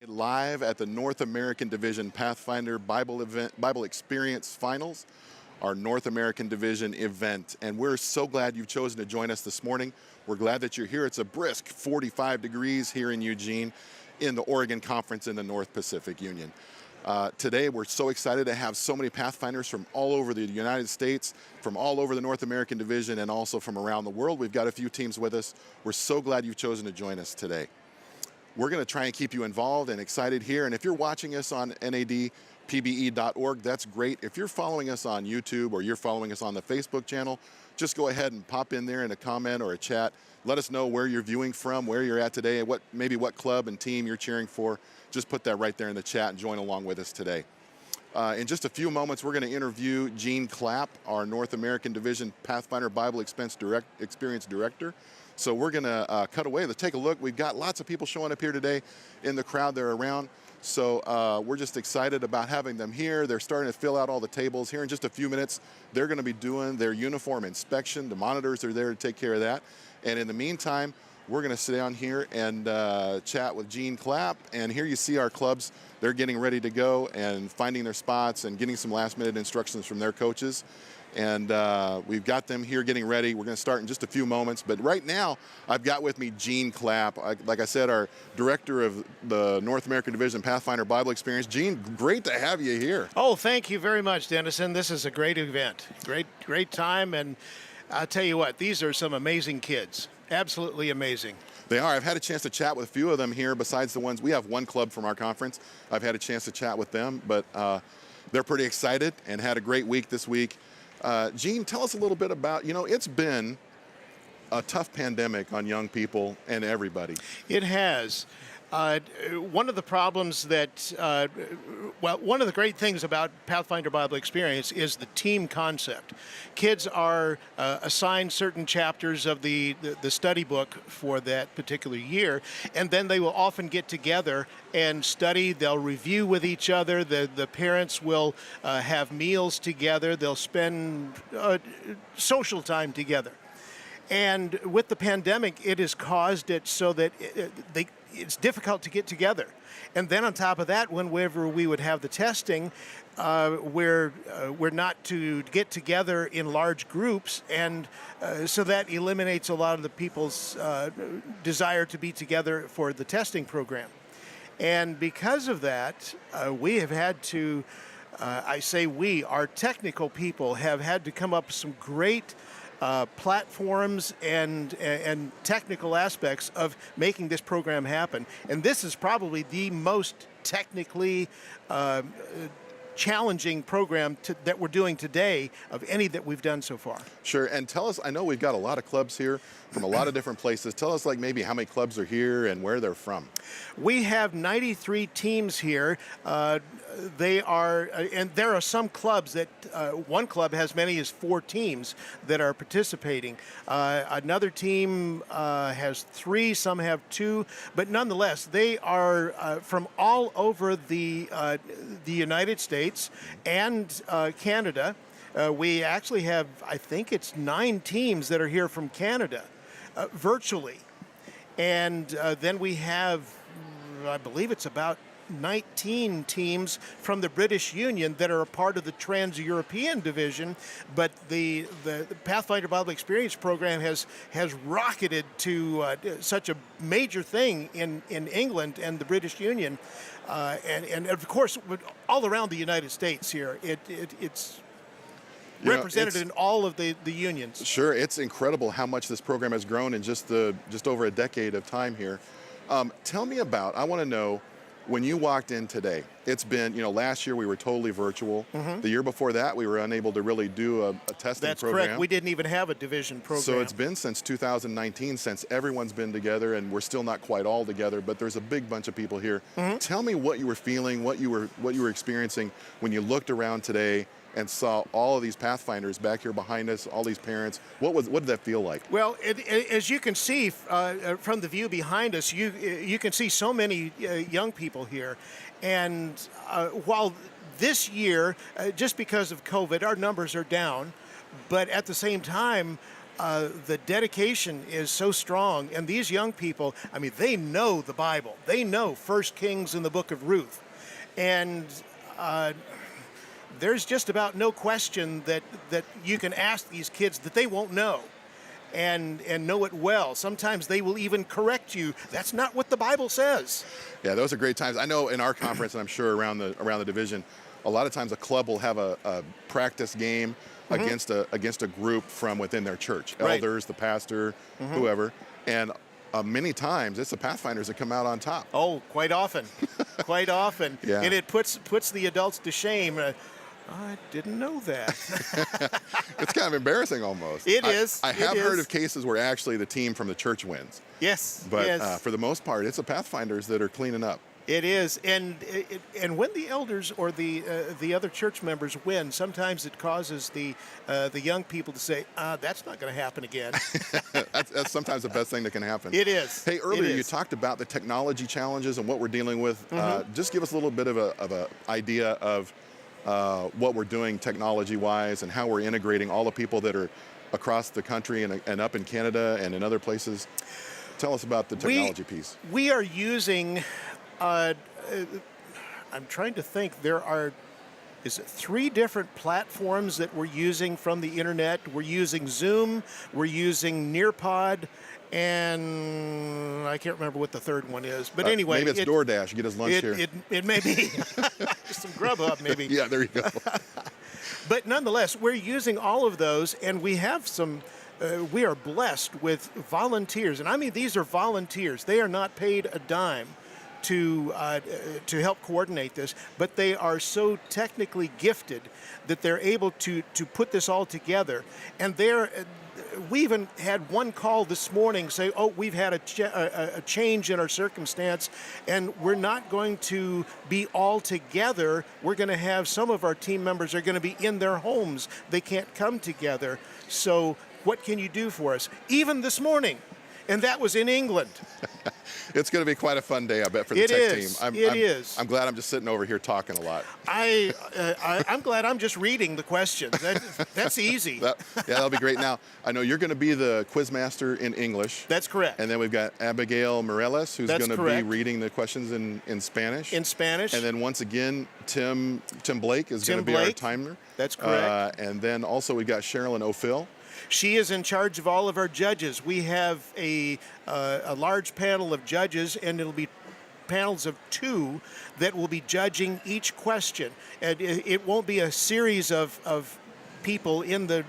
Live at the North American Division Pathfinder Bible Experience Finals, our North American Division event. And we're so glad you've chosen to join us this morning. We're glad that you're here. It's a brisk 45 degrees here in Eugene in the Oregon Conference in the North Pacific Union. Today, we're so excited to have so many Pathfinders from all over the United States, from all over the North American Division, and also from around the world. We've got a few teams with us. We're so glad you've chosen to join us today. We're going to try and keep you involved and excited here. And if you're watching us on nadpbe.org, that's great. If you're following us on YouTube or you're following us on the Facebook channel, just go ahead and pop in there in a comment or a chat. Let us know where you're viewing from, where you're at today, and maybe what club and team you're cheering for. Just put that right there in the chat and join along with us today. In just a few moments, we're going to interview Eugene Clapp, our North American Division Pathfinder Bible Experience Director. So we're going to cut away. Let's take a look. We've got lots of people showing up here today in the crowd. They're around. So we're just excited about having them here. They're starting to fill out all the tables. Here in just a few minutes, they're going to be doing their uniform inspection. The monitors are there to take care of that. And in the meantime, we're going to sit down here and chat with Eugene Clapp. And here you see our clubs. They're getting ready to go and finding their spots and getting some last-minute instructions from their coaches. And we've got them here getting ready. We're going to start in just a few moments. But right now, I've got with me Eugene Clapp, like I said, our director of the North American Division Pathfinder Bible Experience. Gene, great to have you here. Oh, thank you very much, Dennison. This is a great event. Great time. And I'll tell you what, these are some amazing kids. Absolutely amazing. They are. I've had a chance to chat with a few of them here besides the ones. We have one club from our conference. I've had a chance to chat with them, but they're pretty excited and had a great week this week. Gene, tell us a little bit about, it's been a tough pandemic on young people and everybody. It has. One of the problems that, one of the great things about Pathfinder Bible Experience is the team concept. Kids are assigned certain chapters of the study book for that particular year, and then they will often get together and study. They'll review with each other. The parents will have meals together. They'll spend social time together. And with the pandemic, it has caused it so that it's difficult to get together. And then on top of that, whenever we would have the testing, we're not to get together in large groups, and so that eliminates a lot of the people's desire to be together for the testing program. And because of that, we have had to, our technical people have had to come up with some great platforms and technical aspects of making this program happen. And this is probably the most technically challenging program that we're doing today of any that we've done so far. Sure, and tell us, I know we've got a lot of clubs here from a lot of different places. Tell us maybe how many clubs are here and where they're from. We have 93 teams here. They are, and there are some clubs that, one club has many as 4 teams that are participating. Another team has 3, some have 2, but nonetheless, they are from all over the United States and Canada. We actually have, I think it's 9 teams that are here from Canada, virtually. And then we have, I believe it's about 19 teams from the British Union that are a part of the Trans-European Division, but the Pathfinder Bible Experience program has rocketed to such a major thing in England and the British Union, and of course all around the United States here. It's represented in all of the unions. Sure, it's incredible how much this program has grown in just over a decade of time here. Tell me about, I want to know, when you walked in today, it's been, last year we were totally virtual. Mm-hmm. The year before that, we were unable to really do a testing That's program. That's correct. We didn't even have a division program. So it's been since 2019 since everyone's been together, and we're still not quite all together, but there's a big bunch of people here. Mm-hmm. Tell me what you were feeling, what you were experiencing when you looked around today and saw all of these Pathfinders back here behind us, all these parents. What did that feel like? Well, as you can see from the view behind us, you can see so many young people here. And while this year, just because of COVID, our numbers are down, but at the same time, the dedication is so strong, and these young people, I mean, they know the Bible. They know First Kings and the Book of Ruth, and there's just about no question that you can ask these kids that they won't know, and know it well. Sometimes they will even correct you. That's not what the Bible says. Yeah, those are great times. I know in our conference, and I'm sure around the division, a lot of times a club will have a practice game against a group from within their church, Right. elders, the pastor, whoever, and many times it's the Pathfinders that come out on top. Oh, quite often, quite often, Yeah. and it puts the adults to shame. I didn't know that. It's kind of embarrassing almost. It is. I have It heard is. of cases where actually the team from the church wins, Yes, but yes. for the most part, it's the Pathfinders that are cleaning up. It is, and when the elders or the other church members win, sometimes it causes the young people to say, "That's not going to happen again." That's sometimes the best thing that can happen. It is. Hey, earlier It you is. talked about the technology challenges and what we're dealing with. Just give us a little bit of a idea of what we're doing technology-wise and how we're integrating all the people that are across the country and up in Canada and in other places. Tell us about the technology piece. We are using. I'm trying to think. There are. Is it 3 different platforms that we're using from the internet? We're using Zoom, we're using Nearpod, and I can't remember what the third one is. But anyway, maybe it's DoorDash. Get us lunch here. It may be some Grubhub, maybe. Yeah, there you go. But nonetheless, we're using all of those, and we have some. We are blessed with volunteers, and I mean these are volunteers. They are not paid a dime to help coordinate this, but they are so technically gifted that they're able to put this all together. And we even had one call this morning say, "Oh, we've had a change in our circumstance, and we're not going to be all together. We're going to have some of our team members are going to be in their homes. They can't come together. So what can you do for us?" Even this morning. And that was in England. It's going to be quite a fun day, I bet, for the It tech is. team. It is. I'm glad I'm just sitting over here talking a lot. I'm glad I'm just reading the questions. That's easy. That'll be great. Now, I know you're going to be the quizmaster in English. That's correct. And then we've got Abigail Morelos, who's That's going to be correct. reading the questions in Spanish. In Spanish. And then once again, Tim Blake is going to Tim be our Blake. timer. That's correct. And then also we've got Sherilyn O'Phil. She is in charge of all of our judges. We have a large panel of judges, and it'll be panels of 2 that will be judging each question. And it won't be a series of people in the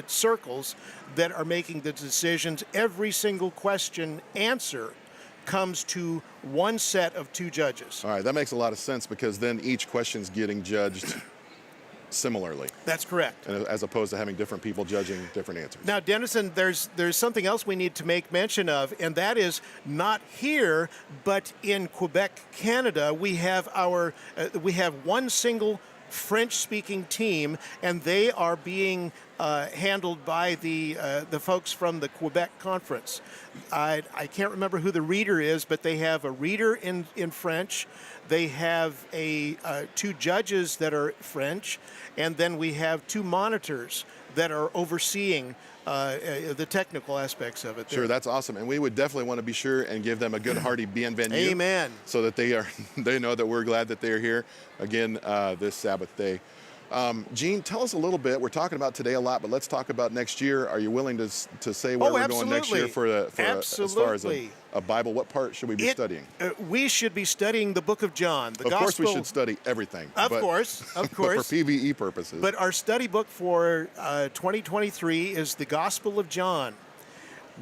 circles that are making the decisions. Every single question answer comes to one set of 2 judges. All right, that makes a lot of sense because then each question's getting judged similarly, That's correct. as opposed to having different people judging different answers. Now, Dennison, there's something else we need to make mention of, and that is not here, but in Quebec, Canada. We have one single French-speaking team, and they are being handled by the folks from the Quebec Conference. I can't remember who the reader is, but they have a reader in French. They have 2 judges that are French, and then we have 2 monitors that are overseeing the technical aspects of it. Sure, that's awesome, and we would definitely want to be sure and give them a good hearty bienvenue. Amen. So that they know that we're glad that they are here again this Sabbath day. Gene, tell us a little bit. We're talking about today a lot, but let's talk about next year. Are you willing to say where we're going next year as far as a Bible? What part should we be studying? We should be studying the book of John. Of course, we should study everything. Of course. But for PBE purposes. But our study book for 2023 is the Gospel of John.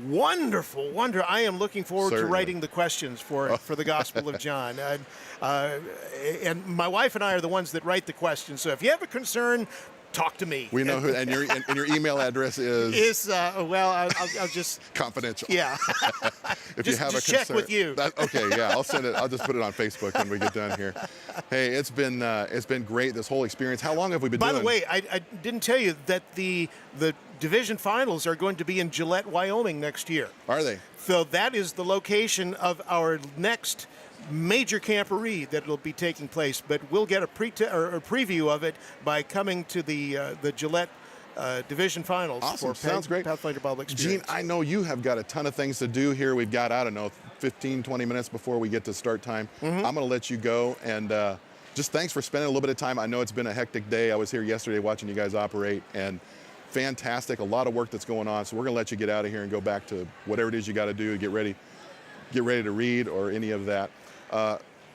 Wonderful, wonder. I am looking forward to writing the questions for the Gospel of John. And my wife and I are the ones that write the questions. So if you have a concern, talk to me. We know who, and your email address is? I'll just... Confidential. Yeah. If you have a concern. Check with you. Okay, yeah, I'll send it. I'll just put it on Facebook when we get done here. Hey, it's been great, this whole experience. How long have we been doing? By the way, I didn't tell you that the division finals are going to be in Gillette, Wyoming next year. Are they? So that is the location of our next major camporee that will be taking place. But we'll get a preview of it by coming to the Gillette division finals Awesome. for Sounds great. Pathfinder Bible Experience. Gene, I know you have got a ton of things to do here. We've got, I don't know, 15, 20 minutes before we get to start time. I'm going to let you go, and just thanks for spending a little bit of time. I know it's been a hectic day. I was here yesterday watching you guys operate, and fantastic, a lot of work that's going on. So we're going to let you get out of here and go back to whatever it is you got to do, get ready to read or any of that.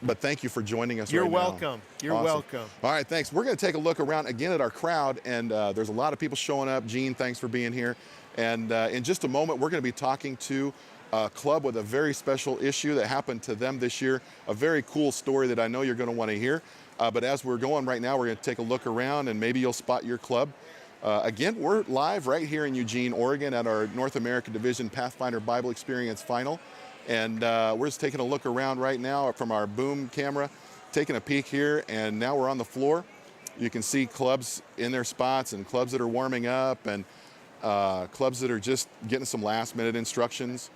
But thank you for joining us. You're right welcome. Now. You're Awesome. welcome. All right, thanks. We're going to take a look around again at our crowd, and there's a lot of people showing up. Gene, thanks for being here. And in just a moment, we're going to be talking to a club with a very special issue that happened to them this year, a very cool story that I know you're going to want to hear. But as we're going right now, we're going to take a look around, and maybe you'll spot your club. Again, we're live right here in Eugene, Oregon at our North American Division Pathfinder Bible Experience Final. And we're just taking a look around right now from our boom camera, taking a peek here, and now we're on the floor. You can see clubs in their spots and clubs that are warming up and clubs that are just getting some last-minute instructions,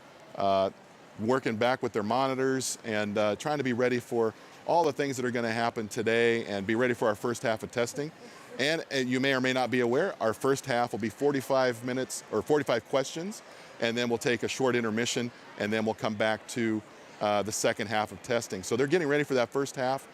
working back with their monitors and trying to be ready for all the things that are going to happen today and be ready for our first half of testing. And you may or may not be aware, our first half will be 45 minutes or 45 questions, and then we'll take a short intermission, and then we'll come back to the second half of testing. So they're getting ready for that first half.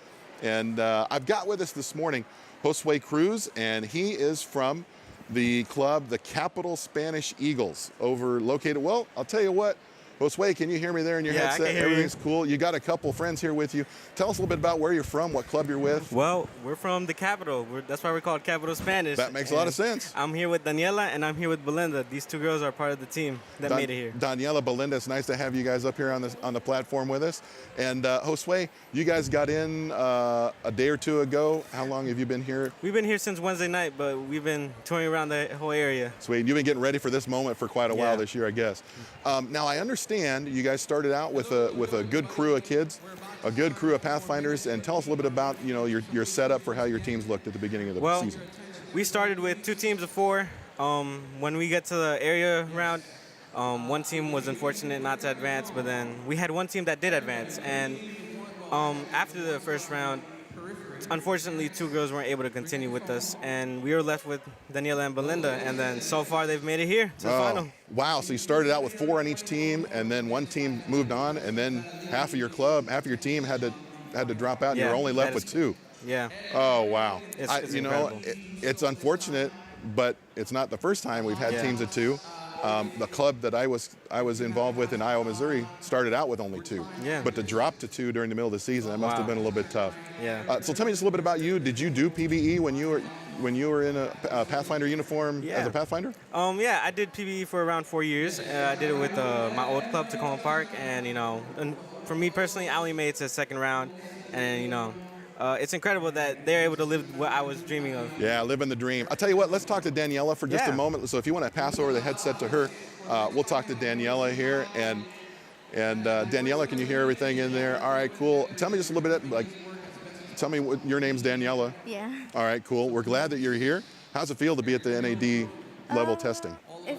And I've got with us this morning Josue Cruz, and he is from the club, the Capital Spanish Eagles, located, well, I'll tell you what, Josue, can you hear me there in your headset? I can hear Everything's you. cool. You got a couple friends here with you. Tell us a little bit about where you're from, what club you're with. Well, we're from the capital. That's why we're called Capital Spanish. That makes a lot of sense. I'm here with Daniela, and I'm here with Belinda. These two girls are part of the team that made it here. Daniela, Belinda, it's nice to have you guys up here on the platform with us. And Josue, you guys got in a day or two ago. How long have you been here? We've been here since Wednesday night, but we've been touring around the whole area. Sweet. You've been getting ready for this moment for quite a while this year, I guess. Now, I understand you guys started out with a good crew of kids, a good crew of Pathfinders, and tell us a little bit about your setup for how your teams looked at the beginning of the season. We started with 2 teams of 4. When we get to the area round, one team was unfortunate not to advance, but then we had one team that did advance. And after the first round, unfortunately, 2 girls weren't able to continue with us, and we were left with Daniela and Belinda, and then so far they've made it here to the final. Wow, so you started out with 4 on each team, and then one team moved on, and then half of your team had to drop out, and you were only left with 2. Yeah. Oh, wow. It's incredible. It's unfortunate, but it's not the first time we've had teams of 2. The club that I was involved with in Iowa, Missouri started out with only 2. Yeah. But to drop to 2 during the middle of the season, that must have been a little bit tough. Yeah. So tell me just a little bit about you. Did you do PBE when you were in a Pathfinder uniform as a Pathfinder? Yeah, I did PBE for around 4 years. I did it with my old club, Tacoma Park, and and for me personally, I only made it to the second round, and it's incredible that they're able to live what I was dreaming of. Yeah, living the dream. I'll tell you what, let's talk to Daniela for just a moment. So if you want to pass over the headset to her, we'll talk to Daniela here. And Daniela, can you hear everything in there? All right, cool. Tell me just a little bit, tell me what your name's Daniela. Yeah. All right, cool. We're glad that you're here. How's it feel to be at the NAD level testing? It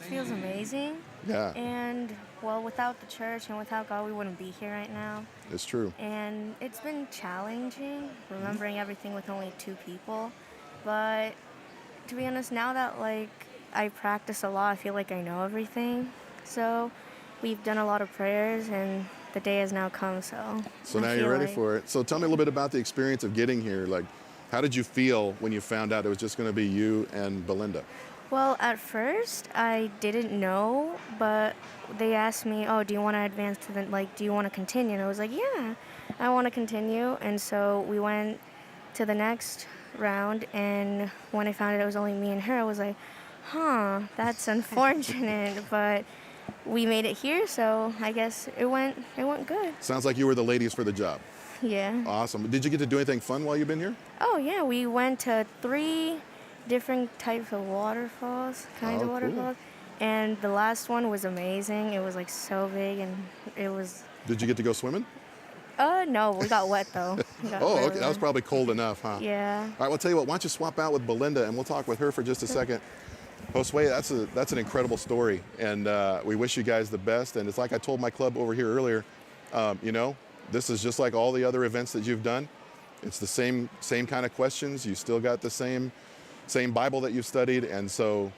feels amazing. Yeah. And, well, without the church and without God, we wouldn't be here right now. It's true. And it's been challenging, remembering everything with only 2 people. But to be honest, now that, I practice a lot, I feel like I know everything. So we've done a lot of prayers, and the day has now come, so now you're ready for it. So tell me a little bit about the experience of getting here. How did you feel when you found out it was just going to be you and Belinda? Well, at first, I didn't know, but they asked me, oh, do you want to advance to do you want to continue? And I was like, yeah, I want to continue. And so we went to the next round, and when I found out it was only me and her, I was like, that's unfortunate, but we made it here, so I guess it went good. Sounds like you were the ladies for the job. Yeah. Awesome. Did you get to do anything fun while you've been here? Oh, yeah, we went to 3 different types of waterfalls, waterfalls. And the last one was amazing. It was so big, and it was... Did you get to go swimming? No, we got wet though. Okay, that was probably cold enough, huh? Yeah. All right, well, tell you what, why don't you swap out with Belinda, and we'll talk with her for just a second. Josue, that's an incredible story, and we wish you guys the best. And it's like I told my club over here earlier, this is just like all the other events that you've done. It's the same kind of questions. You still got the same Bible that you've studied, and so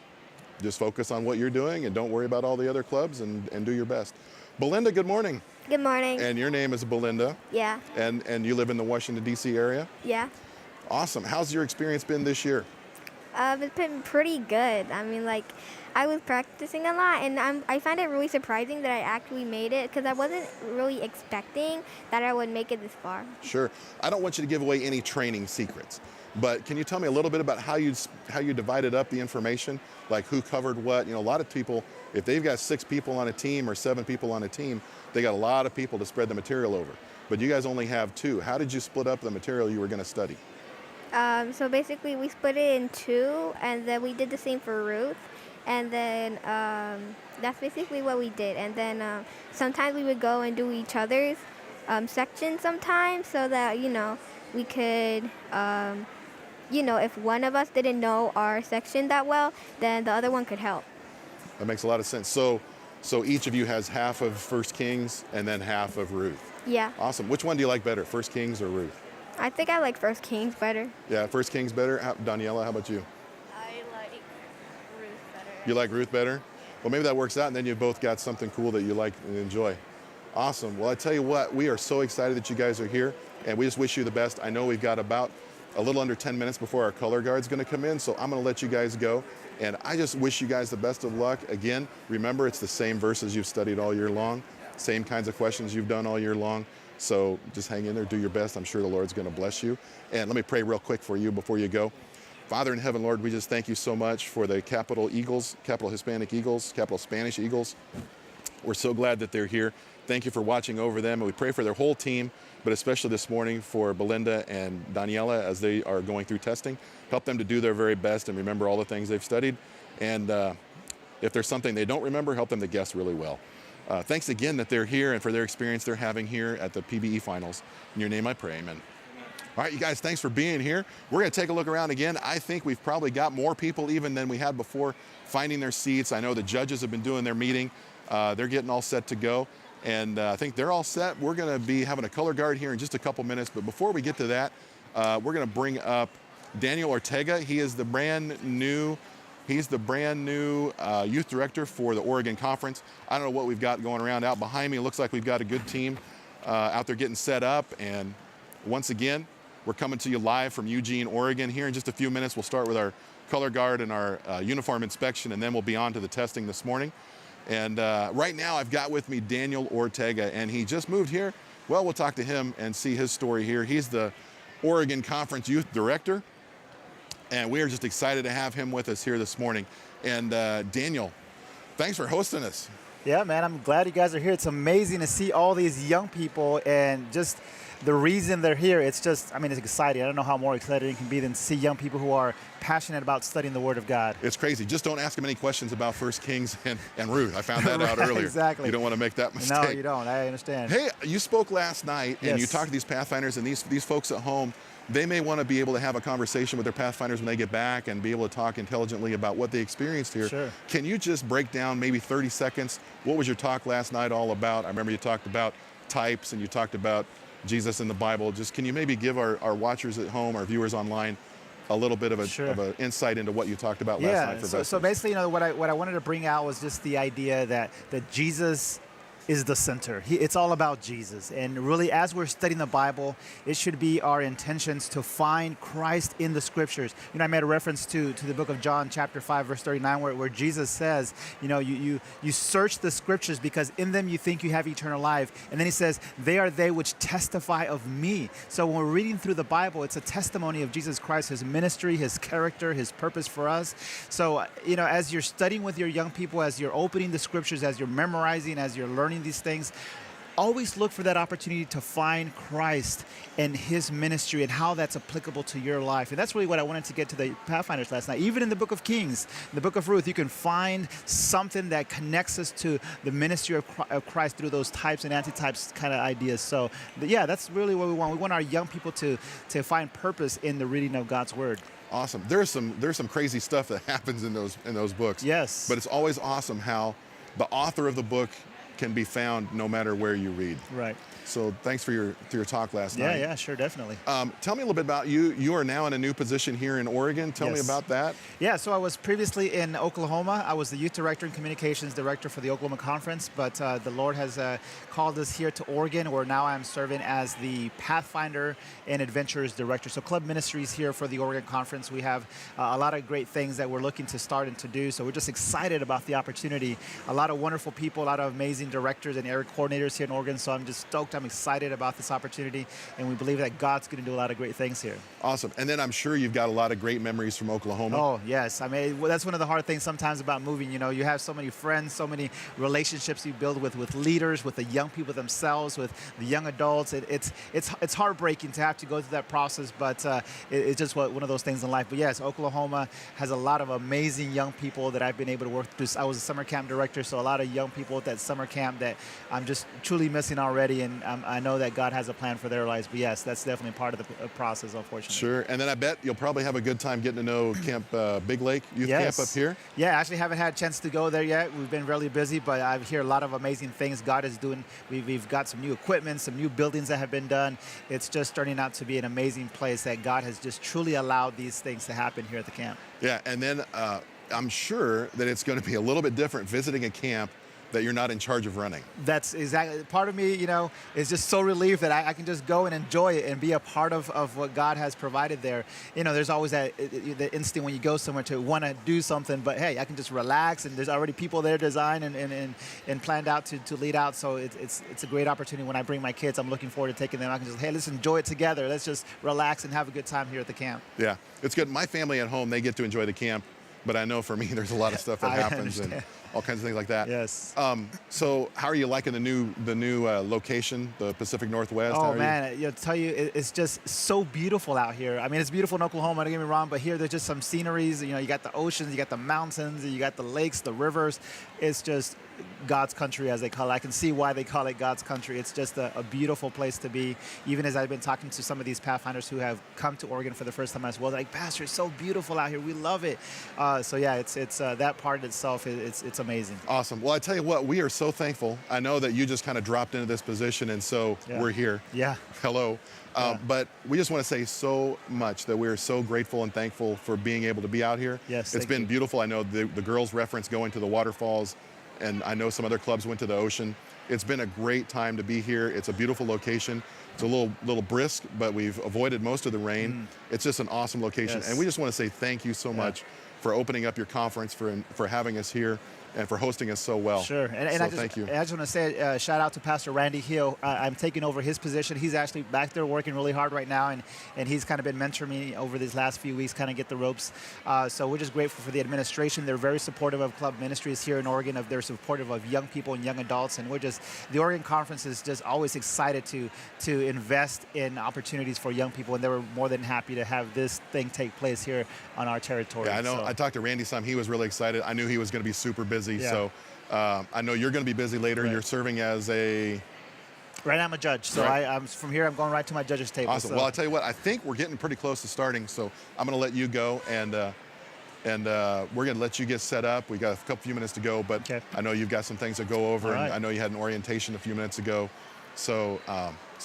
just focus on what you're doing and don't worry about all the other clubs and do your best. Belinda, good morning. Good morning. And your name is Belinda. Yeah. And you live in the Washington, D.C. area? Yeah. Awesome. How's your experience been this year? It's been pretty good. I mean, like, I was practicing a lot, and I find it really surprising that I actually made it because I wasn't really expecting that I would make it this far. Sure. I don't want you to give away any training secrets, but can you tell me a little bit about how you divided up the information, like who covered what? You know, a lot of people, if they've got 6 people on a team or 7 people on a team, they got a lot of people to spread the material over. But you guys only have 2. How did you split up the material you were going to study? So basically, we split it in 2, and then we did the same for Ruth. And then that's basically what we did. And then sometimes we would go and do each other's sections sometimes so that, we could, if one of us didn't know our section that well, then the other one could help. That makes a lot of sense. So each of you has half of 1 Kings and then half of Ruth. Yeah. Awesome. Which one do you like better, 1 Kings or Ruth? I think I like 1 Kings better. Yeah, 1 Kings better. Daniela, how about you? I like Ruth better. You like Ruth better? Well, maybe that works out, and then you both got something cool that you like and enjoy. Awesome. Well, I tell you what, we are so excited that you guys are here, and we just wish you the best. I know we've got about a little under 10 minutes before our color guard's going to come in, so I'm going to let you guys go. And I just wish you guys the best of luck. Again, remember, it's the same verses you've studied all year long, same kinds of questions you've done all year long. So just hang in there, do your best. I'm sure the Lord's going to bless you. And let me pray real quick for you before you go. Father in heaven, Lord, we just thank you so much for the Capital Eagles, Capital Hispanic Eagles, Capital Spanish Eagles. We're so glad that they're here. Thank you for watching over them. And we pray for their whole team, but especially this morning for Belinda and Daniela as they are going through testing. Help them to do their very best and remember all the things they've studied. And if there's something they don't remember, help them to guess really well. Thanks again that they're here and for their experience they're having here at the PBE Finals. In your name I pray, amen. All right, you guys, thanks for being here. We're going to take a look around again. I think we've probably got more people even than we had before finding their seats. I know the judges have been doing their meeting. They're getting all set to go. And I think they're all set. We're going to be having a color guard here in just a couple minutes. But before we get to that, we're going to bring up Daniel Ortega. He is the brand new youth director for the Oregon Conference. I don't know what we've got going around out behind me. It looks like we've got a good team out there getting set up. And once again, we're coming to you live from Eugene, Oregon. Here in just a few minutes, we'll start with our color guard and our uniform inspection, and then we'll be on to the testing this morning. And right now, I've got with me Daniel Ortega, and he just moved here. Well, we'll talk to him and see his story here. He's the Oregon Conference Youth Director. And we are just excited to have him with us here this morning. And Daniel, thanks for hosting us. Yeah, man, I'm glad you guys are here. It's amazing to see all these young people and just the reason they're here. It's just, I mean, it's exciting. I don't know how more exciting it can be than to see young people who are passionate about studying the Word of God. It's crazy. Just don't ask them any questions about 1 Kings and Ruth. I found that out earlier. Exactly. You don't want to make that mistake. No, you don't. I understand. Hey, you spoke last night, and Yes. you talked to these Pathfinders, and these folks at home, they may want to be able to have a conversation with their Pathfinders when they get back and be able to talk intelligently about what they experienced here. Sure. Can you just break down maybe 30 seconds? What was your talk last night all about? I remember you talked about types and you talked about Jesus in the Bible. Just can you maybe give our watchers at home, our viewers online, a little bit of an insight into what you talked about last night for so basically, what I wanted to bring out was just the idea that Jesus is the center. It's all about Jesus. And really, as we're studying the Bible, it should be our intentions to find Christ in the Scriptures. I made a reference to the book of John, chapter 5, verse 39, where Jesus says, you search the Scriptures because in them you think you have eternal life. And then he says, they are they which testify of me. So when we're reading through the Bible, it's a testimony of Jesus Christ, his ministry, his character, his purpose for us. So, as you're studying with your young people, as you're opening the Scriptures, as you're memorizing, as you're learning these things, always look for that opportunity to find Christ and his ministry and how that's applicable to your life. And that's really what I wanted to get to the Pathfinders last night. Even in the book of Kings, the book of Ruth, you can find something that connects us to the ministry of Christ through those types and antitypes kind of ideas. So yeah, that's really what we want. We want our young people to find purpose in the reading of God's word. Awesome. There's some crazy stuff that happens in those books. Yes. But it's always awesome how the author of the book can be found no matter where you read. Right. So thanks for your talk last night. Yeah, sure, definitely. Tell me a little bit about you. You are now in a new position here in Oregon. Tell me Yes. about that. Yeah, so I was previously in Oklahoma. I was the youth director and communications director for the Oklahoma Conference, but the Lord has called us here to Oregon, where now I'm serving as the Pathfinder and Adventures director. So club ministries here for the Oregon Conference. We have a lot of great things that we're looking to start and to do. So we're just excited about the opportunity. A lot of wonderful people, a lot of amazing directors and area coordinators here in Oregon. So I'm just stoked. I'm excited about this opportunity, and we believe that God's going to do a lot of great things here. Awesome. And then I'm sure you've got a lot of great memories from Oklahoma. Oh, yes. I mean, that's one of the hard things sometimes about moving. You know, you have so many friends, so many relationships you build with leaders, with the young people themselves, with the young adults. It's heartbreaking to have to go through that process, but it's just one of those things in life. But yes, Oklahoma has a lot of amazing young people that I've been able to work through. I was a summer camp director, so a lot of young people at that summer camp that I'm just truly missing already, and I know that God has a plan for their lives. But yes, that's definitely part of the process, unfortunately. Sure. And then I bet you'll probably have a good time getting to know Camp Big Lake Youth Camp up here. Yeah, I actually haven't had a chance to go there yet. We've been really busy, but I hear a lot of amazing things God is doing. We've got some new equipment, some new buildings that have been done. It's just turning out to be an amazing place that God has just truly allowed these things to happen here at the camp. Yeah, and then I'm sure that it's going to be a little bit different visiting a camp that you're not in charge of running. That's exactly, part of me, you know, is just so relieved that I can just go and enjoy it and be a part of what God has provided there. You know, there's always the instinct when you go somewhere to want to do something, but hey, I can just relax, and there's already people there designed and planned out to lead out. So it's a great opportunity. When I bring my kids, I'm looking forward to taking them. I can just, hey, let's enjoy it together. Let's just relax and have a good time here at the camp. Yeah, it's good. My family at home, they get to enjoy the camp, but I know for me, there's a lot of stuff that happens and all kinds of things like that. Yes. So how are you liking the new location, the Pacific Northwest? Oh man, I'll tell you, it's just so beautiful out here. I mean, it's beautiful in Oklahoma, don't get me wrong, but here there's just some sceneries. You know, you got the oceans, you got the mountains, you got the lakes, the rivers. It's just God's country, as they call it. I can see why they call it God's country. It's just a beautiful place to be. Even as I've been talking to some of these Pathfinders who have come to Oregon for the first time as well, they're like, Pastor, it's so beautiful out here. We love it. So yeah, it's that part itself, it's amazing. Awesome. Well, I tell you what, we are so thankful. I know that you just kind of dropped into this position, and so we're here. Yeah. Hello. But we just want to say so much that we're so grateful and thankful for being able to be out here. Yes, it's been beautiful. I know the girls reference going to the waterfalls, and I know some other clubs went to the ocean. It's been a great time to be here. It's a beautiful location. It's a little brisk, but we've avoided most of the rain. It's just an awesome location. Yes. And we just want to say thank you so much for opening up your conference, for having us here, and for hosting us so well. Sure. And so thank you. I just want to say shout out to Pastor Randy Hill. I'm taking over his position. He's actually back there working really hard right now, and he's kind of been mentoring me over these last few weeks, kind of get the ropes. So we're just grateful for the administration. They're very supportive of club ministries here in Oregon. They're supportive of young people and young adults, and the Oregon Conference is just always excited to invest in opportunities for young people, and they were more than happy to have this thing take place here on our territory. Yeah, I know. So. I talked to Randy some. He was really excited. I knew he was going to be super busy. Yeah. So I know you're going to be busy later. Right. You're serving as a... Right now I'm a judge. So I'm from here, I'm going right to my judge's table. Awesome. So. Well, I'll tell you what, I think we're getting pretty close to starting. So I'm going to let you go, and we're going to let you get set up. We got a few minutes to go, but I know you've got some things to go over, and I know you had an orientation a few minutes ago. So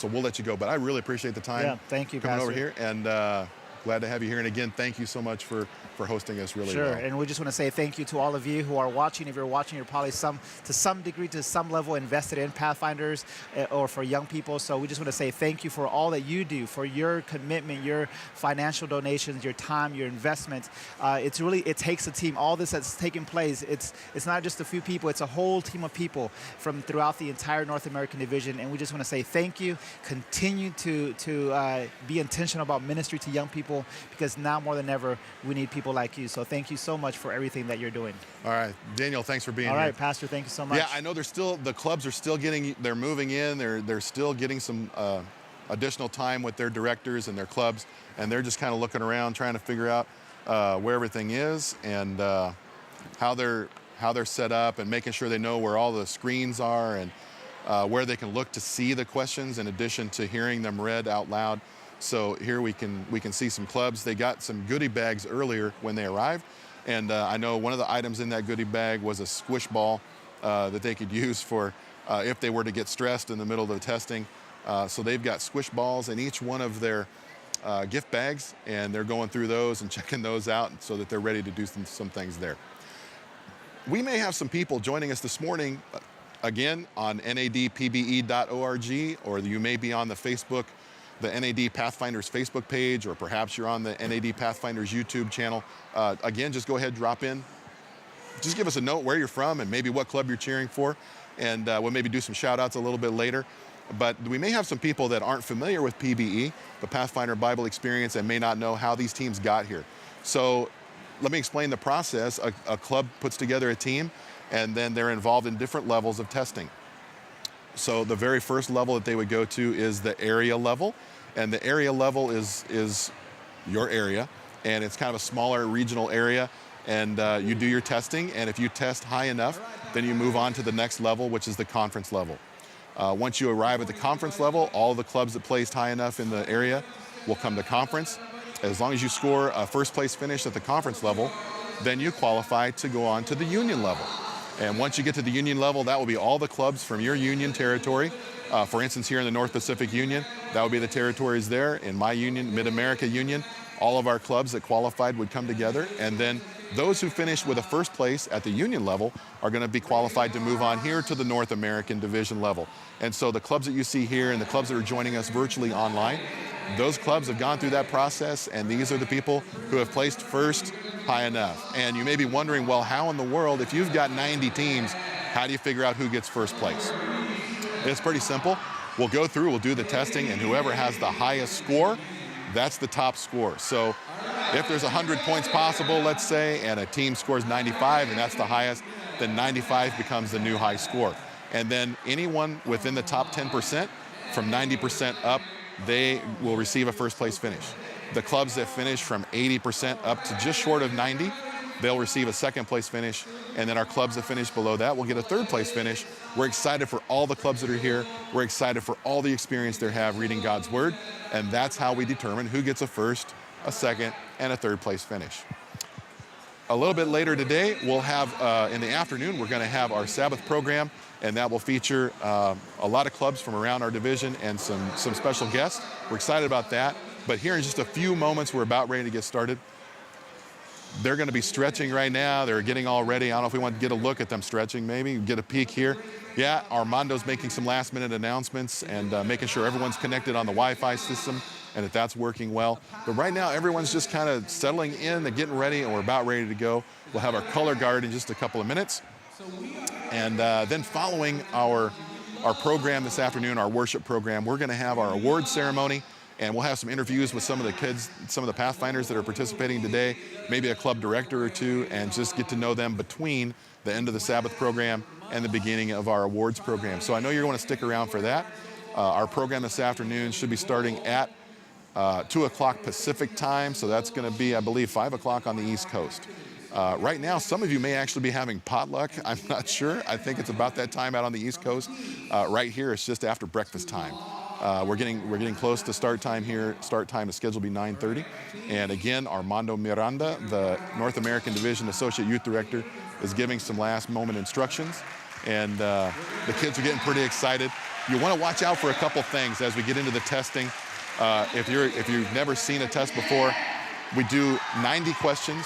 we'll let you go. But I really appreciate the time. Yeah, thank you, coming Pastor. over here, and glad to have you here. And again, thank you so much for hosting us really well. Sure, and we just want to say thank you to all of you who are watching. If you're watching, you're probably to some degree, to some level, invested in Pathfinders or for young people. So we just want to say thank you for all that you do, for your commitment, your financial donations, your time, your investment. It takes a team. All this that's taking place, it's not just a few people, it's a whole team of people from throughout the entire North American division. And we just want to say thank you. Continue to be intentional about ministry to young people, because now more than ever, we need people like you. So thank you so much for everything that you're doing. All right, Daniel, thanks for being here. All right, Pastor, thank you so much. Yeah, I know the clubs are still they're moving in. They're still getting some additional time with their directors and their clubs, and they're just kind of looking around, trying to figure out where everything is and how they're set up, and making sure they know where all the screens are and where they can look to see the questions in addition to hearing them read out loud. So here we can see some clubs. They got some goodie bags earlier when they arrived, and I know one of the items in that goodie bag was a squish ball that they could use for if they were to get stressed in the middle of the testing. So they've got squish balls in each one of their gift bags, and they're going through those and checking those out so that they're ready to do some things there. We may have some people joining us this morning, again, on nadpbe.org, or you may be on the Facebook, the NAD Pathfinders Facebook page, or perhaps you're on the NAD Pathfinders YouTube channel. Again, just go ahead, drop in. Just give us a note where you're from and maybe what club you're cheering for, and we'll maybe do some shout outs a little bit later. But we may have some people that aren't familiar with PBE, the Pathfinder Bible Experience, and may not know how these teams got here. So let me explain the process. A club puts together a team, and then they're involved in different levels of testing. So the very first level that they would go to is the area level, and the area level is your area, and it's kind of a smaller regional area, and you do your testing, and if you test high enough, then you move on to the next level, which is the conference level. Once you arrive at the conference level, all the clubs that placed high enough in the area will come to conference. As long as you score a first place finish at the conference level, then you qualify to go on to the union level. And once you get to the union level, that will be all the clubs from your union territory. For instance, here in the North Pacific Union, that would be the territories there. In my union, Mid-America Union, all of our clubs that qualified would come together, and then those who finished with a first place at the union level are going to be qualified to move on here to the North American Division level. And so the clubs that you see here and the clubs that are joining us virtually online, those clubs have gone through that process, and these are the people who have placed first high enough. And you may be wondering, well, how in the world, if you've got 90 teams, how do you figure out who gets first place? It's pretty simple. We'll go through, we'll do the testing, and whoever has the highest score, that's the top score. So if there's 100 points possible, let's say, and a team scores 95, and that's the highest, then 95 becomes the new high score. And then anyone within the top 10%, from 90% up, they will receive a first place finish. The clubs that finish from 80% up to just short of 90, they'll receive a second place finish. And then our clubs that finish below that will get a third place finish. We're excited for all the clubs that are here. We're excited for all the experience they have reading God's Word. And that's how we determine who gets a first, a second, and a third place finish. A little bit later today, we'll have, in the afternoon, we're going to have our Sabbath program, and that will feature a lot of clubs from around our division and some special guests. We're excited about that. But here in just a few moments, we're about ready to get started. They're going to be stretching right now. They're getting all ready. I don't know if we want to get a look at them stretching, maybe get a peek here. Yeah, Armando's making some last-minute announcements and making sure everyone's connected on the Wi-Fi system and that's working well. But right now, everyone's just kind of settling in, they're getting ready, and we're about ready to go. We'll have our color guard in just a couple of minutes. And then following our program this afternoon, our worship program, we're going to have our award ceremony. And we'll have some interviews with some of the kids, some of the Pathfinders that are participating today, maybe a club director or two, and just get to know them between the end of the Sabbath program and the beginning of our awards program. So I know you're going to stick around for that. Our program this afternoon should be starting at 2 o'clock Pacific time, so that's going to be, I believe, 5 o'clock on the East Coast. Right now, some of you may actually be having potluck. I'm not sure. I think it's about that time out on the East Coast. Right here, it's just after breakfast time. We're getting close to start time here. Start time is scheduled to be 9:30. And again, Armando Miranda, the North American Division Associate Youth Director, is giving some last moment instructions. And the kids are getting pretty excited. You want to watch out for a couple things as we get into the testing. If you've never seen a test before, we do 90 questions,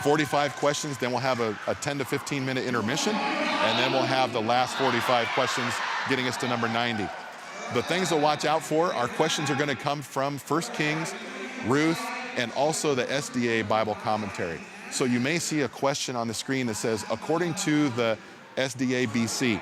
45 questions, then we'll have a 10 to 15 minute intermission, and then we'll have the last 45 questions getting us to number 90. The things to watch out for, our questions are going to come from 1 Kings, Ruth, and also the SDA Bible commentary. So you may see a question on the screen that says, according to the SDA BC,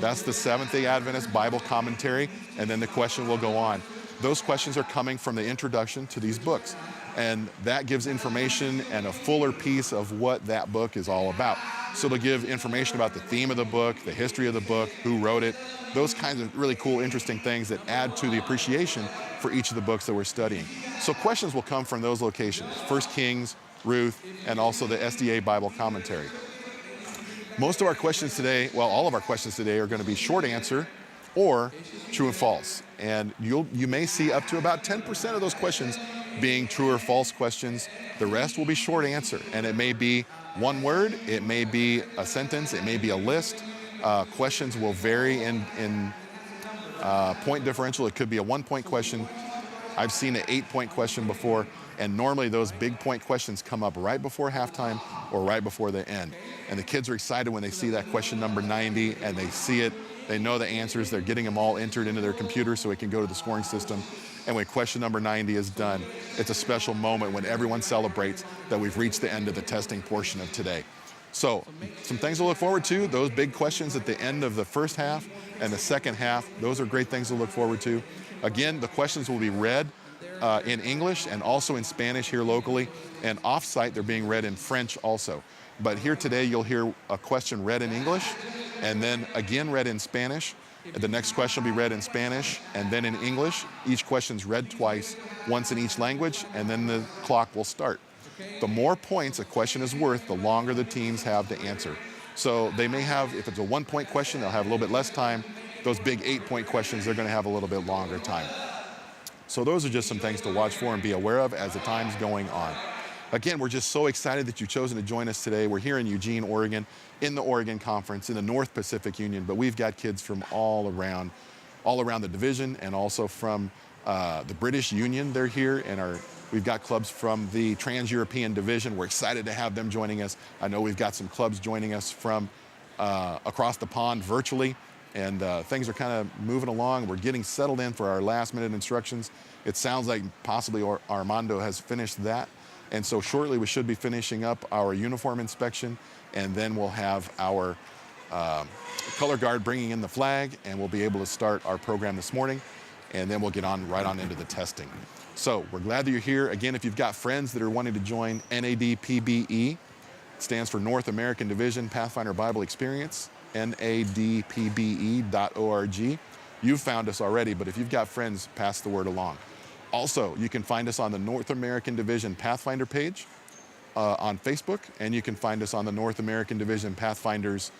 that's the Seventh-day Adventist Bible commentary, and then the question will go on. Those questions are coming from the introduction to these books, and that gives information and a fuller piece of what that book is all about. So it'll give information about the theme of the book, the history of the book, who wrote it, those kinds of really cool, interesting things that add to the appreciation for each of the books that we're studying. So questions will come from those locations, 1 Kings, Ruth, and also the SDA Bible commentary. Most of our questions today, well, all of our questions today are going to be short answer or true and false. And you may see up to about 10% of those questions being true or false questions. The rest will be short answer, and it may be one word, it may be a sentence, it may be a list. Questions will vary in point differential. It could be a 1-point question. I've seen an 8-point question before, and normally those big point questions come up right before halftime or right before the end. And the kids are excited when they see that question number 90 and they see it. They know the answers. They're getting them all entered into their computer so it can go to the scoring system. And when question number 90 is done, it's a special moment when everyone celebrates that we've reached the end of the testing portion of today. So some things to look forward to. Those big questions at the end of the first half and the second half, those are great things to look forward to. Again, the questions will be read in English and also in Spanish here locally. And off-site, they're being read in French also. But here today, you'll hear a question read in English and then again read in Spanish. The next question will be read in Spanish and then in English. Each question's read twice, once in each language, and then the clock will start. The more points a question is worth, the longer the teams have to answer. So they may have, if it's a 1-point question, they'll have a little bit less time. Those big 8-point questions, they're going to have a little bit longer time. So those are just some things to watch for and be aware of as the time's going on. Again, we're just so excited that you've chosen to join us today. We're here in Eugene, Oregon, in the Oregon Conference, in the North Pacific Union, but we've got kids from all around the division and also from the British Union. They're here, and we've got clubs from the Trans-European Division. We're excited to have them joining us. I know we've got some clubs joining us from across the pond virtually, and things are kind of moving along. We're getting settled in for our last-minute instructions. It sounds like possibly Armando has finished that. And so shortly we should be finishing up our uniform inspection, and then we'll have our color guard bringing in the flag, and we'll be able to start our program this morning, and then we'll get right on into the testing. So we're glad that you're here. Again, if you've got friends that are wanting to join NAD PBE, it stands for North American Division Pathfinder Bible Experience, nadpbe.org. You've found us already, but if you've got friends, pass the word along. Also, you can find us on the North American Division Pathfinder page on Facebook, and you can find us on the North American Division Pathfinders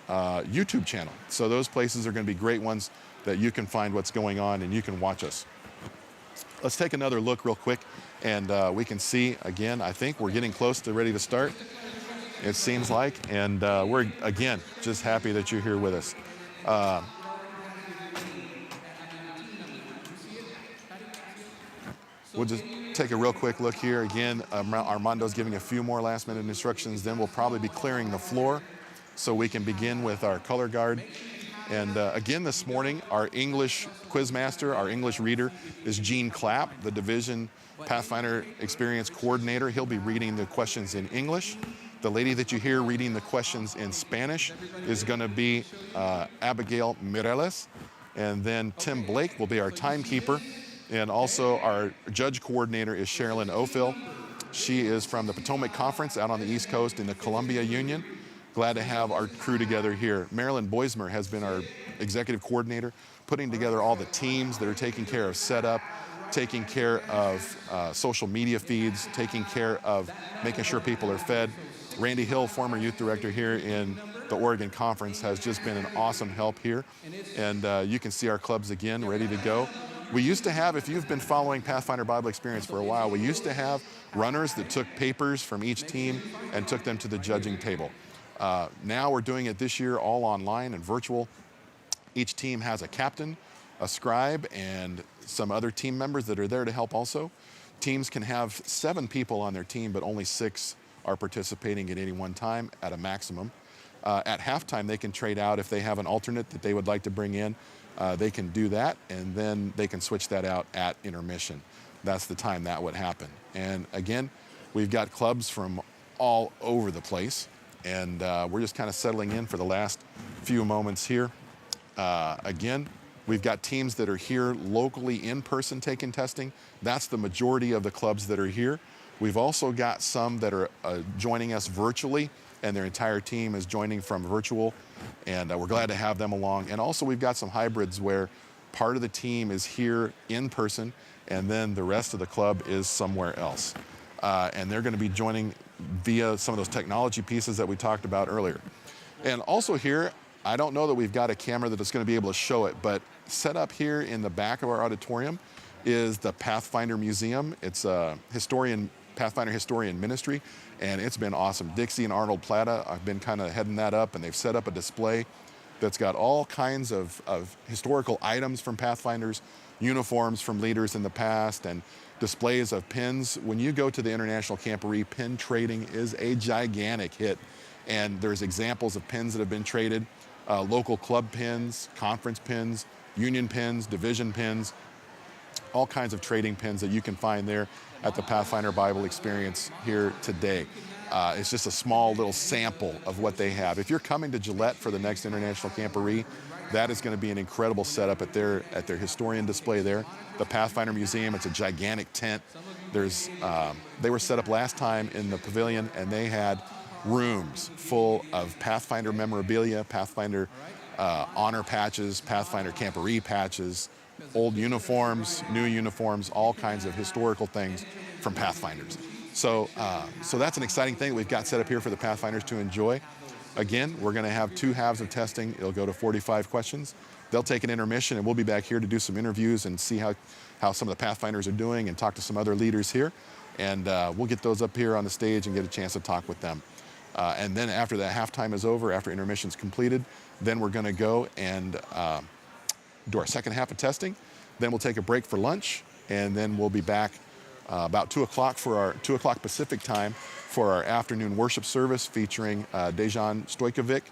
YouTube channel. So those places are going to be great ones that you can find what's going on and you can watch us. Let's take another look real quick, and we can see, again, I think we're getting close to ready to start, it seems like, and we're, again, just happy that you're here with us. We'll just take a real quick look here. Again, Armando's giving a few more last-minute instructions. Then we'll probably be clearing the floor so we can begin with our color guard. And again, this morning, our English quizmaster, our English reader, is Gene Clapp, the Division Pathfinder Experience Coordinator. He'll be reading the questions in English. The lady that you hear reading the questions in Spanish is going to be Abigail Mireles. And then Tim Blake will be our timekeeper. And also our judge coordinator is Sherilyn Ophil. She is from the Potomac Conference out on the East Coast in the Columbia Union. Glad to have our crew together here. Marilyn Boismer has been our executive coordinator, putting together all the teams that are taking care of setup, taking care of social media feeds, taking care of making sure people are fed. Randy Hill, former youth director here in the Oregon Conference, has just been an awesome help here. And you can see our clubs again, ready to go. We used to have, if you've been following Pathfinder Bible Experience for a while, we used to have runners that took papers from each team and took them to the judging table. Now we're doing it this year all online and virtual. Each team has a captain, a scribe, and some other team members that are there to help also. Teams can have 7 people on their team, but only 6 are participating at any one time at a maximum. At halftime, they can trade out if they have an alternate that they would like to bring in. They can do that, and then they can switch that out at intermission. That's the time that would happen. And again, we've got clubs from all over the place, and we're just kind of settling in for the last few moments here. Again, we've got teams that are here locally in person taking testing. That's the majority of the clubs that are here. We've also got some that are joining us virtually, and their entire team is joining from virtual, and we're glad to have them along. And also we've got some hybrids where part of the team is here in person, and then the rest of the club is somewhere else. And they're going to be joining via some of those technology pieces that we talked about earlier. And also here, I don't know that we've got a camera that is going to be able to show it, but set up here in the back of our auditorium is the Pathfinder Museum. It's a Pathfinder Historian Ministry, and it's been awesome. Dixie and Arnold Plata, I've been kind of heading that up, and they've set up a display that's got all kinds of historical items from Pathfinders, uniforms from leaders in the past, and displays of pins. When you go to the International Camporee, pin trading is a gigantic hit. And there's examples of pins that have been traded, local club pins, conference pins, union pins, division pins, all kinds of trading pins that you can find there at the Pathfinder Bible Experience here today. It's just a small little sample of what they have. If you're coming to Gillette for the next International Camporee, that is going to be an incredible setup at their historian display there. The Pathfinder Museum, it's a gigantic tent. They were set up last time in the pavilion, and they had rooms full of Pathfinder memorabilia, Pathfinder honor patches, Pathfinder Camporee patches, old uniforms, new uniforms, all kinds of historical things from Pathfinders. So that's an exciting thing that we've got set up here for the Pathfinders to enjoy. Again, we're going to have 2 halves of testing. It'll go to 45 questions. They'll take an intermission, and we'll be back here to do some interviews and see how some of the Pathfinders are doing and talk to some other leaders here. And we'll get those up here on the stage and get a chance to talk with them. And then after that halftime is over, after intermission's completed, then we're going to go and do our second half of testing. Then we'll take a break for lunch, and then we'll be back about 2 o'clock for our 2 o'clock Pacific time for our afternoon worship service featuring Dejan Stojkovic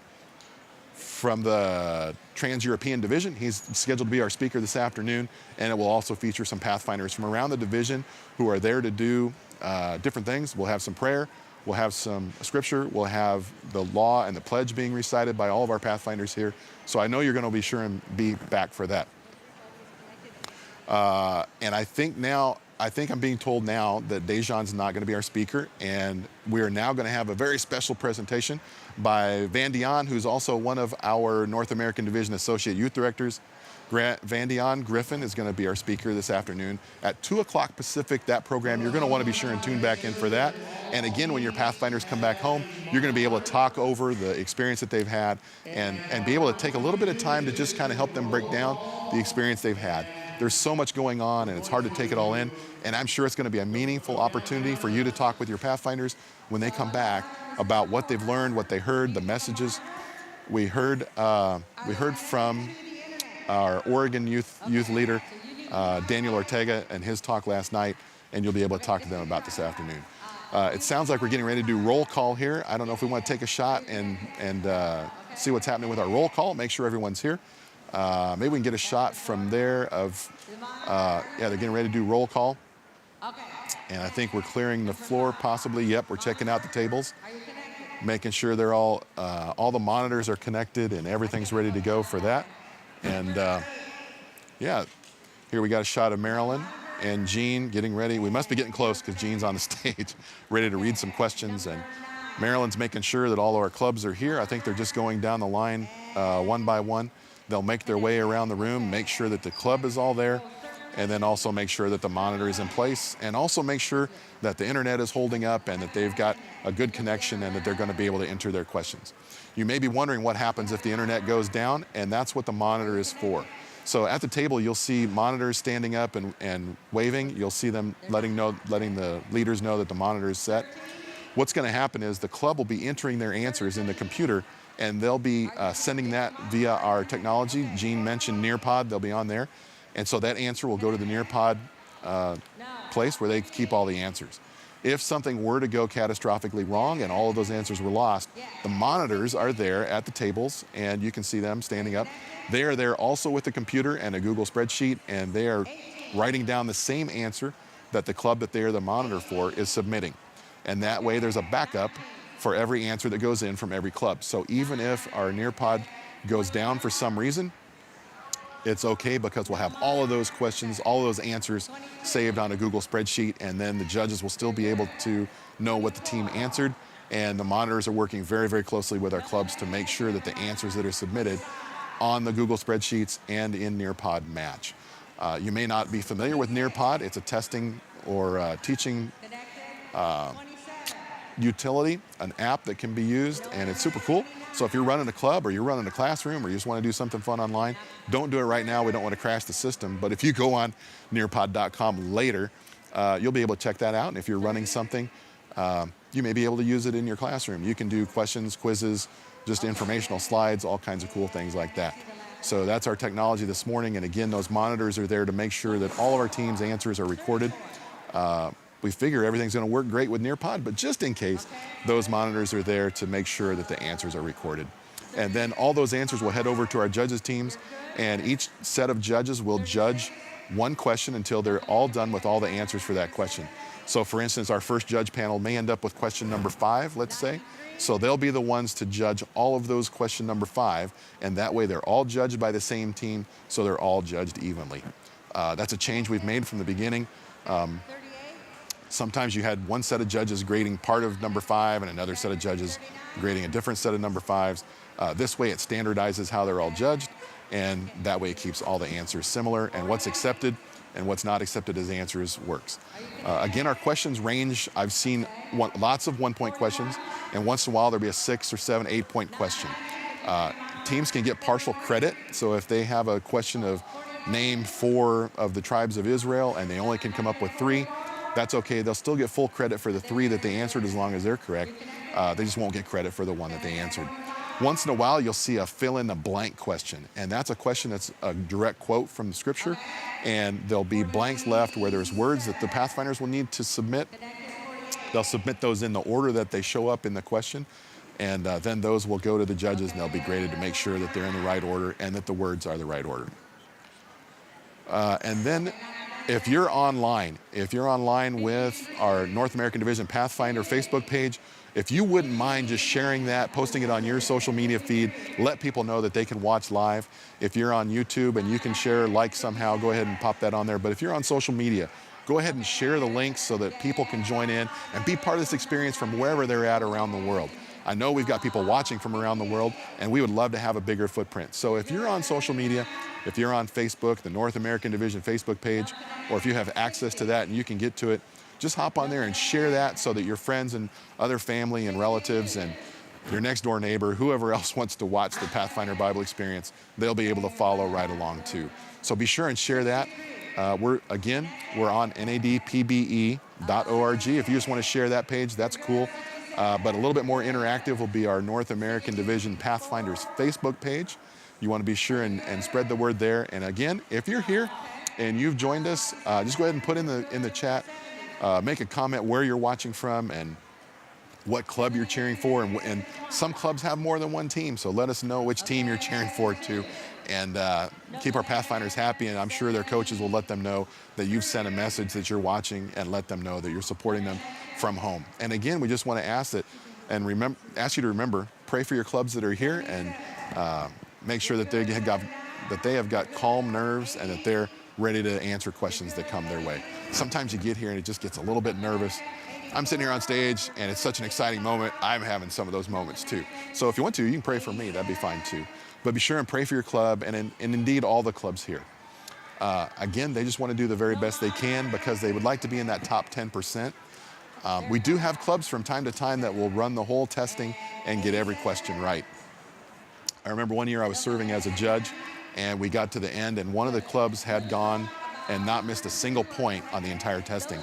from the Trans-European Division. He's scheduled to be our speaker this afternoon, and it will also feature some Pathfinders from around the division who are there to do different things. We'll have some prayer, we'll have some scripture, we'll have the law and the pledge being recited by all of our Pathfinders here. So I know you're going to be sure and be back for that. And I think I'm being told now that Dejan's not going to be our speaker, and we're now going to have a very special presentation by Van Dion, who's also one of our North American Division Associate Youth Directors. Van Dion Griffin is going to be our speaker this afternoon at 2 o'clock Pacific. That program, you're going to want to be sure and tune back in for that. And again, when your Pathfinders come back home, you're going to be able to talk over the experience that they've had and be able to take a little bit of time to just kind of help them break down the experience they've had. There's so much going on, and it's hard to take it all in. And I'm sure it's going to be a meaningful opportunity for you to talk with your Pathfinders when they come back about what they've learned, what they heard, the messages. We heard from our Oregon youth leader, Daniel Ortega, and his talk last night, and you'll be able to talk to them about this afternoon. It sounds like we're getting ready to do roll call here. I don't know if we want to take a shot and see what's happening with our roll call, make sure everyone's here. Maybe we can get a shot from there of, they're getting ready to do roll call. And I think we're clearing the floor possibly. Yep, we're checking out the tables, making sure they're all the monitors are connected and everything's ready to go for that. And here we got a shot of Marilyn and Gene getting ready. We must be getting close because Gene's on the stage ready to read some questions. And Marilyn's making sure that all of our clubs are here. I think they're just going down the line one by one. They'll make their way around the room, make sure that the club is all there, and then also make sure that the monitor is in place, and also make sure that the internet is holding up and that they've got a good connection and that they're going to be able to enter their questions. You may be wondering what happens if the internet goes down, and that's what the monitor is for. So at the table, you'll see monitors standing up and waving. You'll see them letting the leaders know that the monitor is set. What's going to happen is the club will be entering their answers in the computer, and they'll be sending that via our technology. Gene mentioned Nearpod, they'll be on there. And so that answer will go to the Nearpod place where they keep all the answers. If something were to go catastrophically wrong and all of those answers were lost, the monitors are there at the tables, and you can see them standing up. They are there also with the computer and a Google spreadsheet, and they are writing down the same answer that the club that they are the monitor for is submitting. And that way there's a backup for every answer that goes in from every club. So even if our Nearpod goes down for some reason, it's okay because we'll have all of those questions, all of those answers saved on a Google spreadsheet, and then the judges will still be able to know what the team answered. And the monitors are working very, very closely with our clubs to make sure that the answers that are submitted on the Google spreadsheets and in Nearpod match. You may not be familiar with Nearpod. It's a testing or teaching utility, an app that can be used, and it's super cool. So if you're running a club or you're running a classroom or you just want to do something fun online, don't do it right now. We don't want to crash the system. But if you go on nearpod.com later, you'll be able to check that out. And if you're running something, you may be able to use it in your classroom. You can do questions, quizzes, just informational slides, all kinds of cool things like that. So that's our technology this morning. And again, those monitors are there to make sure that all of our team's answers are recorded. We figure everything's going to work great with Nearpod, but just in case, those monitors are there to make sure that the answers are recorded. And then all those answers will head over to our judges teams, and each set of judges will judge one question until they're all done with all the answers for that question. So for instance, our first judge panel may end up with question number 5, let's say. So they'll be the ones to judge all of those question number 5, and that way they're all judged by the same team, so they're all judged evenly. That's a change we've made from the beginning. Sometimes you had one set of judges grading part of number 5 and another set of judges grading a different set of number 5s. This way it standardizes how they're all judged, and that way it keeps all the answers similar, and what's accepted and what's not accepted as answers works. Again, our questions range. I've seen lots of 1-point questions, and once in a while there'll be a 6 or 7, 8-point question. Teams can get partial credit, so if they have a question of name 4 of the tribes of Israel and they only can come up with 3, that's okay. They'll still get full credit for the 3 that they answered as long as they're correct. They just won't get credit for the 1 that they answered. Once in a while, you'll see a fill-in-the-blank question, and that's a question that's a direct quote from the scripture, and there'll be blanks left where there's words that the Pathfinders will need to submit. They'll submit those in the order that they show up in the question, and then those will go to the judges, and they'll be graded to make sure that they're in the right order and that the words are the right order. And then if you're online with our North American Division Pathfinder Facebook page, if you wouldn't mind just sharing that, posting it on your social media feed, let people know that they can watch live. If you're on YouTube and you can share, like somehow, go ahead and pop that on there. But if you're on social media, go ahead and share the links so that people can join in and be part of this experience from wherever they're at around the world. I know we've got people watching from around the world, and we would love to have a bigger footprint. So if you're on social media, if you're on Facebook, the North American Division Facebook page, or if you have access to that and you can get to it, just hop on there and share that so that your friends and other family and relatives and your next door neighbor, whoever else wants to watch the Pathfinder Bible experience, they'll be able to follow right along too. So be sure and share that. We're on nadpbe.org. If you just want to share that page, that's cool. But a little bit more interactive will be our North American Division Pathfinders Facebook page. You want to be sure and spread the word there. And again, if you're here and you've joined us, just go ahead and put in the chat, make a comment where you're watching from and what club you're cheering for. And some clubs have more than one team, so let us know which team you're cheering for too. And keep our Pathfinders happy, and I'm sure their coaches will let them know that you've sent a message that you're watching and let them know that you're supporting them from home. And again, we just want to ask you to remember, pray for your clubs that are here and make sure that they have got calm nerves and that they're ready to answer questions that come their way. Sometimes you get here and it just gets a little bit nervous. I'm sitting here on stage and it's such an exciting moment. I'm having some of those moments too. So if you want to, you can pray for me. That'd be fine too. But be sure and pray for your club and indeed all the clubs here. Again, they just want to do the very best they can because they would like to be in that top 10%. We do have clubs from time to time that will run the whole testing and get every question right. I remember one year I was serving as a judge and we got to the end and one of the clubs had gone and not missed a single point on the entire testing.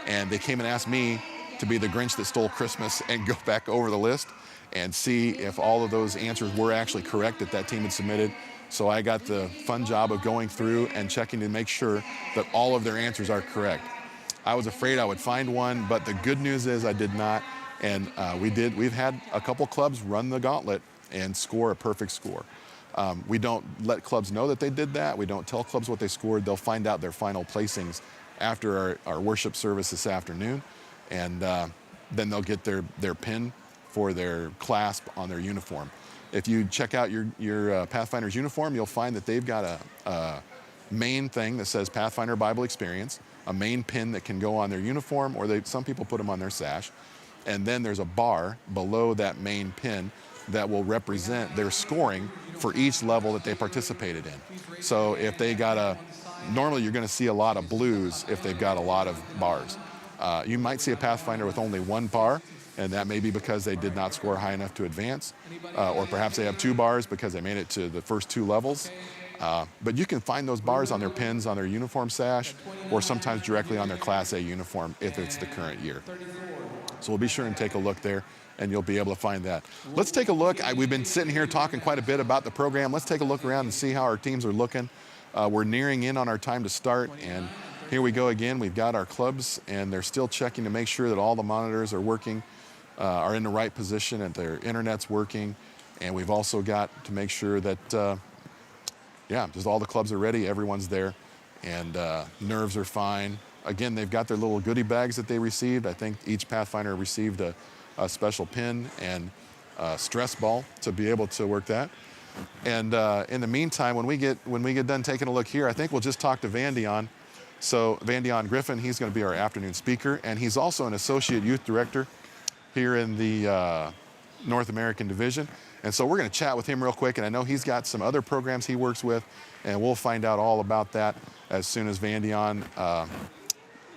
And they came and asked me to be the Grinch that stole Christmas and go back over the list and see if all of those answers were actually correct that team had submitted. So I got the fun job of going through and checking to make sure that all of their answers are correct. I was afraid I would find one, but the good news is I did not. And we've had a couple clubs run the gauntlet and score a perfect score. We don't let clubs know that they did that. We don't tell clubs what they scored. They'll find out their final placings after our worship service this afternoon. And then they'll get their pin for their clasp on their uniform. If you check out your Pathfinder's uniform, you'll find that they've got a main thing that says Pathfinder Bible Experience, a main pin that can go on their uniform, or some people put them on their sash. And then there's a bar below that main pin that will represent their scoring for each level that they participated in. So if they got normally you're going to see a lot of blues if they've got a lot of bars. You might see a Pathfinder with only one bar, and that may be because they did not score high enough to advance, or perhaps they have 2 bars because they made it to the first 2 levels. But you can find those bars on their pins, on their uniform sash, or sometimes directly on their Class A uniform if it's the current year. So we'll be sure and take a look there, and you'll be able to find that. Let's take a look. We've been sitting here talking quite a bit about the program. Let's take a look around and see how our teams are looking. We're nearing in on our time to start, and here we go again. We've got our clubs, and they're still checking to make sure that all the monitors are working, are in the right position, and their internet's working. And we've also got to make sure that, just all the clubs are ready, everyone's there, and nerves are fine. Again, they've got their little goodie bags that they received. I think each Pathfinder received a special pin and a stress ball to be able to work that. And in the meantime, when we get done taking a look here, I think we'll just talk to Van Dion. So Van Dion Griffin, he's going to be our afternoon speaker, and he's also an associate youth director here in the North American division. And so we're going to chat with him real quick, and I know he's got some other programs he works with, and we'll find out all about that as soon as Van Dion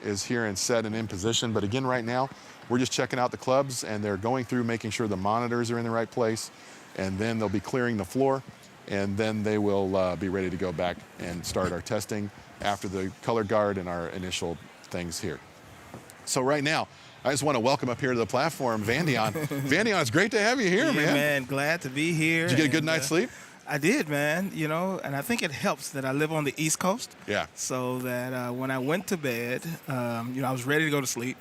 is here and set and in position. But again, right now, we're just checking out the clubs, and they're going through making sure the monitors are in the right place, and then they'll be clearing the floor, and then they will be ready to go back and start our testing after the color guard and our initial things here. So right now, I just want to welcome up here to the platform Van Dion. Van Dion, it's great to have you here, man. Glad to be here. Did you get a good night's sleep? I did, man. And I think it helps that I live on the East Coast. Yeah. So that when I went to bed, I was ready to go to sleep.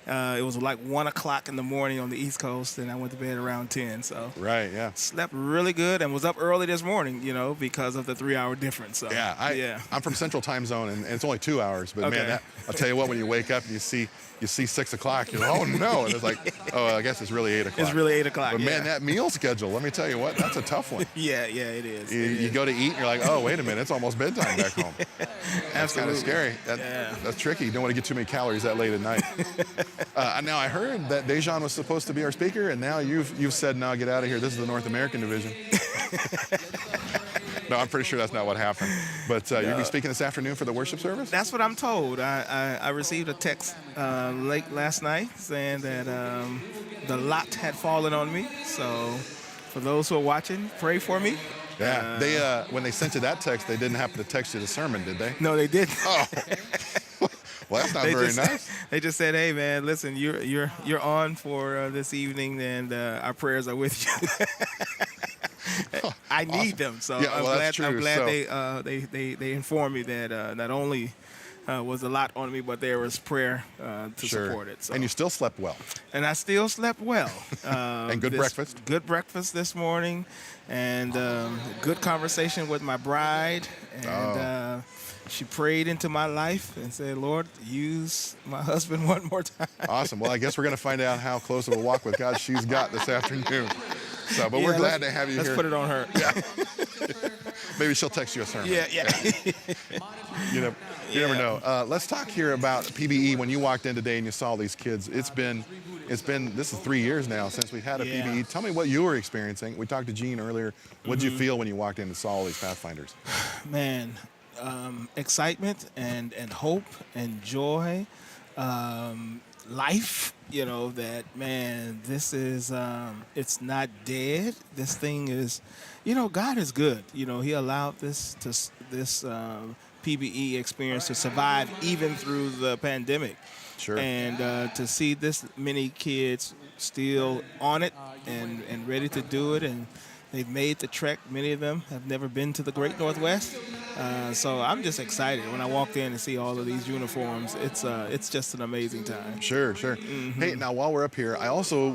It was like 1 o'clock in the morning on the East Coast, and I went to bed around 10. So right, yeah. Slept really good and was up early this morning, because of the 3-hour difference. So, I'm from Central Time Zone, and it's only 2 hours. But okay. Man, I'll tell you what, when you wake up and you see 6 o'clock, you're like, oh no, and it's like, oh, I guess it's really 8 o'clock. It's really 8 o'clock. But yeah. Man, that meal schedule, let me tell you what, that's a tough one. Yeah, it is. You go to eat, and you're like, oh, wait a minute, it's almost bedtime back home. That's kind of scary. That's tricky. You don't want to get too many calories that late at night. Now I heard that Dejan was supposed to be our speaker, and now you've said, no, get out of here. This is the North American division. No, I'm pretty sure that's not what happened. But you're going to be speaking this afternoon for the worship service? That's what I'm told. I received a text late last night saying that the lot had fallen on me. So for those who are watching, pray for me. Yeah. They when they sent you that text, they didn't happen to text you the sermon, did they? No, they didn't. Oh. Well, that's not very nice. They just said, "Hey, man, listen, you're on for this evening, and our prayers are with you." I need them, so I'm glad they informed me that not only was a lot on me, but there was prayer to support it. So. And you still slept well. And I still slept well. And good breakfast. Good breakfast this morning, and good conversation with my bride, and. She prayed into my life and said, Lord, use my husband one more time. Awesome. Well, I guess we're going to find out how close of a walk with God she's got this afternoon. So, but we're glad to have you here. Let's put it on her. Yeah. Maybe she'll text you a sermon. Yeah. You never know. Let's talk here about PBE. When you walked in today and you saw these kids, this is 3 years now since we've had a PBE. Tell me what you were experiencing. We talked to Gene earlier. What did you feel when you walked in and saw all these Pathfinders? Man. Excitement and hope and joy, life, that, man, this is, it's not dead. This thing is, God is good. He allowed this PBE experience to survive even through the pandemic. Sure. And to see this many kids still on it and ready to do it, and they've made the trek. Many of them have never been to the Great Northwest. So I'm just excited when I walked in and see all of these uniforms. It's just an amazing time. Sure. Mm-hmm. Hey, now while we're up here, I also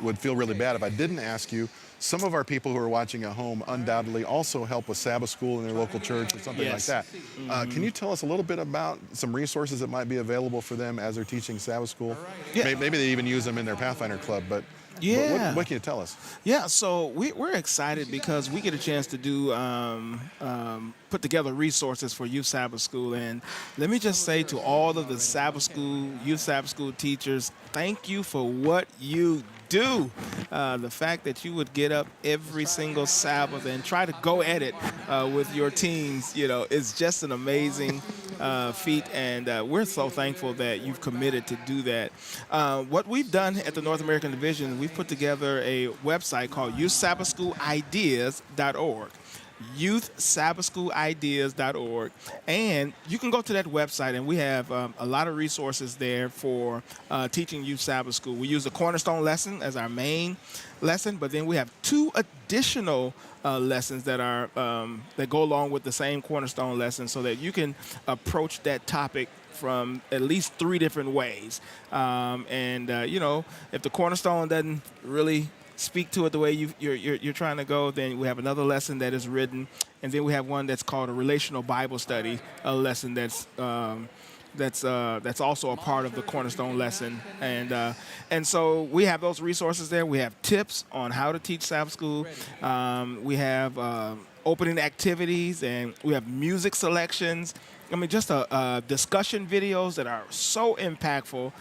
would feel really bad if I didn't ask you. Some of our people who are watching at home undoubtedly also help with Sabbath school in their local church or something like that. Can you tell us a little bit about some resources that might be available for them as they're teaching Sabbath school? Yeah. Maybe they even use them in their Pathfinder club, but what can you tell us? Yeah, so we're excited because we get a chance to do put together resources for Youth Sabbath School. And let me just say to all of the Sabbath School, Youth Sabbath School teachers, thank you for what you do. The fact that you would get up every single Sabbath and try to go at it with your teams, is just an amazing feat, and we're so thankful that you've committed to do that. What we've done at the North American Division, we've put together a website called YouthSabbathSchoolIdeas.org. youthsabbathschoolideas.org. And you can go to that website, and we have a lot of resources there for teaching youth Sabbath school. We use the Cornerstone lesson as our main lesson, but then we have 2 additional lessons that are that go along with the same Cornerstone lesson, so that you can approach that topic from at least 3 different ways. You know, if the Cornerstone doesn't really speak to it the way you're trying to go, then we have another lesson that is written, and then we have one that's called a relational Bible study, a lesson that's also a part of the Cornerstone lesson. And so we have those resources there. We have tips on how to teach Sabbath school. We have opening activities, and we have music selections. I mean, just discussion videos that are so impactful,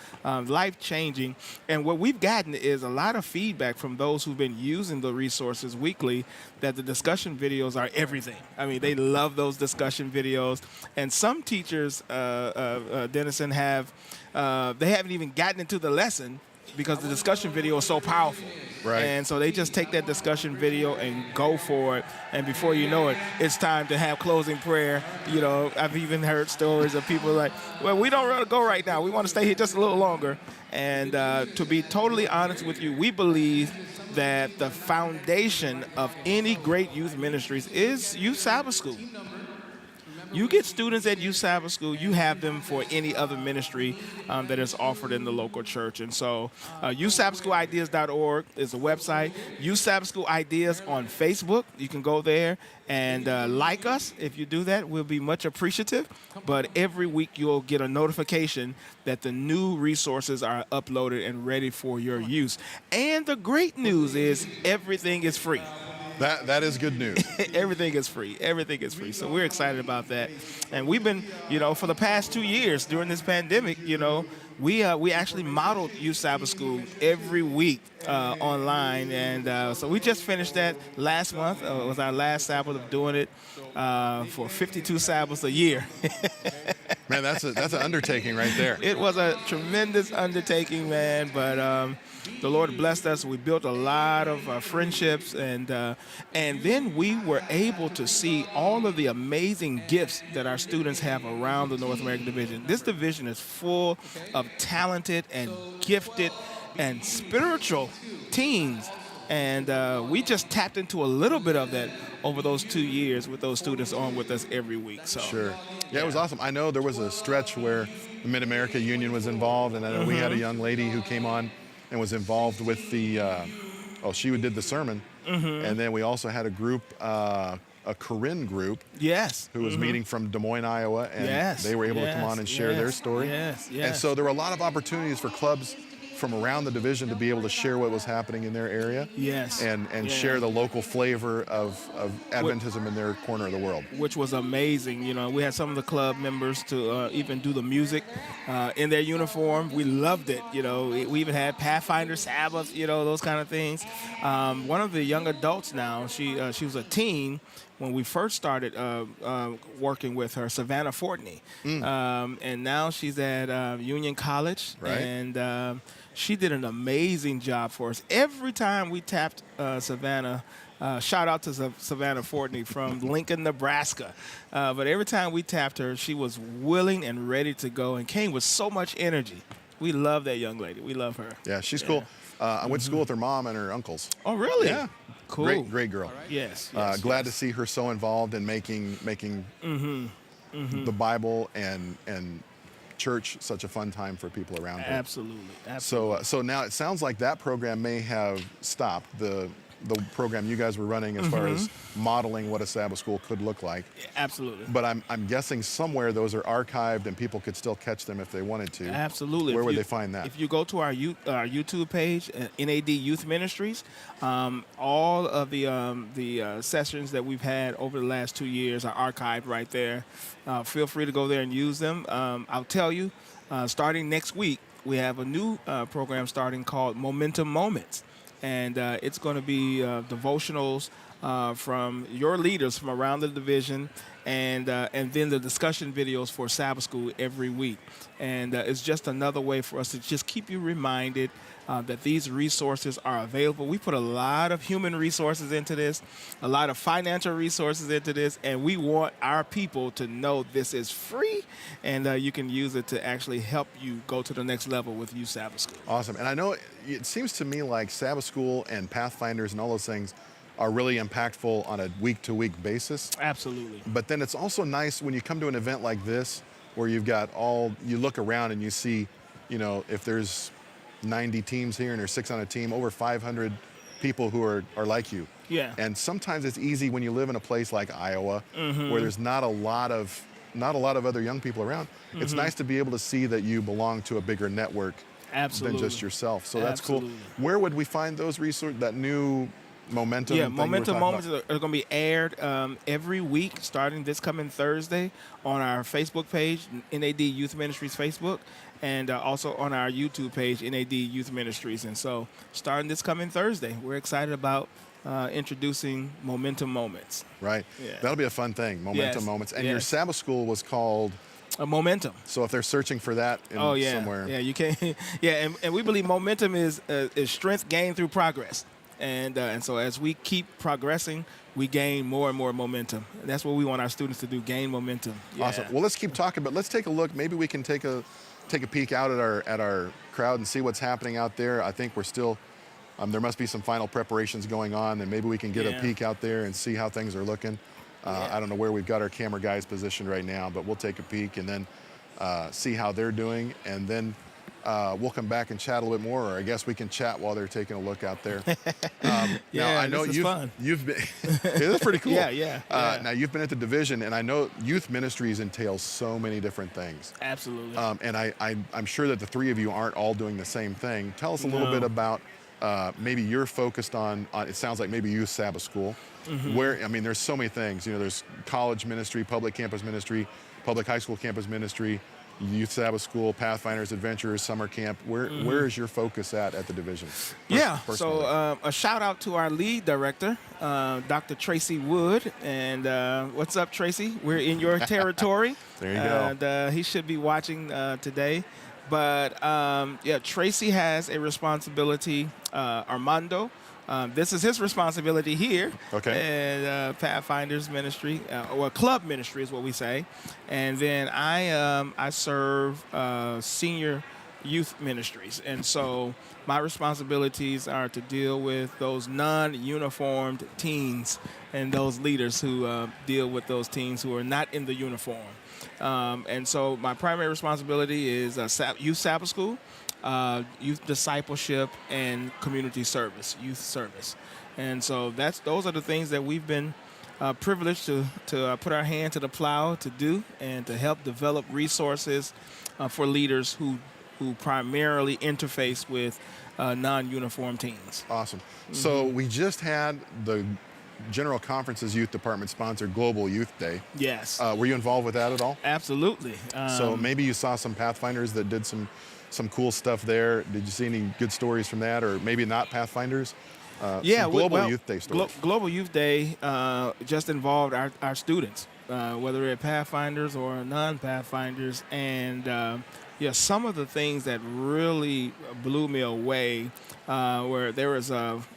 life-changing. And what we've gotten is a lot of feedback from those who've been using the resources weekly that the discussion videos are everything. I mean, they love those discussion videos. And some teachers, Dennison, they haven't even gotten into the lesson because the discussion video is so powerful. Right. And so they just take that discussion video and go for it. And before you know it, it's time to have closing prayer. You know, I've even heard stories of people like, well, we don't want to go right now. We want to stay here just a little longer. And to be totally honest with you, we believe that the foundation of any great youth ministries is youth Sabbath school. You get students at Youth Sabbath School, you have them for any other ministry that is offered in the local church. And so youthsabbathschoolideas.org is the website. Youth Sabbath School Ideas on Facebook. You can go there and like us. If you do that, we'll be much appreciative. But every week you'll get a notification that the new resources are uploaded and ready for your use. And the great news is everything is free. That is good news. Everything is free. Everything is free. So we're excited about that. And we've been, you know, for the past 2 years during this pandemic, you know, we actually modeled Youth Sabbath School every week online. And so we just finished that last month. It was our last Sabbath of doing it for 52 Sabbaths a year. Man, that's an undertaking right there. It was a tremendous undertaking, man. But the Lord blessed us. We built a lot of friendships, and then we were able to see all of the amazing gifts that our students have around the North American Division. This division is full of talented and gifted and spiritual teens, and we just tapped into a little bit of that over those 2 years with those students on with us every week. So Sure. Yeah, it was awesome. I know there was a stretch where the Mid-America Union was involved, and I know we had a young lady who came on and was involved with the, she did the sermon. And then we also had a group, a Corinne group. Yes. Who was meeting from Des Moines, Iowa. And they were able to come on and share their story. Yes. And so there were a lot of opportunities for clubs from around the division to be able to share what was happening in their area. Yes. And share the local flavor of Adventism in their corner of the world. Which was amazing. You know, we had some of the club members to even do the music in their uniform. We loved it. You know, we even had Pathfinder, Sabbath, you know, those kind of things. One of the young adults now, she was a teen when we first started working with her, Savannah Fortney. And now she's at Union College. Right. And she did an amazing job for us. Every time we tapped Savannah, shout out to Savannah Fortney from Lincoln, Nebraska. But every time we tapped her, she was willing and ready to go and came with so much energy. We love that young lady. We love her. Yeah, she's cool. I went to school with her mom and her uncles. Oh, really? Yeah. Cool. Great girl. Yes. Glad to see her so involved in making the Bible and church such a fun time for people around her. Absolutely. So now it sounds like that program may have stopped, the program you guys were running as far as modeling what a Sabbath school could look like. Absolutely. But I'm guessing somewhere those are archived and people could still catch them if they wanted to. Absolutely. Where would they find that? If you go to our YouTube page, NAD Youth Ministries, all of the sessions that we've had over the last 2 years are archived right there. Feel free to go there and use them. I'll tell you, starting next week, we have a new program starting called Momentum Moments. And it's going to be devotionals from your leaders from around the division, and then the discussion videos for Sabbath School every week. And it's just another way for us to just keep you reminded that these resources are available. We put a lot of human resources into this, a lot of financial resources into this, and we want our people to know this is free, and you can use it to actually help you go to the next level with Youth Sabbath School. Awesome. And I know it seems to me like Sabbath School and Pathfinders and all those things are really impactful on a week-to-week basis. Absolutely. But then it's also nice when you come to an event like this where you've got you look around and you see, if there's 90 teams here and there's 6 on a team, over 500 people who are like you. Yeah. And sometimes it's easy when you live in a place like Iowa where there's not a lot of other young people around. It's nice to be able to see that you belong to a bigger network than just yourself. So that's cool. Where would we find those resources, that new Momentum? Yeah, Momentum Moments are going to be aired every week starting this coming Thursday on our Facebook page, NAD Youth Ministries Facebook, and also on our YouTube page, NAD Youth Ministries. And so starting this coming Thursday, we're excited about introducing Momentum Moments. Right. Yeah. That'll be a fun thing, Momentum Moments. And your Sabbath School was called? Momentum. So if they're searching for that somewhere. Yeah, you can. Yeah, and we believe momentum is strength gained through progress. And so as we keep progressing, we gain more and more momentum. And that's what we want our students to do, gain momentum. Yeah. Awesome. Well, let's keep talking, but let's take a look. Maybe we can take a peek out at our crowd and see what's happening out there. I think we're still, there must be some final preparations going on, and maybe we can get a peek out there and see how things are looking. I don't know where we've got our camera guys positioned right now, but we'll take a peek and then see how they're doing, and then we'll come back and chat a little bit more, or I guess we can chat while they're taking a look out there. Now, I know you've been, that's pretty cool. Yeah. Now, you've been at the division, and I know youth ministries entails so many different things. Absolutely. And I'm sure that the three of you aren't all doing the same thing. Tell us a little bit about maybe you're focused on, it sounds like maybe Youth Sabbath School, where, there's so many things. There's college ministry, public campus ministry, public high school campus ministry, Youth Sabbath School, Pathfinders, Adventurers, Summer Camp. Where is your focus at the division? So a shout out to our lead director, Dr. Tracy Wood. And what's up, Tracy? We're in your territory. There you go. And he should be watching today. But Tracy has a responsibility, Armando. This is his responsibility here. Okay. And Pathfinders Ministry, or Club Ministry is what we say. And then I serve senior youth ministries. And so my responsibilities are to deal with those non-uniformed teens and those leaders who deal with those teens who are not in the uniform. And so my primary responsibility is Youth Sabbath School, youth discipleship, and community service, youth service. And so those are the things that we've been privileged to put our hand to the plow to do, and to help develop resources for leaders who primarily interface with non-uniform teens. Awesome. So we just had the General Conference's youth department sponsored Global Youth Day. Yes. Were you involved with that at all? Absolutely. So maybe you saw some Pathfinders that did some cool stuff there. Did you see any good stories from that, or maybe not Pathfinders? Global Youth Day stories. Global Youth Day just involved our students, whether they're Pathfinders or non-Pathfinders. And some of the things that really blew me away, where there was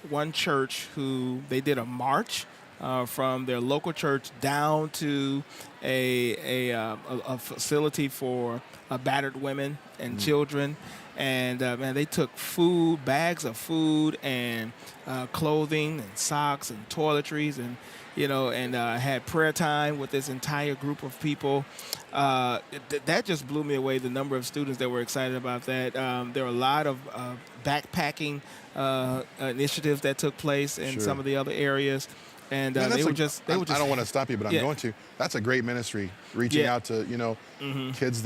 one church who they did a march from their local church down to a facility for battered women and children. And they took bags of food and clothing and socks and toiletries, and had prayer time with this entire group of people. That just blew me away, the number of students that were excited about that. There were a lot of backpacking initiatives that took place in some of the other areas. And I don't want to stop you, but I'm going to. That's a great ministry, reaching out to kids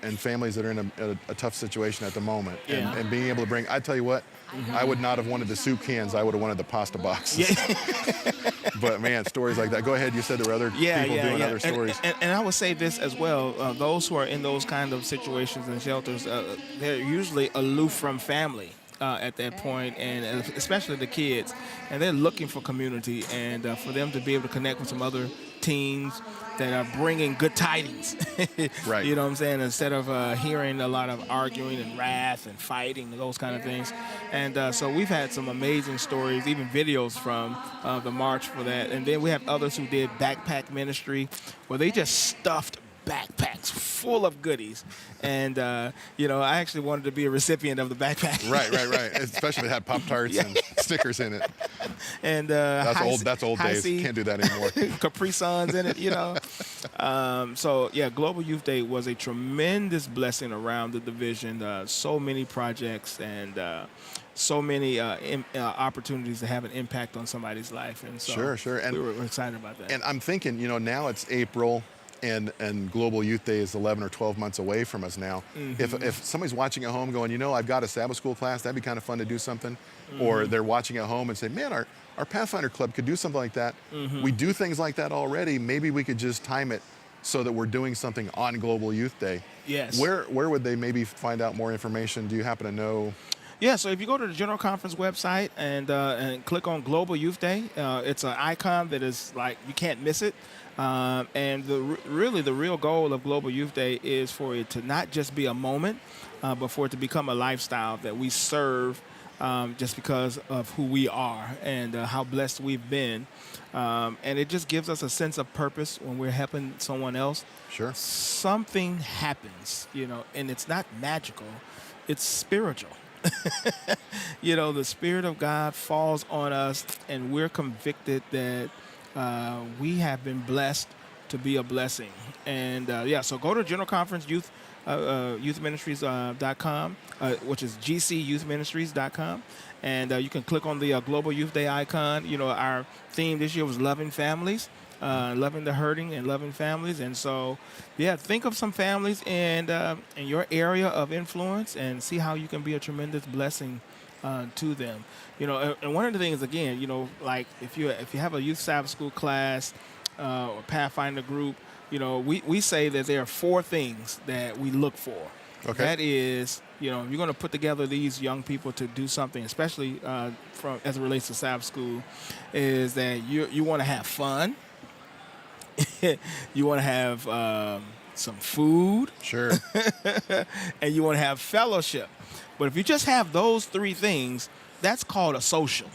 and families that are in a tough situation at the moment, and being able to bring. I tell you what, I would not have wanted the soup cans. I would have wanted the pasta boxes. But man, stories like that. Go ahead. You said there were other people doing other stories. And I would say this as well. Those who are in those kind of situations and shelters, they're usually aloof from family. at that point, and especially the kids, and they're looking for community, and for them to be able to connect with some other teams that are bringing good tidings. Right. You know what I'm saying? Instead of hearing a lot of arguing and wrath and fighting and those kind of things. And so we've had some amazing stories, even videos from the march for that. And then we have others who did backpack ministry where they just stuffed backpacks full of goodies. And, I actually wanted to be a recipient of the backpack. Right. Especially if it had Pop-Tarts and stickers in it. And That's old days. Can't do that anymore. Capri Suns in it, Global Youth Day was a tremendous blessing around the division. So many projects and so many opportunities to have an impact on somebody's life. And so Sure. And we're excited about that. And I'm thinking, now it's April. And Global Youth Day is 11 or 12 months away from us now. Mm-hmm. If somebody's watching at home going, I've got a Sabbath school class, that'd be kind of fun to do something. Or they're watching at home and say, man, our Pathfinder club could do something like that. We do things like that already. Maybe we could just time it so that we're doing something on Global Youth Day. Yes. Where would they maybe find out more information? Do you happen to know? Yeah, so if you go to the General Conference website and click on Global Youth Day, it's an icon that is like, you can't miss it. And the real goal of Global Youth Day is for it to not just be a moment, but for it to become a lifestyle that we serve just because of who we are and how blessed we've been. And it just gives us a sense of purpose when we're helping someone else. Sure. Something happens, and it's not magical, it's spiritual. The Spirit of God falls on us, and we're convicted that we have been blessed to be a blessing. And so go to General Conference youthministries.com, which is gcyouthministries.com, and you can click on the Global Youth Day icon. Our theme this year was loving families, loving the hurting and loving families. And so, think of some families in your area of influence and see how you can be a tremendous blessing to them. And one of the things, again, like if you have a youth Sabbath school class or Pathfinder group, we say that there are 4 things that we look for. Okay. That is, you're going to put together these young people to do something, especially as it relates to Sabbath school, is that you want to have fun. You want to have some food. Sure. And you want to have fellowship. But if you just have those 3 things, that's called a social.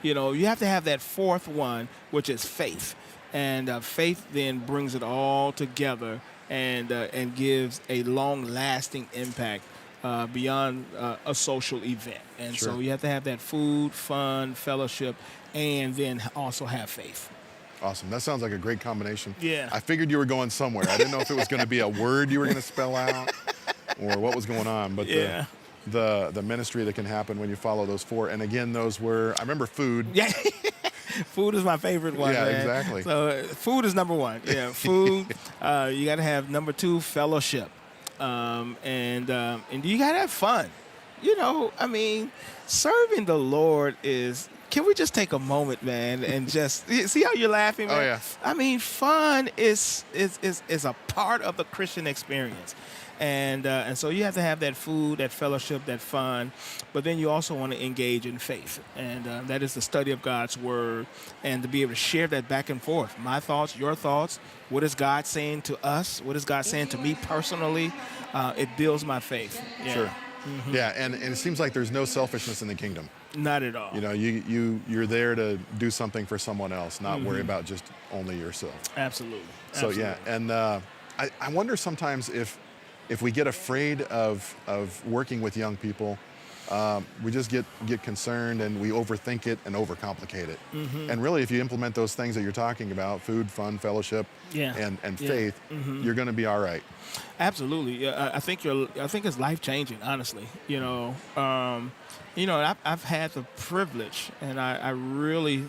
You have to have that 4th one, which is faith. And faith then brings it all together and gives a long-lasting impact beyond a social event. And Sure. so you have to have that food, fun, fellowship, and then also have faith. Awesome. That sounds like a great combination. Yeah. I figured you were going somewhere. I didn't know if it was going to be a word you were going to spell out or what was going on. But the ministry that can happen when you follow those 4. And again, those were, I remember food. Yeah. Food is my favorite one. Yeah, man. exactly. So food is number 1. Yeah, food. You got to have number 2, fellowship. And you got to have fun. Serving the Lord is, can we just take a moment, man, and just see how you're laughing, man? Oh, yeah. Fun is a part of the Christian experience. And so you have to have that food, that fellowship, that fun, but then you also want to engage in faith. And that is the study of God's word and to be able to share that back and forth. My thoughts, your thoughts. What is God saying to us? What is God saying to me personally? It builds my faith. Yeah. Sure. Mm-hmm. Yeah, and it seems like there's no selfishness in the kingdom. Not at all. You're there to do something for someone else, not worry about just only yourself. Absolutely. So yeah, and I wonder sometimes if we get afraid of working with young people, we just get concerned and we overthink it and overcomplicate it. And really, if you implement those things that you're talking about, food, fun, fellowship, and faith, you're going to be all right. Absolutely. I think it's life-changing, honestly. I've had the privilege, and I really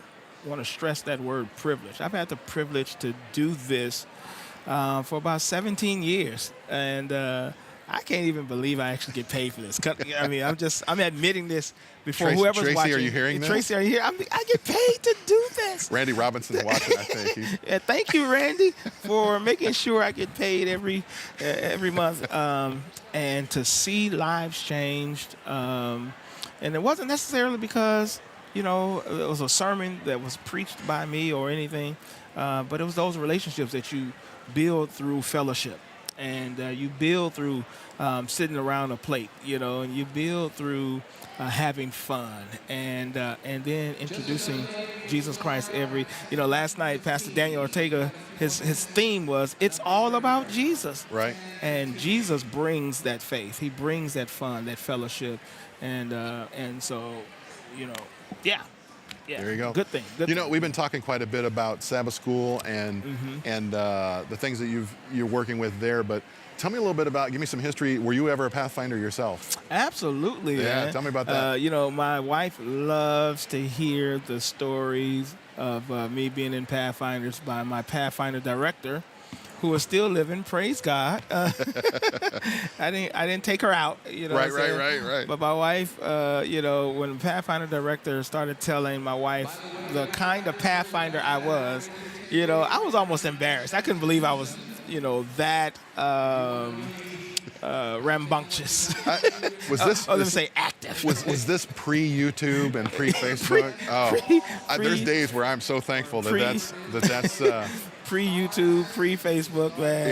want to stress that word privilege. I've had the privilege to do this for about 17 years, and I can't even believe I actually get paid for this. I'm admitting this before whoever's Tracy, watching. are you hearing this? Tracy, are you here? I get paid to do this. Randy Robinson's watching, I think. Yeah, thank you, Randy, for making sure I get paid every month, and to see lives changed. And it wasn't necessarily because, it was a sermon that was preached by me or anything, but it was those relationships that you build through fellowship. And you build through sitting around a plate, and you build through having fun, and then introducing Jesus Christ last night, Pastor Daniel Ortega, his theme was, it's all about Jesus. Right. And Jesus brings that faith. He brings that fun, that fellowship. And so, yeah. There you go. Good thing. We've been talking quite a bit about Sabbath school and the things that you're working with there, but tell me a little bit give me some history. Were you ever a Pathfinder yourself? Absolutely. Yeah, man. tell me about that. My wife loves to hear the stories of me being in Pathfinders by my Pathfinder director, who is still living. Praise God. I didn't take her out. Right. But my wife, when the Pathfinder director started telling my wife the kind of Pathfinder I was almost embarrassed. I couldn't believe I was, that rambunctious. Let me say active. Was this pre-YouTube and pre-Facebook? There's days where I'm so thankful that's pre-YouTube, pre-Facebook, man.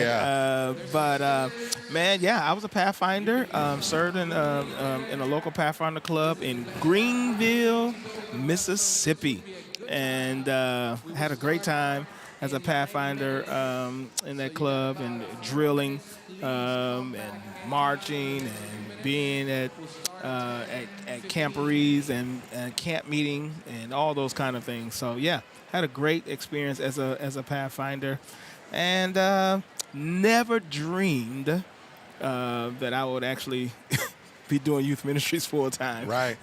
Yeah. I was a Pathfinder. Served in a local Pathfinder club in Greenville, Mississippi, and had a great time as a Pathfinder in that club, and drilling and marching and being at camporees and camp meeting and all those kind of things. So had a great experience as a Pathfinder, and never dreamed that I would actually be doing youth ministries full time. Right.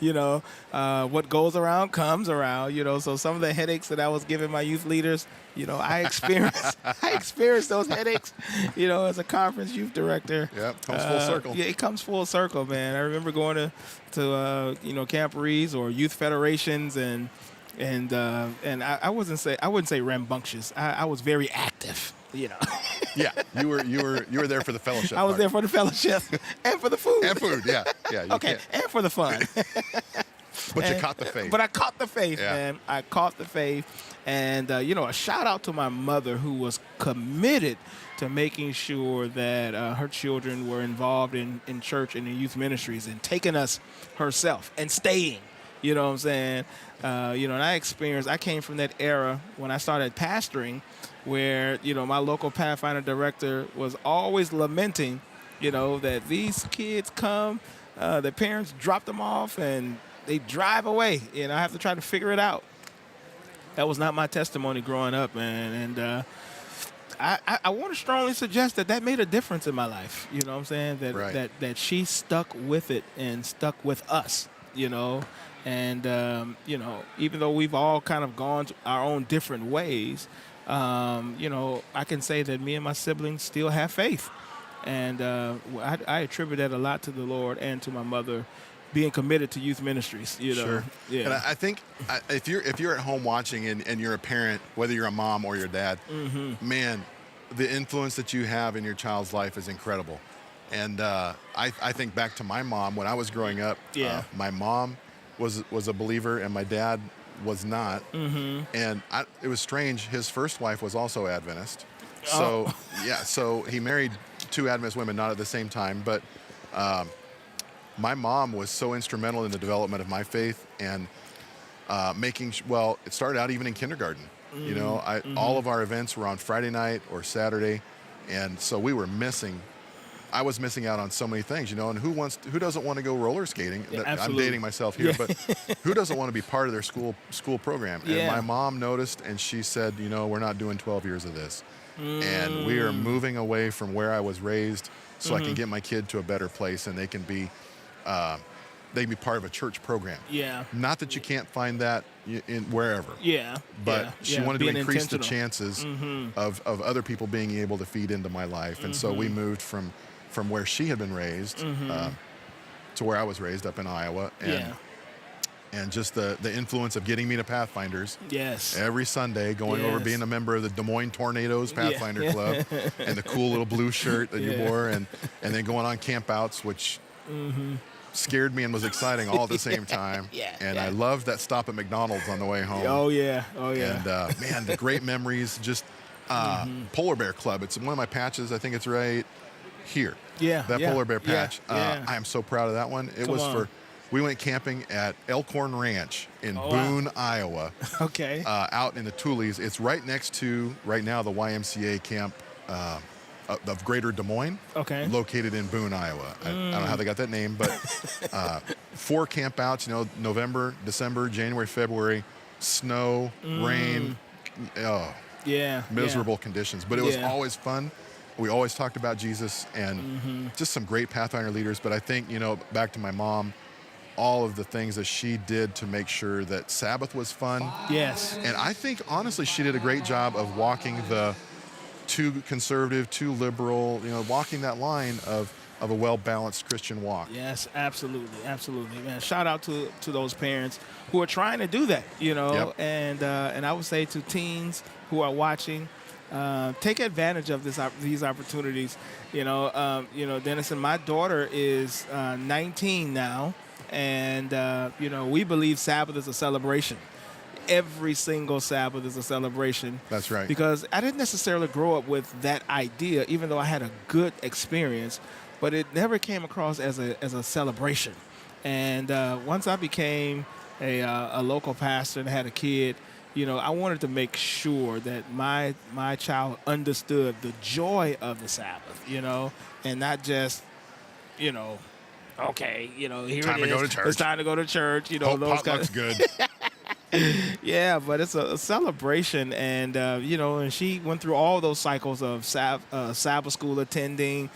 What goes around comes around. So some of the headaches that I was giving my youth leaders, I experienced those headaches. As a conference youth director. Yep. Comes full circle. Yeah, it comes full circle, man. I remember going to camporees or youth federations and I wouldn't say rambunctious. I was very active. Yeah, you were there for the fellowship. I was there for the fellowship and for the food. And food, yeah. Okay, and for the fun. But you caught the faith. But I caught the faith, Yeah. man. I caught the faith. And, a shout out to my mother, who was committed to making sure that her children were involved in church and in youth ministries, and taking us herself and staying. You know what I'm saying? And I came from that era when I started pastoring, where, my local Pathfinder director was always lamenting, that these kids come, their parents drop them off and they drive away. I have to try to figure it out. That was not my testimony growing up, man. And I want to strongly suggest that made a difference in my life. You know what I'm saying? That she stuck with it and stuck with us, And, even though we've all kind of gone our own different ways, I can say that me and my siblings still have faith. And I attribute that a lot to the Lord and to my mother being committed to youth ministries. Sure. Yeah. And I think if you're at home watching and you're a parent, whether you're a mom or your dad, man, the influence that you have in your child's life is incredible. And I think back to my mom when I was growing up. My mom was a believer and my dad was not. And it was strange. His first wife was also Adventist. So so he married two Adventist women, not at the same time, but my mom was so instrumental in the development of my faith and it started out even in kindergarten. All of our events were on Friday night or Saturday, and so I was missing out on so many things, and who doesn't want to go roller skating? I'm dating myself here, but who doesn't want to be part of their school program? And my mom noticed, and she said, we're not doing 12 years of this. And we are moving away from where I was raised so I can get my kid to a better place, and they can be part of a church program. Yeah. Not that you can't find that in wherever. Yeah. But she wanted to increase the intentional. chances of other people being able to feed into my life. And so we moved from where she had been raised to where I was raised up in Iowa. And just the influence of getting me to Pathfinders. Yes. Every Sunday, going over, being a member of the Des Moines Tornadoes Pathfinder Club, and the cool little blue shirt that you wore, and then going on campouts, which scared me and was exciting all at the same time. And I loved that stop at McDonald's on the way home. Oh yeah. And man, the great memories. Just Polar Bear Club. It's one of my patches. I think it's right here. That Polar Bear patch. I am so proud of that one. It was for. We went camping at Elkhorn Ranch in Boone, Iowa. Okay. Out in the Tules. It's right next to, right now, the YMCA camp of Greater Des Moines. Okay. Located in Boone, Iowa. I don't know how they got that name, but 4 campouts, November, December, January, February, snow, rain, miserable conditions. But it was always fun. We always talked about Jesus and just some great Pathfinder leaders. But I think, back to my mom, all of the things that she did to make sure that Sabbath was fun. Yes. And I think, honestly, she did a great job of walking the too conservative, too liberal, walking that line of a well-balanced Christian walk. Yes, absolutely, man. Shout out to those parents who are trying to do that, and I would say to teens who are watching, take advantage of these opportunities. Dennis, and my daughter is 19 now. And, we believe Sabbath is a celebration. Every single Sabbath is a celebration. That's right. Because I didn't necessarily grow up with that idea, even though I had a good experience, but it never came across as a celebration. And once I became a local pastor and had a kid, I wanted to make sure that my child understood the joy of the Sabbath, and not just, okay, here time it is. To go to church. It's time to go to church. Hope those potluck's good. Yeah, but it's a celebration, and and she went through all those cycles of Sabbath school attending.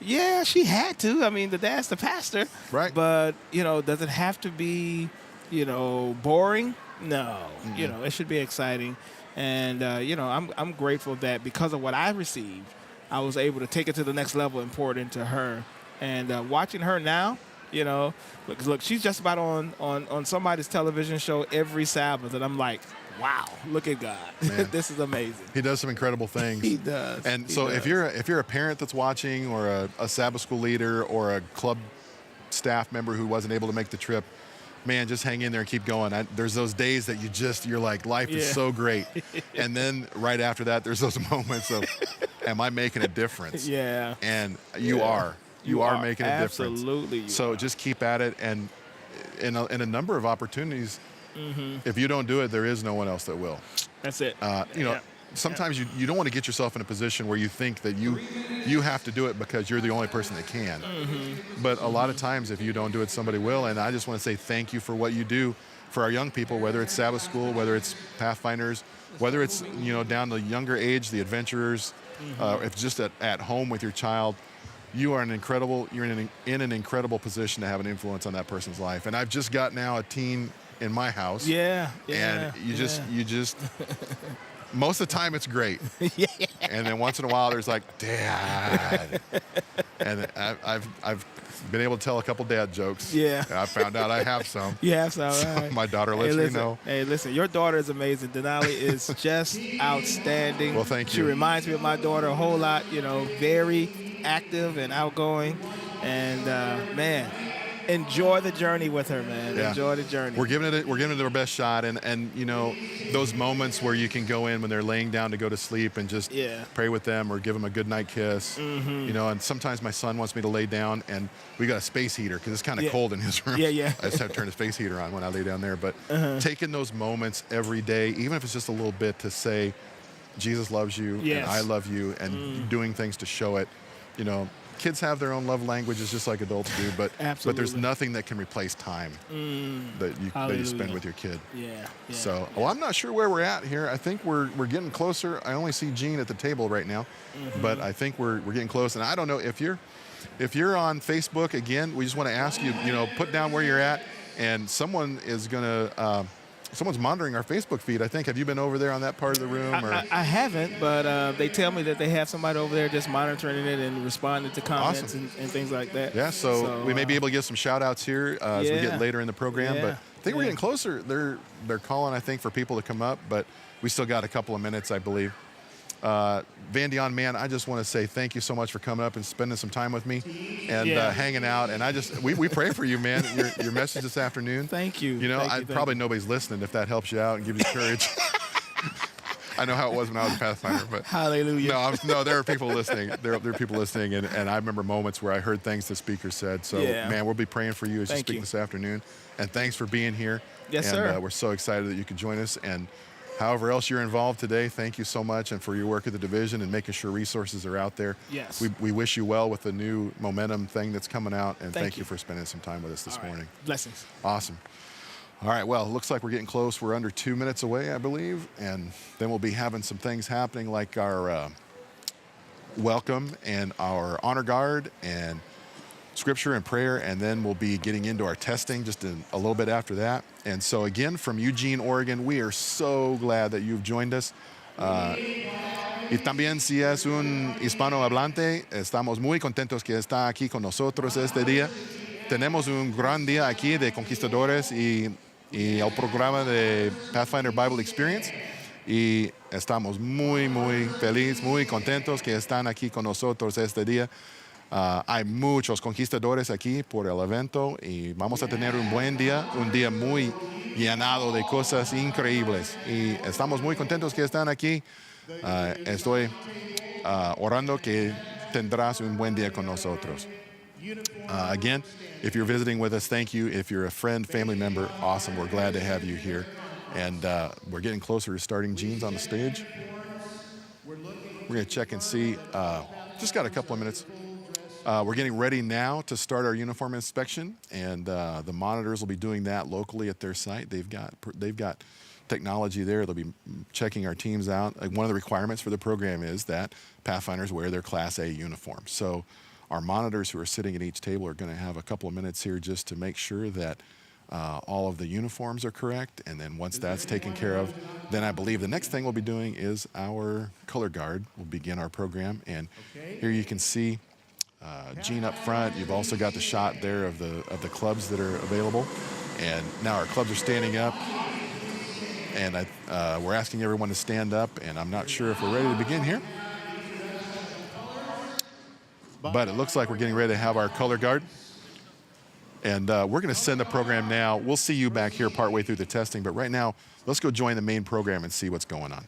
Yeah, she had to. I mean, the dad's the pastor, right? But does it have to be, boring? No. It should be exciting, and I'm grateful that because of what I received, I was able to take it to the next level and pour it into her. And watching her now, look, she's just about on somebody's television show every Sabbath, and I'm like, wow, look at God. This is amazing. He does some incredible things. He does. And so if you're a parent that's watching, or a Sabbath school leader, or a club staff member who wasn't able to make the trip, man, just hang in there and keep going. There's those days that you're like, life is so great. And then right after that, there's those moments of, am I making a difference? Yeah. And you are. You are making a difference. Absolutely. So just keep at it. And in a number of opportunities, if you don't do it, there is no one else that will. That's it. Sometimes you don't want to get yourself in a position where you think that you have to do it because you're the only person that can. But a lot of times, if you don't do it, somebody will. And I just want to say thank you for what you do for our young people, whether it's Sabbath school, whether it's Pathfinders, whether it's down to younger age, the adventurers, if just at home with your child. You're in an incredible position to have an influence on that person's life. And I've just got now a teen in my house. Yeah. And you just most of the time it's great. And then once in a while there's like, Dad. And I've been able to tell a couple dad jokes. Yeah. I found out I have some. You have some. So right. my daughter lets me know. Hey, listen, your daughter is amazing. Denali is just outstanding. Well, thank you. She reminds me of my daughter a whole lot, very active and outgoing. And, man, enjoy the journey with her, man. Yeah. Enjoy the journey. We're giving it our best shot, and those moments where you can go in when they're laying down to go to sleep and just pray with them or give them a good night kiss. And sometimes my son wants me to lay down, and we got a space heater because it's kind of cold in his room. Yeah. I just have to turn the space heater on when I lay down there. But taking those moments every day, even if it's just a little bit, to say Jesus loves you and I love you, and doing things to show it. Kids have their own love languages just like adults do, but there's nothing that can replace time that you spend with your kid. Yeah. So, I'm not sure where we're at here. I think we're getting closer. I only see Gene at the table right now, but I think we're getting close. And I don't know if you're on Facebook. Again, we just want to ask you, put down where you're at, and someone is gonna. Someone's monitoring our Facebook feed, I think. Have you been over there on that part of the room? I haven't, but they tell me that they have somebody over there just monitoring it and responding to comments and things like that. Yeah, so we may be able to give some shout-outs here as we get later in the program. But I think we're getting closer. They're calling, I think, for people to come up, but we still got a couple of minutes, I believe. Van Dion, man, I just want to say thank you so much for coming up and spending some time with me and hanging out. And we pray for you, man. Your message this afternoon. Thank you. You know, Thank you. Probably nobody's listening if that helps you out and gives you courage. I know how it was when I was a Pathfinder, but hallelujah. No, there are people listening. There are people listening, and I remember moments where I heard things the speaker said. So, man, we'll be praying for you as you speak this afternoon. And thanks for being here. Yes, and, sir. We're so excited that you could join us. And however else you're involved today, thank you so much, and for your work at the division and making sure resources are out there. Yes. We wish you well with the new momentum thing that's coming out, and thank you for spending some time with us this morning. Blessings. Awesome. All right, well, it looks like we're getting close. We're under 2 minutes away, I believe, and then we'll be having some things happening like our welcome and our honor guard and scripture and prayer, and then we'll be getting into our testing just a little bit after that. And so again, from Eugene, Oregon, we are so glad that you've joined us. Y también si es un hispanohablante, estamos muy contentos que está aquí con nosotros este día. Tenemos un gran día aquí de conquistadores y el programa de Pathfinder Bible Experience. Y estamos muy, muy felices, muy contentos que están aquí con nosotros este día. Hay muchos conquistadores aquí por el evento y vamos a tener un buen día, un día muy llenado de cosas increíbles. Y estamos muy contentos que están aquí. Estoy orando que tendrás un buen día con nosotros. Again, if you're visiting with us, thank you. If you're a friend, family member, awesome. We're glad to have you here. And we're getting closer to starting. Gene's on the stage. We're going to check and see. Just got a couple of minutes. We're getting ready now to start our uniform inspection, and the monitors will be doing that locally at their site. They've got technology there. They'll be checking our teams out. One of the requirements for the program is that Pathfinders wear their Class A uniforms. So our monitors who are sitting at each table are going to have a couple of minutes here just to make sure that all of the uniforms are correct. And then once that's taken care of, then I believe the next thing we'll be doing is our color guard. We'll begin our program. And here you can see Gene up front. You've also got the shot there of the clubs that are available. And now our clubs are standing up. And we're asking everyone to stand up. And I'm not sure if we're ready to begin here. But it looks like we're getting ready to have our color guard. And we're going to send the program now. We'll see you back here partway through the testing. But right now, let's go join the main program and see what's going on.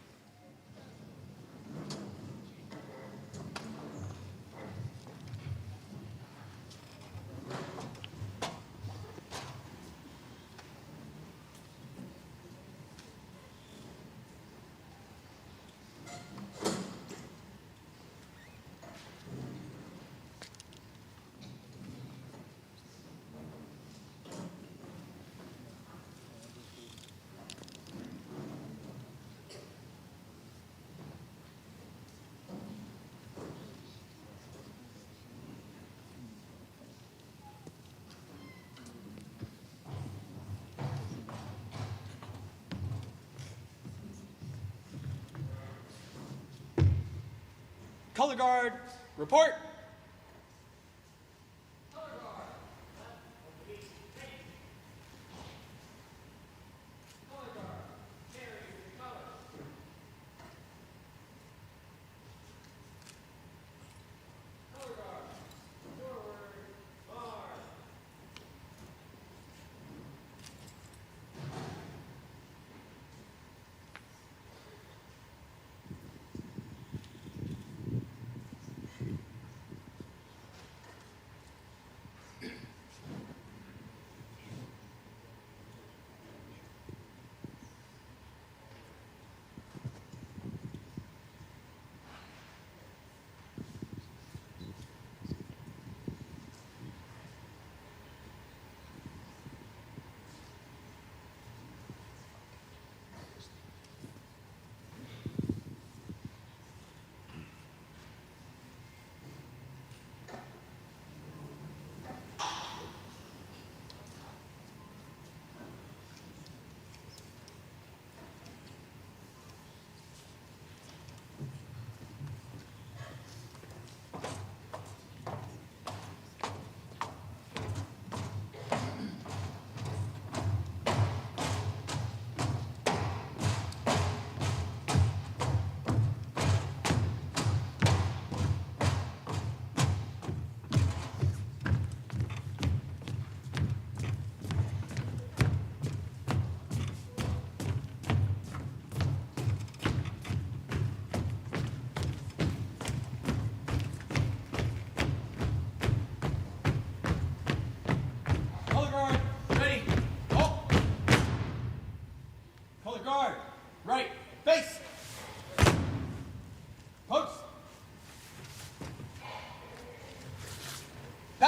Color guard, report.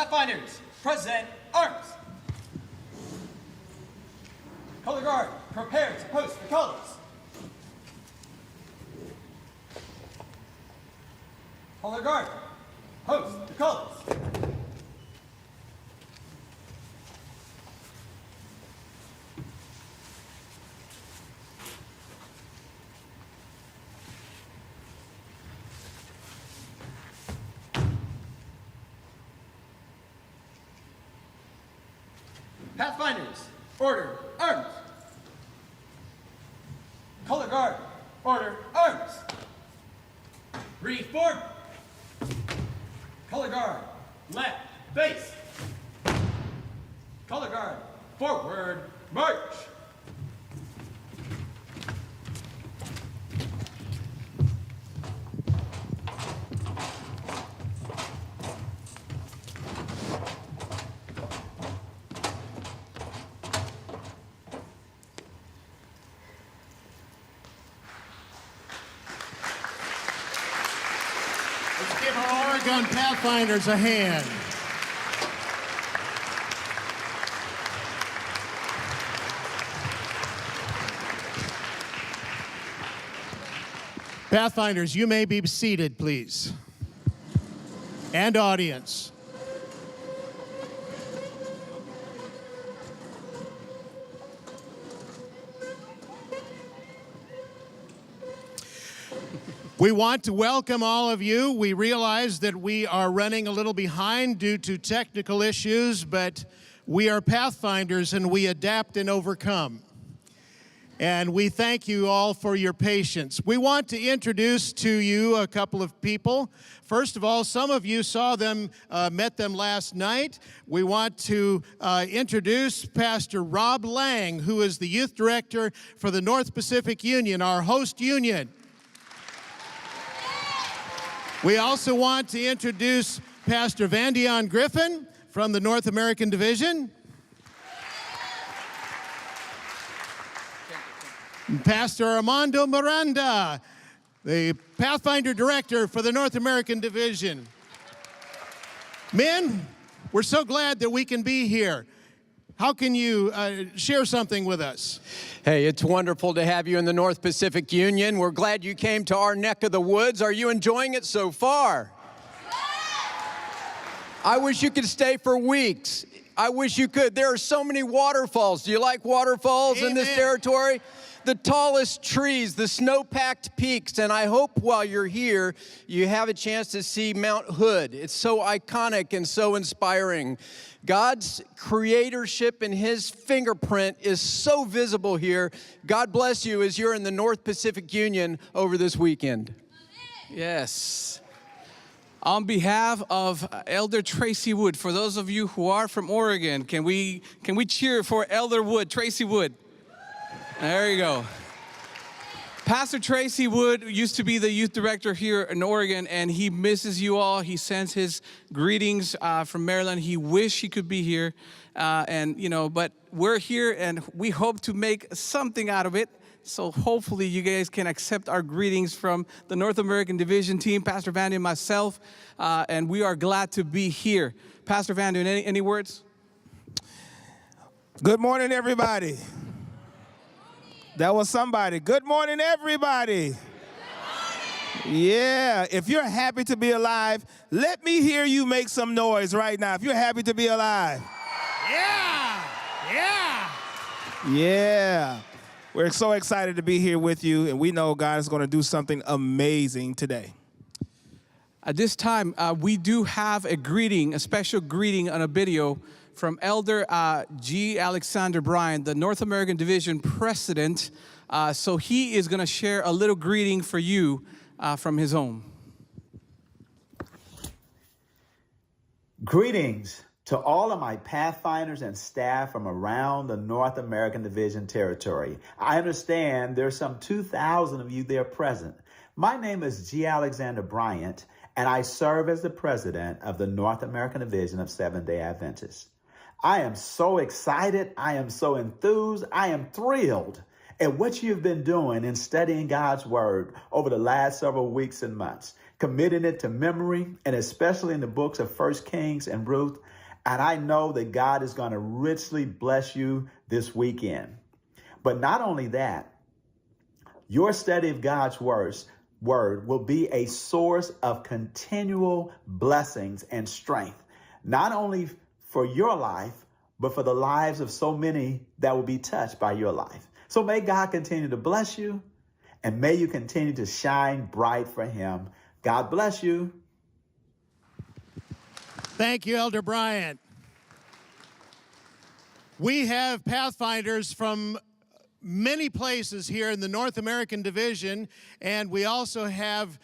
Pathfinders, present arms. Color guard, prepare to post the colors. Color guard, post the colors. Pathfinders, order, arms. Color guard, order, arms. Reform. Color guard, left, face. Color guard, forward, march. Let's give our Oregon Pathfinders a hand. Pathfinders, you may be seated, please. And audience. We want to welcome all of you. We realize that we are running a little behind due to technical issues, but we are Pathfinders and we adapt and overcome. And we thank you all for your patience. We want to introduce to you a couple of people. First of all, some of you saw them, met them last night. We want to introduce Pastor Rob Lang, who is the youth director for the North Pacific Union, our host union. We also want to introduce Pastor Van Dion Griffin from the North American Division. Pastor Armando Miranda, the Pathfinder Director for the North American Division. Men, we're so glad that we can be here. How can you share something with us? Hey, it's wonderful to have you in the North Pacific Union. We're glad you came to our neck of the woods. Are you enjoying it so far? I wish you could stay for weeks. I wish you could. There are so many waterfalls. Do you like waterfalls in this territory? The tallest trees, the snow-packed peaks, and I hope while you're here, you have a chance to see Mount Hood. It's so iconic and so inspiring. God's creatorship and his fingerprint is so visible here. God bless you as you're in the North Pacific Union over this weekend. Yes. On behalf of Elder Tracy Wood, for those of you who are from Oregon, can we cheer for Elder Wood, Tracy Wood? There you go. Pastor Tracy Wood used to be the youth director here in Oregon, and he misses you all. He sends his greetings from Maryland. He wished he could be here, but we're here, and we hope to make something out of it. So hopefully you guys can accept our greetings from the North American Division team, Pastor Vandy and myself, and we are glad to be here. Pastor Vandy, any words? Good morning, everybody. That was somebody. Good morning, everybody. Yeah, if you're happy to be alive, let me hear you make some noise right now. If you're happy to be alive. Yeah, yeah. Yeah. We're so excited to be here with you, and we know God is going to do something amazing today. At this time, we do have a special greeting on a video from Elder G. Alexander Bryan, the North American Division President. So he is going to share a little greeting for you from his home. Greetings to all of my Pathfinders and staff from around the North American Division territory. I understand there's some 2,000 of you there present. My name is G. Alexander Bryant, and I serve as the president of the North American Division of Seventh-day Adventists. I am so excited. I am so enthused. I am thrilled at what you've been doing in studying God's word over the last several weeks and months, committing it to memory, and especially in the books of 1 Kings and Ruth. And I know that God is going to richly bless you this weekend. But not only that, your study of God's word will be a source of continual blessings and strength, not only for your life, but for the lives of so many that will be touched by your life. So may God continue to bless you, and may you continue to shine bright for him. God bless you. Thank you, Elder Bryant. We have Pathfinders from many places here in the North American Division, and we also have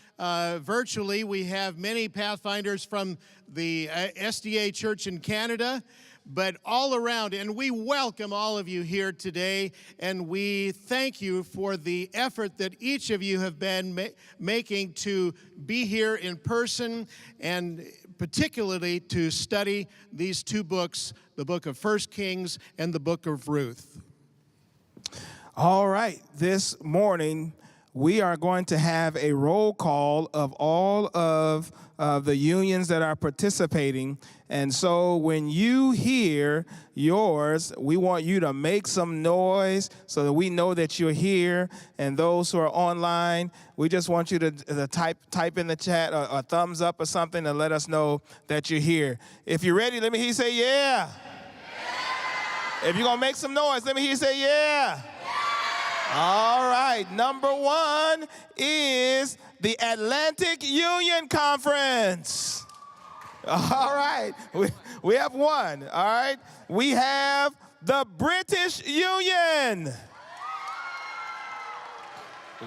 virtually, we have many Pathfinders from the SDA Church in Canada, but all around, and we welcome all of you here today, and we thank you for the effort that each of you have been making to be here in person, and particularly to study these two books, the book of 1 Kings and the book of Ruth. All right, this morning we are going to have a roll call of all of the unions that are participating. And so when you hear yours, we want you to make some noise so that we know that you're here. And those who are online, we just want you to type in the chat a thumbs up or something to let us know that you're here. If you're ready, let me hear you say yeah. If you're going to make some noise, let me hear you say yeah. All right, number one is the Atlantic Union Conference. All right, we have one. All right, we have the British Union.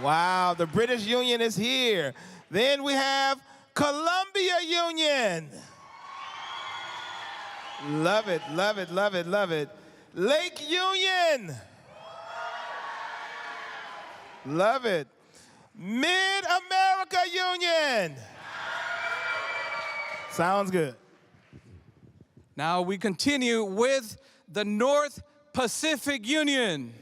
Wow, the British Union is here. Then we have Columbia Union. Love it, love it, love it, love it. Lake Union. Love it. Mid-America Union. Sounds good. Now we continue with the North Pacific Union.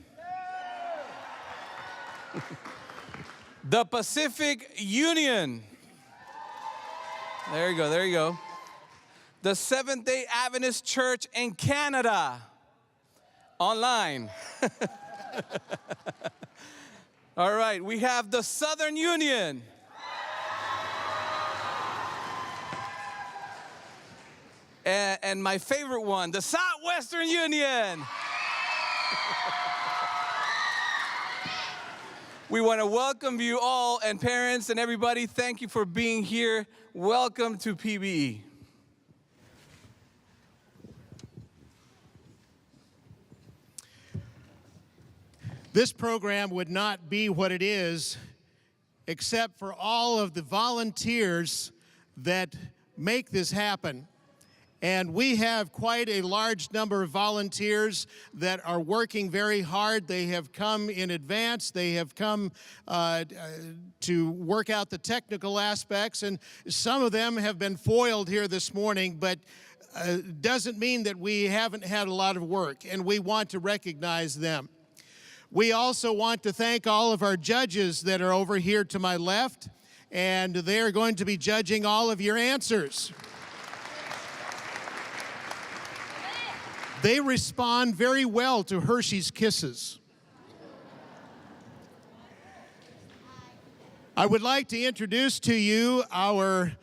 The Pacific Union. There you go, there you go. The Seventh-day Adventist Church in Canada. Online. All right, we have the Southern Union. And my favorite one, the Southwestern Union. We want to welcome you all, and parents and everybody, thank you for being here. Welcome to PBE. This program would not be what it is except for all of the volunteers that make this happen. And we have quite a large number of volunteers that are working very hard. They have come in advance. They have come to work out the technical aspects. And some of them have been foiled here this morning, but doesn't mean that we haven't had a lot of work, and we want to recognize them. We also want to thank all of our judges that are over here to my left, and they are going to be judging all of your answers. They respond very well to Hershey's Kisses. I would like to introduce to you our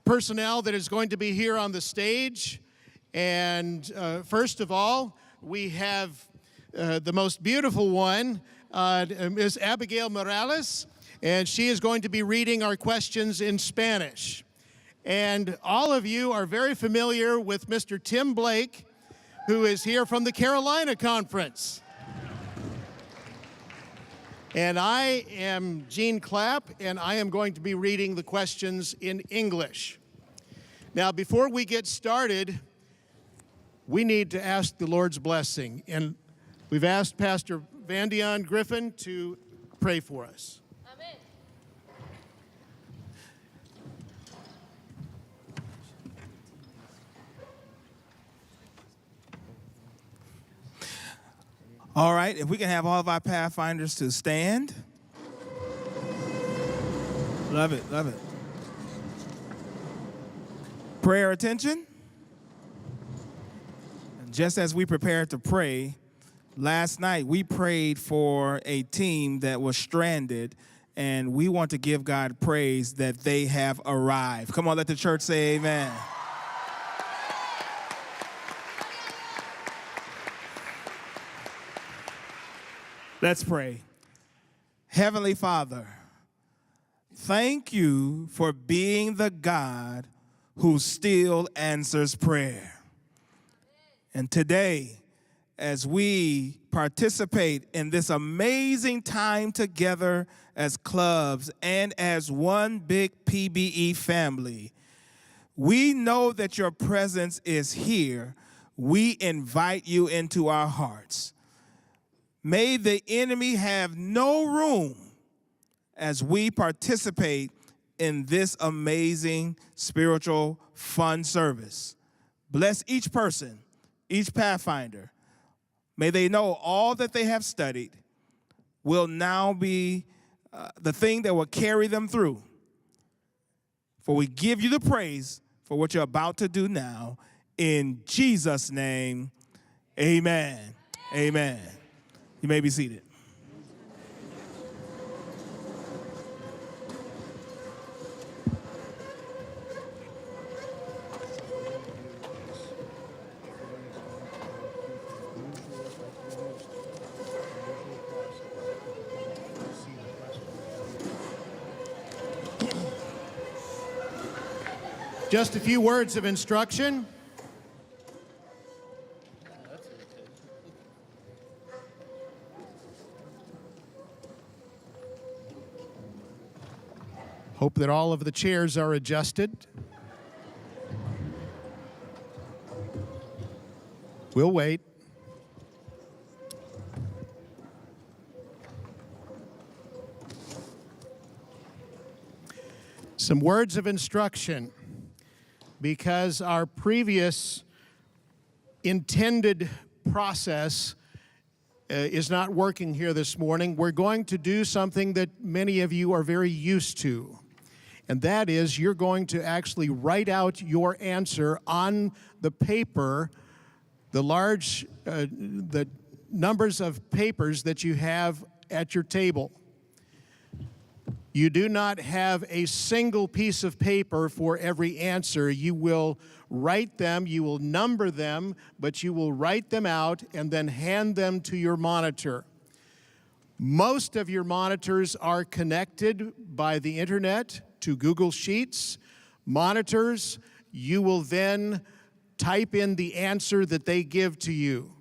personnel that is going to be here on the stage. And first of all, we have the most beautiful one, Ms. Abigail Morales, and she is going to be reading our questions in Spanish. And all of you are very familiar with Mr. Tim Blake, who is here from the Carolina Conference. And I am Gene Clapp, and I am going to be reading the questions in English. Now, before we get started, we need to ask the Lord's blessing. And we've asked Pastor Van Dion Griffin to pray for us. Amen. All right, if we can have all of our Pathfinders to stand. Love it, love it. Prayer attention. just as we prepared to pray, last night we prayed for a team that was stranded, and we want to give God praise that they have arrived. Come on, let the church say amen. Let's pray. Heavenly Father, thank you for being the God who still answers prayer. And today, as we participate in this amazing time together as clubs and as one big PBE family, we know that your presence is here. We invite you into our hearts. May the enemy have no room as we participate in this amazing spiritual fun service. Bless each person, each Pathfinder. May they know all that they have studied will now be the thing that will carry them through. For we give you the praise for what you're about to do now. In Jesus' name, amen. Amen. You may be seated. Just a few words of instruction. Hope that all of the chairs are adjusted. We'll wait. Some words of instruction. Because our previous intended process is not working here this morning, we're going to do something that many of you are very used to. And that is, you're going to actually write out your answer on the paper, the numbers of papers that you have at your table. You do not have a single piece of paper for every answer. You will write them, you will number them, but you will write them out and then hand them to your monitor. Most of your monitors are connected by the internet to Google Sheets. Monitors, you will then type in the answer that they give to you.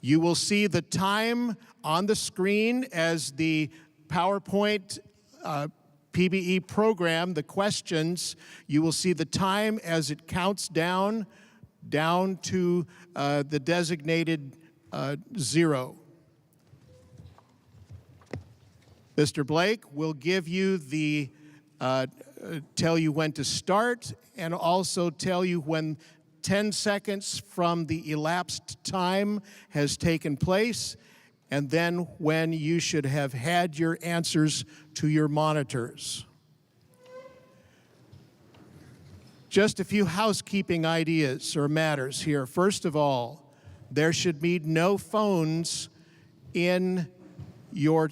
You will see the time on the screen as the PowerPoint PBE program, the questions, you will see the time as it counts down to the designated 0. Mr. Blake will give you the, tell you when to start and also tell you when 10 seconds from the elapsed time has taken place, and then when you should have had your answers to your monitors. Just a few housekeeping ideas or matters here. First of all, there should be no phones at your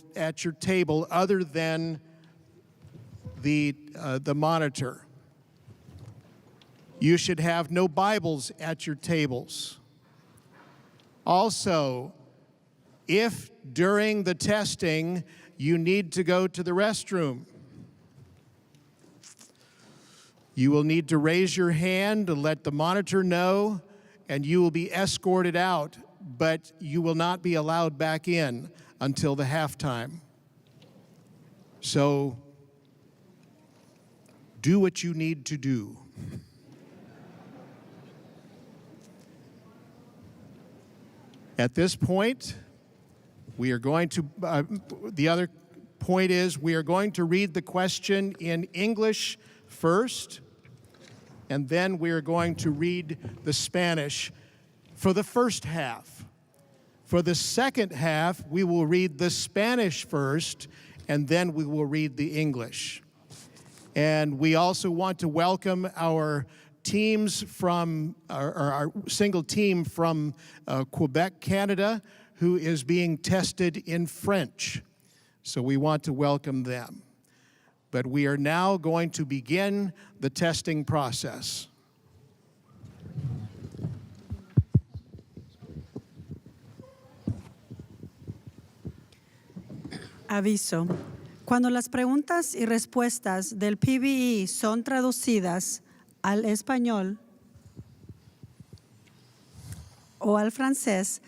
table other than the monitor. You should have no Bibles at your tables. Also, if during the testing you need to go to the restroom, you will need to raise your hand to let the monitor know, and you will be escorted out, but you will not be allowed back in until the halftime. So do what you need to do. At this point, we are going to, the other point is we are going to read the question in English first, and then we are going to read the Spanish for the first half. For the second half, we will read the Spanish first, and then we will read the English. And we also want to welcome our teams from, or our single team from Quebec, Canada, who is being tested in French. So we want to welcome them. But we are now going to begin the testing process. Aviso. Cuando las preguntas y respuestas del PBE son traducidas al español o al francés,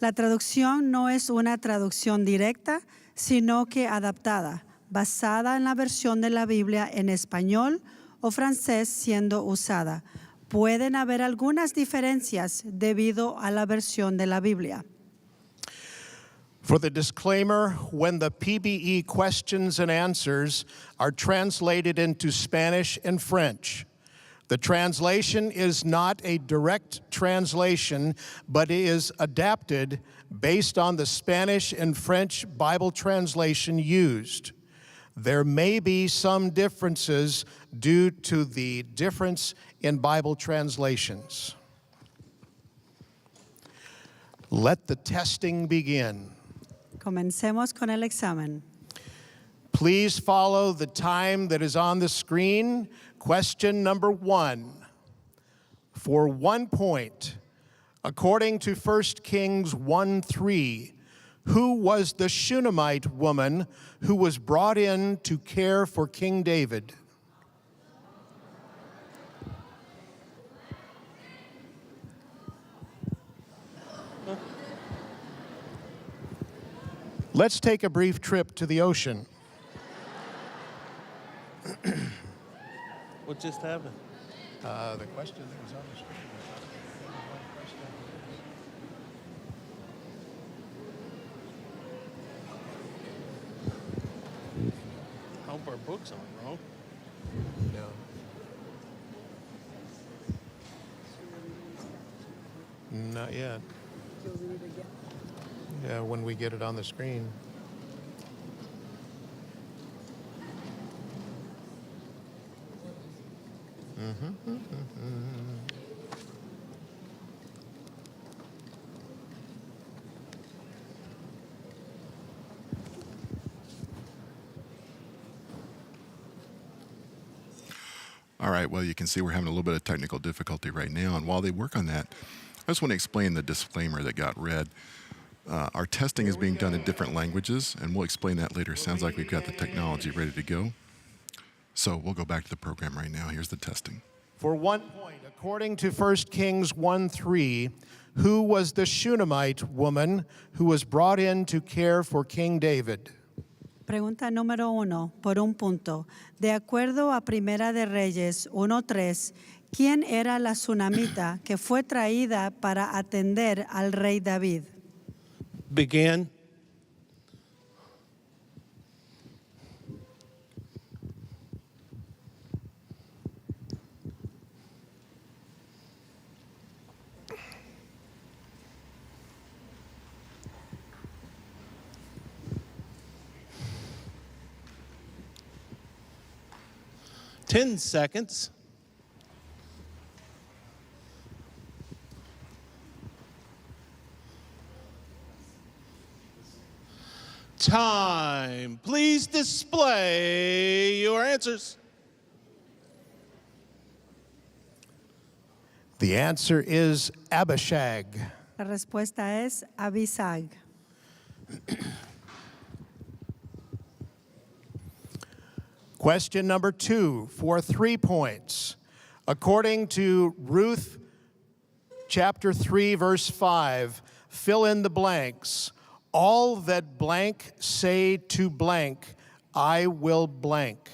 la traducción no es una traducción directa, sino que adaptada, basada en la versión de la Biblia en español o francés siendo usada. Pueden haber algunas diferencias debido a la versión de la Biblia. For the disclaimer, when the PBE questions and answers are translated into Spanish and French, the translation is not a direct translation, but is adapted based on the Spanish and French Bible translation used. There may be some differences due to the difference in Bible translations. Let the testing begin. Comencemos con el examen. Please follow the time that is on the screen. Question number 1. For 1 point, according to 1 Kings 1:3, who was the Shunammite woman who was brought in to care for King David? Let's take a brief trip to the ocean. What just happened? The question that was on the screen. I hope our book's on, wrong. No. Not yet. Yeah, when we get it on the screen. All right, well, you can see we're having a little bit of technical difficulty right now. And while they work on that, I just want to explain the disclaimer that got read. Our testing is being done in different languages, and we'll explain that later. Sounds like we've got the technology ready to go. So we'll go back to the program right now. Here's the testing. For 1 point, according to 1 Kings 1:3, who was the Shunammite woman who was brought in to care for King David? Pregunta número 1, por 1 punto. De acuerdo a Primera de Reyes 1:3, ¿quién era la tsunamita que fue traída para atender al rey David? Began. Ten seconds. Time. Please display your answers. The answer is Abishag. La respuesta es Abisag. Question number 2 for 3 points. According to Ruth chapter 3, verse 5, fill in the blanks. All that blank say to blank, I will blank.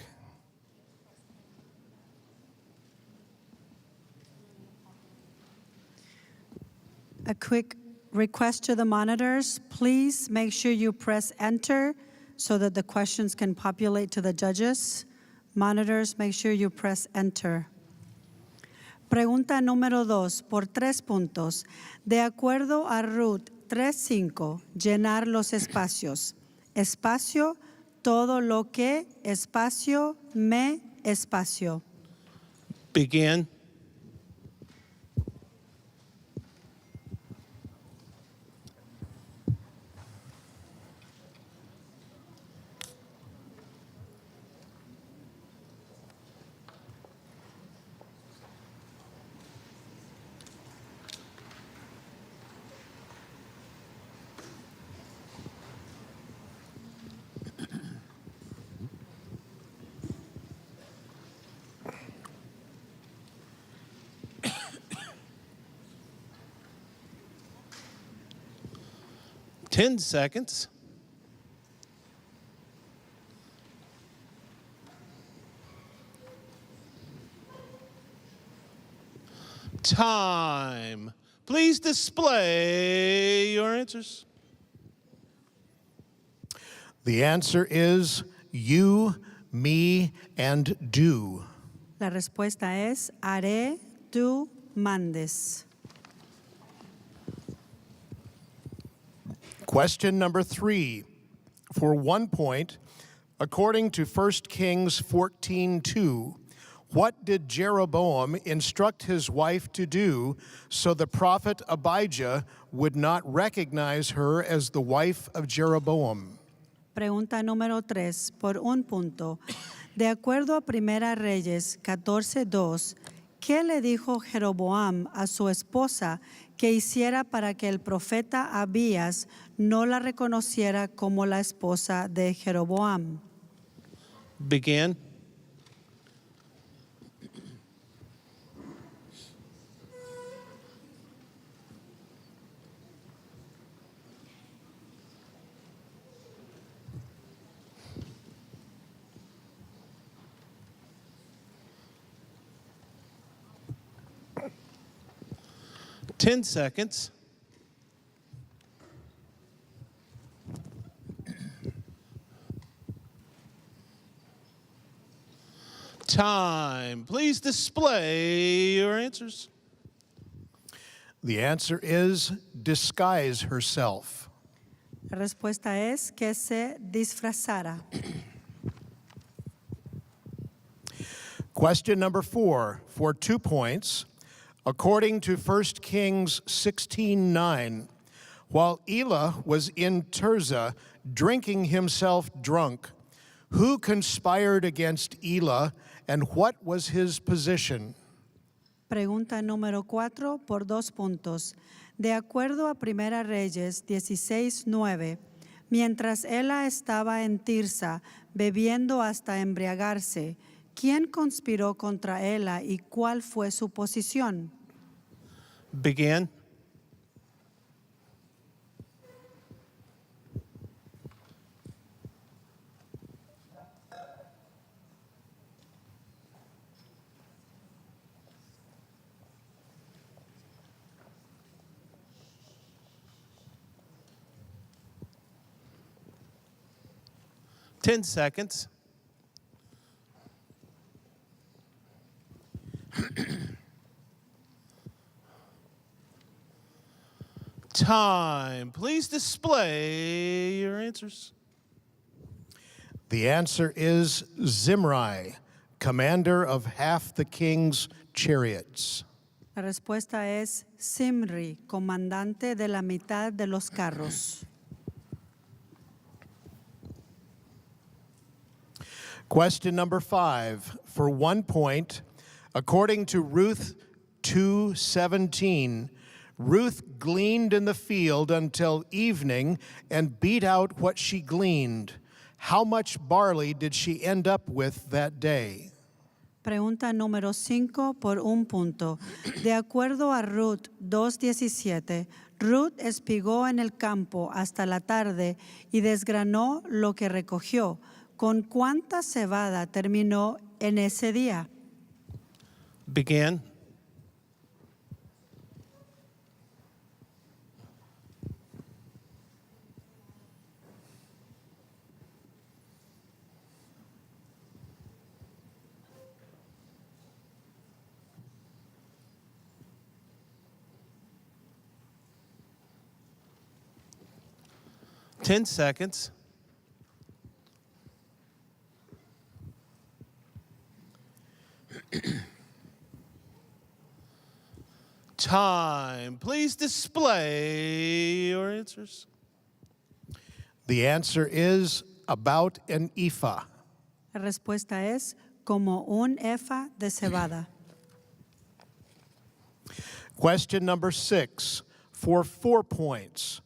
A quick request to the monitors. Please make sure you press enter so that the questions can populate to the judges. Monitors, make sure you press enter. Pregunta número 2, por 3 puntos. De acuerdo a Ruth 3:5, llenar los espacios. Espacio, todo lo que, espacio, me, espacio. Began. 10 seconds. Time. Please display your answers. The answer is you, me, and do. La respuesta es haré, tú mandes. Question number 3. For 1 point, according to 1 Kings 14:2, what did Jeroboam instruct his wife to do so the prophet Abijah would not recognize her as the wife of Jeroboam? Pregunta número 3, por 1 punto. De acuerdo a Primera Reyes 14:2, ¿qué le dijo Jeroboam a su esposa que hiciera para que el profeta Abías no la reconociera como la esposa de Jeroboam? Begin. Ten seconds. Time. Please display your answers. The answer is disguise herself. La respuesta es que se disfrazara. Question number 4, for 2 points. According to 1 Kings 16:9, while Elah was in Tirzah drinking himself drunk, who conspired against Elah and what was his position? Pregunta número 4 por 2 puntos. De acuerdo a Primera Reyes 16:9, mientras Ela estaba en Tirsa bebiendo hasta embriagarse, ¿quién conspiró contra Ela y cuál fue su posición? Begin. Ten seconds. Time. Please display your answers. The answer is Zimri, commander of half the king's chariots. La respuesta es Simri, comandante de la mitad de los carros. Question number 5, for 1 point. According to Ruth 2:17, Ruth gleaned in the field until evening and beat out what she gleaned. How much barley did she end up with that day? Pregunta número 5 por 1 punto. De acuerdo a Ruth 2:17, Ruth espigó en el campo hasta la tarde y desgranó lo que recogió. ¿Con cuánta cebada terminó en ese día? Begin. Ten seconds. Time. Please display your answers. The answer is about an ephah. La respuesta es como un efa de cebada. Question number 6, for 4 points.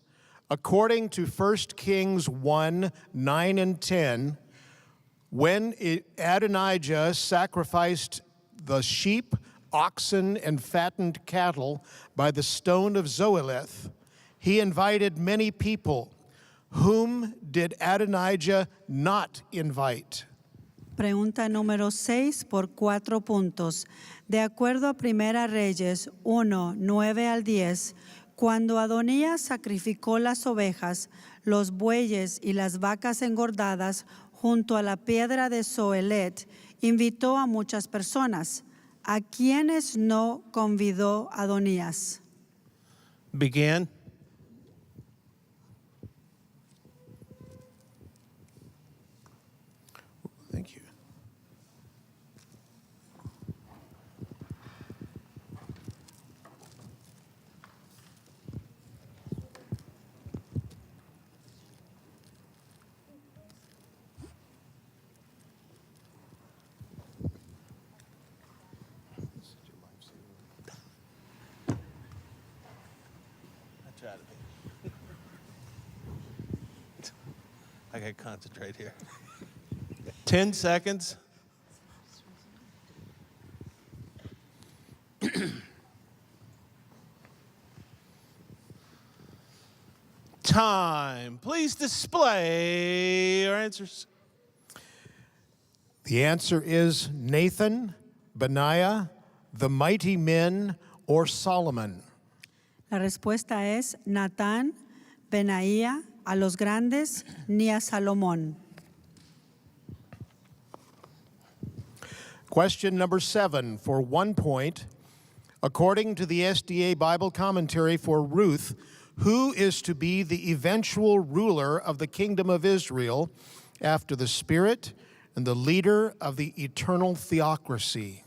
According to 1 Kings 1:9 and 10, when Adonijah sacrificed the sheep, oxen, and fattened cattle by the stone of Zoeleth, he invited many people Whom did Adonijah not invite? Pregunta número 6 por 4 puntos. De acuerdo a Primera Reyes 1, 9 al 10, cuando Adonías sacrificó las ovejas, los bueyes y las vacas engordadas junto a la piedra de Zoelet, invitó a muchas personas. ¿A quiénes no convidó Adonías? Begin. Thank you. I gotta concentrate here. 10 seconds. Time. Please display your answers. The answer is Nathan, Benaiah, the mighty men, or Solomon. La respuesta es Natán, Benaía, a los grandes, ni a Salomón. Question number 7 for 1 point. According to the SDA Bible commentary for Ruth, who is to be the eventual ruler of the kingdom of Israel after the Spirit and the leader of the eternal theocracy?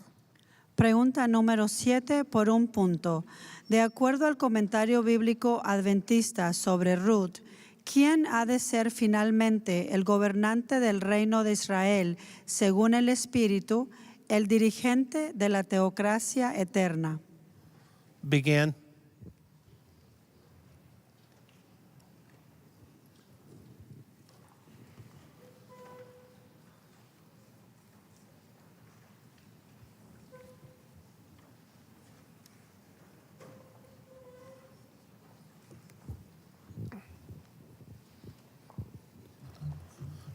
Pregunta número 7 por 1 punto. De acuerdo al comentario bíblico adventista sobre Ruth, ¿quién ha de ser finalmente el gobernante del reino de Israel según el Espíritu, el dirigente de la teocracia eterna? Begin.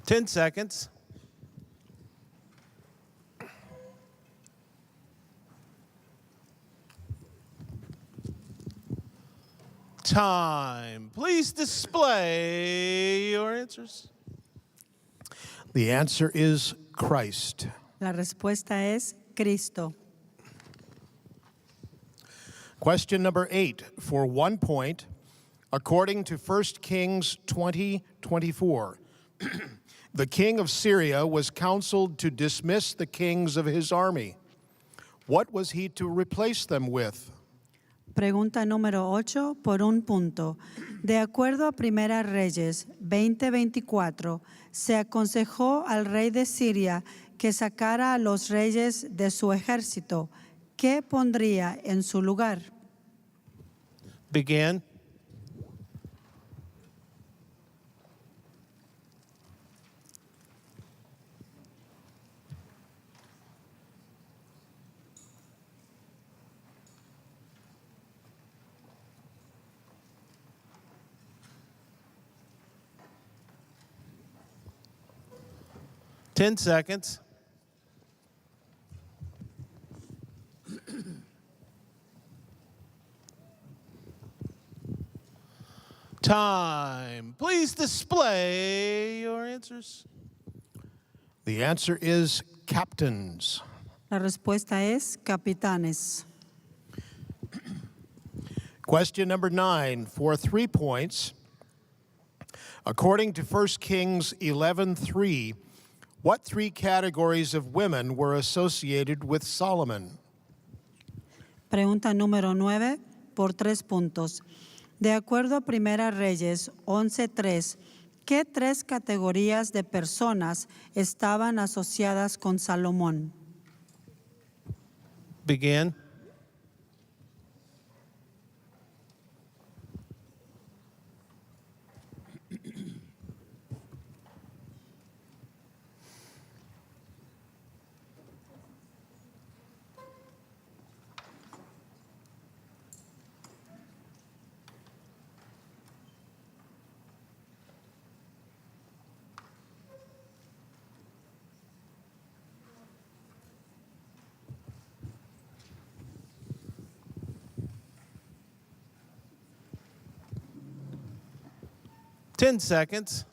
Ten seconds. Time. Please display your answers. The answer is Christ. La respuesta es Cristo. Question number 8 for 1 point. According to 1 Kings 20:24, the king of Syria was counseled to dismiss the kings of his army. What was he to replace them with? Pregunta número 8 por 1 punto. De acuerdo a Primera Reyes 20:24, se aconsejó al rey de Siria que sacara a los reyes de su ejército. ¿Qué pondría en su lugar? Begin. Ten seconds. Time. Please display your answers. The answer is captains. La respuesta es capitanes. Question number 9 for 3 points. According to 1 Kings 11:3, what 3 categories of women were associated with Solomon? Pregunta número 9 por 3 puntos. De acuerdo a Primera Reyes 11:3, ¿qué 3 categorías de personas estaban asociadas con Salomón? Begin. 10 seconds.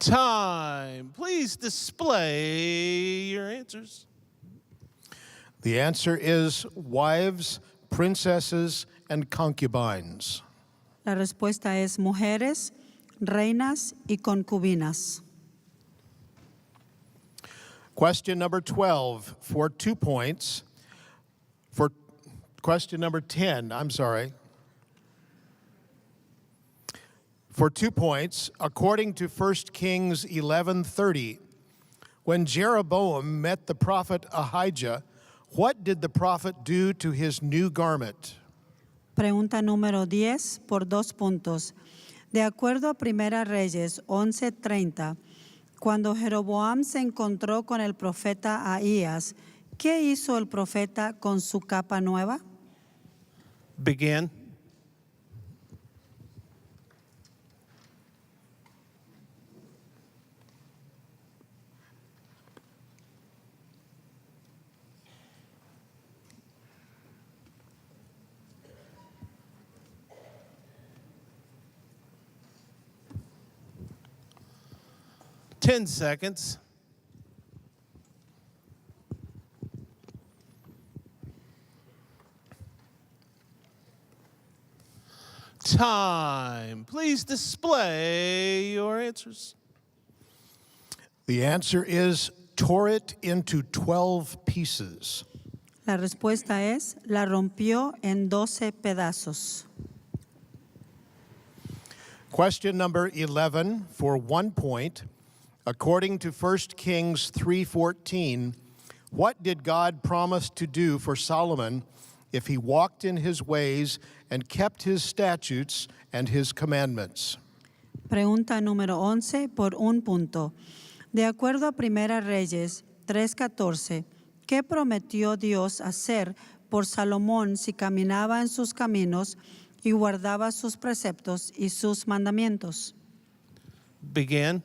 Time. Please display your answers. The answer is wives, princesses, and concubines. La respuesta es mujeres, reinas y concubinas. Question number 12 for 2 points. For question number 10, I'm sorry. For 2 points, according to 1 Kings 11:30, when Jeroboam met the prophet Ahijah, what did the prophet do to his new garment? Pregunta número 10 por 2 puntos. De acuerdo a Primera Reyes 11:30, cuando Jeroboam se encontró con el profeta Ahías, ¿qué hizo el profeta con su capa nueva? Begin. Ten seconds. Time. Please display your answers. The answer is tore it into 12 pieces. La respuesta es la rompió en 12 pedazos. Question number 11 for 1 point. According to 1 Kings 3:14, what did God promise to do for Solomon if he walked in his ways and kept his statutes and his commandments? Pregunta número 11 por 1 punto. De acuerdo a Primera Reyes 3:14, ¿qué prometió Dios hacer por Salomón si caminaba en sus caminos y guardaba sus preceptos y sus mandamientos? Begin.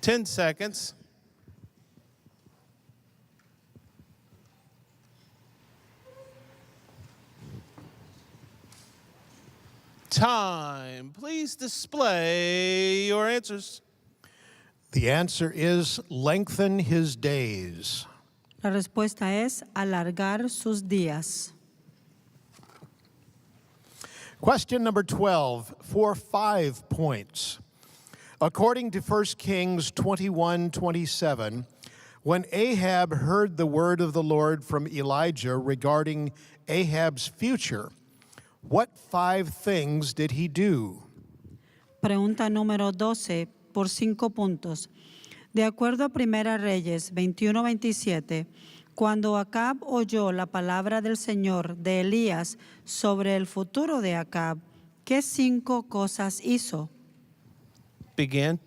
Ten seconds. Time. Please display your answers. The answer is lengthen his days. La respuesta es alargar sus días. Question number 12 for 5 points. According to 1 Kings 21:27, when Ahab heard the word of the Lord from Elijah regarding Ahab's future, what 5 things did he do? Pregunta número 12 por 5 puntos. De acuerdo a Primera Reyes 21:27, cuando Acab oyó la palabra del Señor de Elías sobre el futuro de Acab, ¿qué 5 cosas hizo? Begin.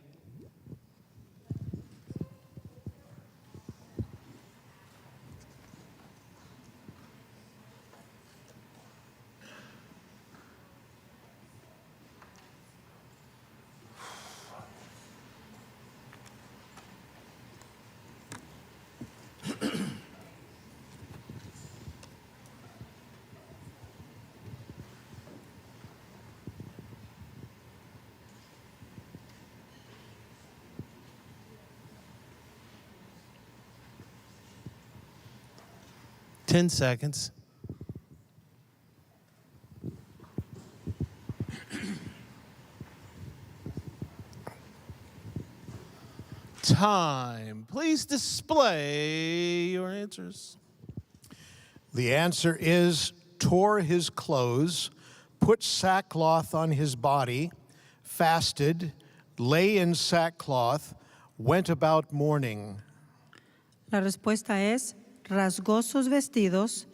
Ten seconds. Time. Please display your answers. The answer is tore his clothes, put sackcloth on his body, fasted, lay in sackcloth, went about mourning. La respuesta es rasgó sus vestidos,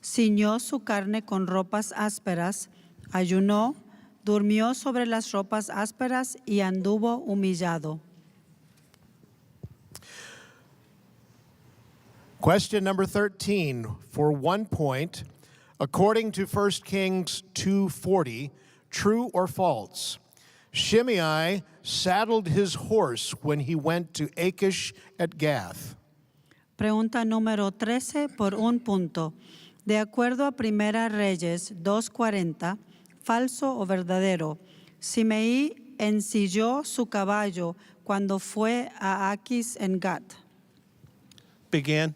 ciñó su carne con ropas ásperas, ayunó, durmió sobre las ropas ásperas y anduvo humillado. Question number 13, for 1 point. According to 1 Kings 2:40, true or false? Shimei saddled his horse when he went to Achish at Gath. Pregunta número 13 por 1 punto. De acuerdo a Primera Reyes 2:40, falso o verdadero, Simei ensilló su caballo cuando fue a Aquis en Gat. Begin.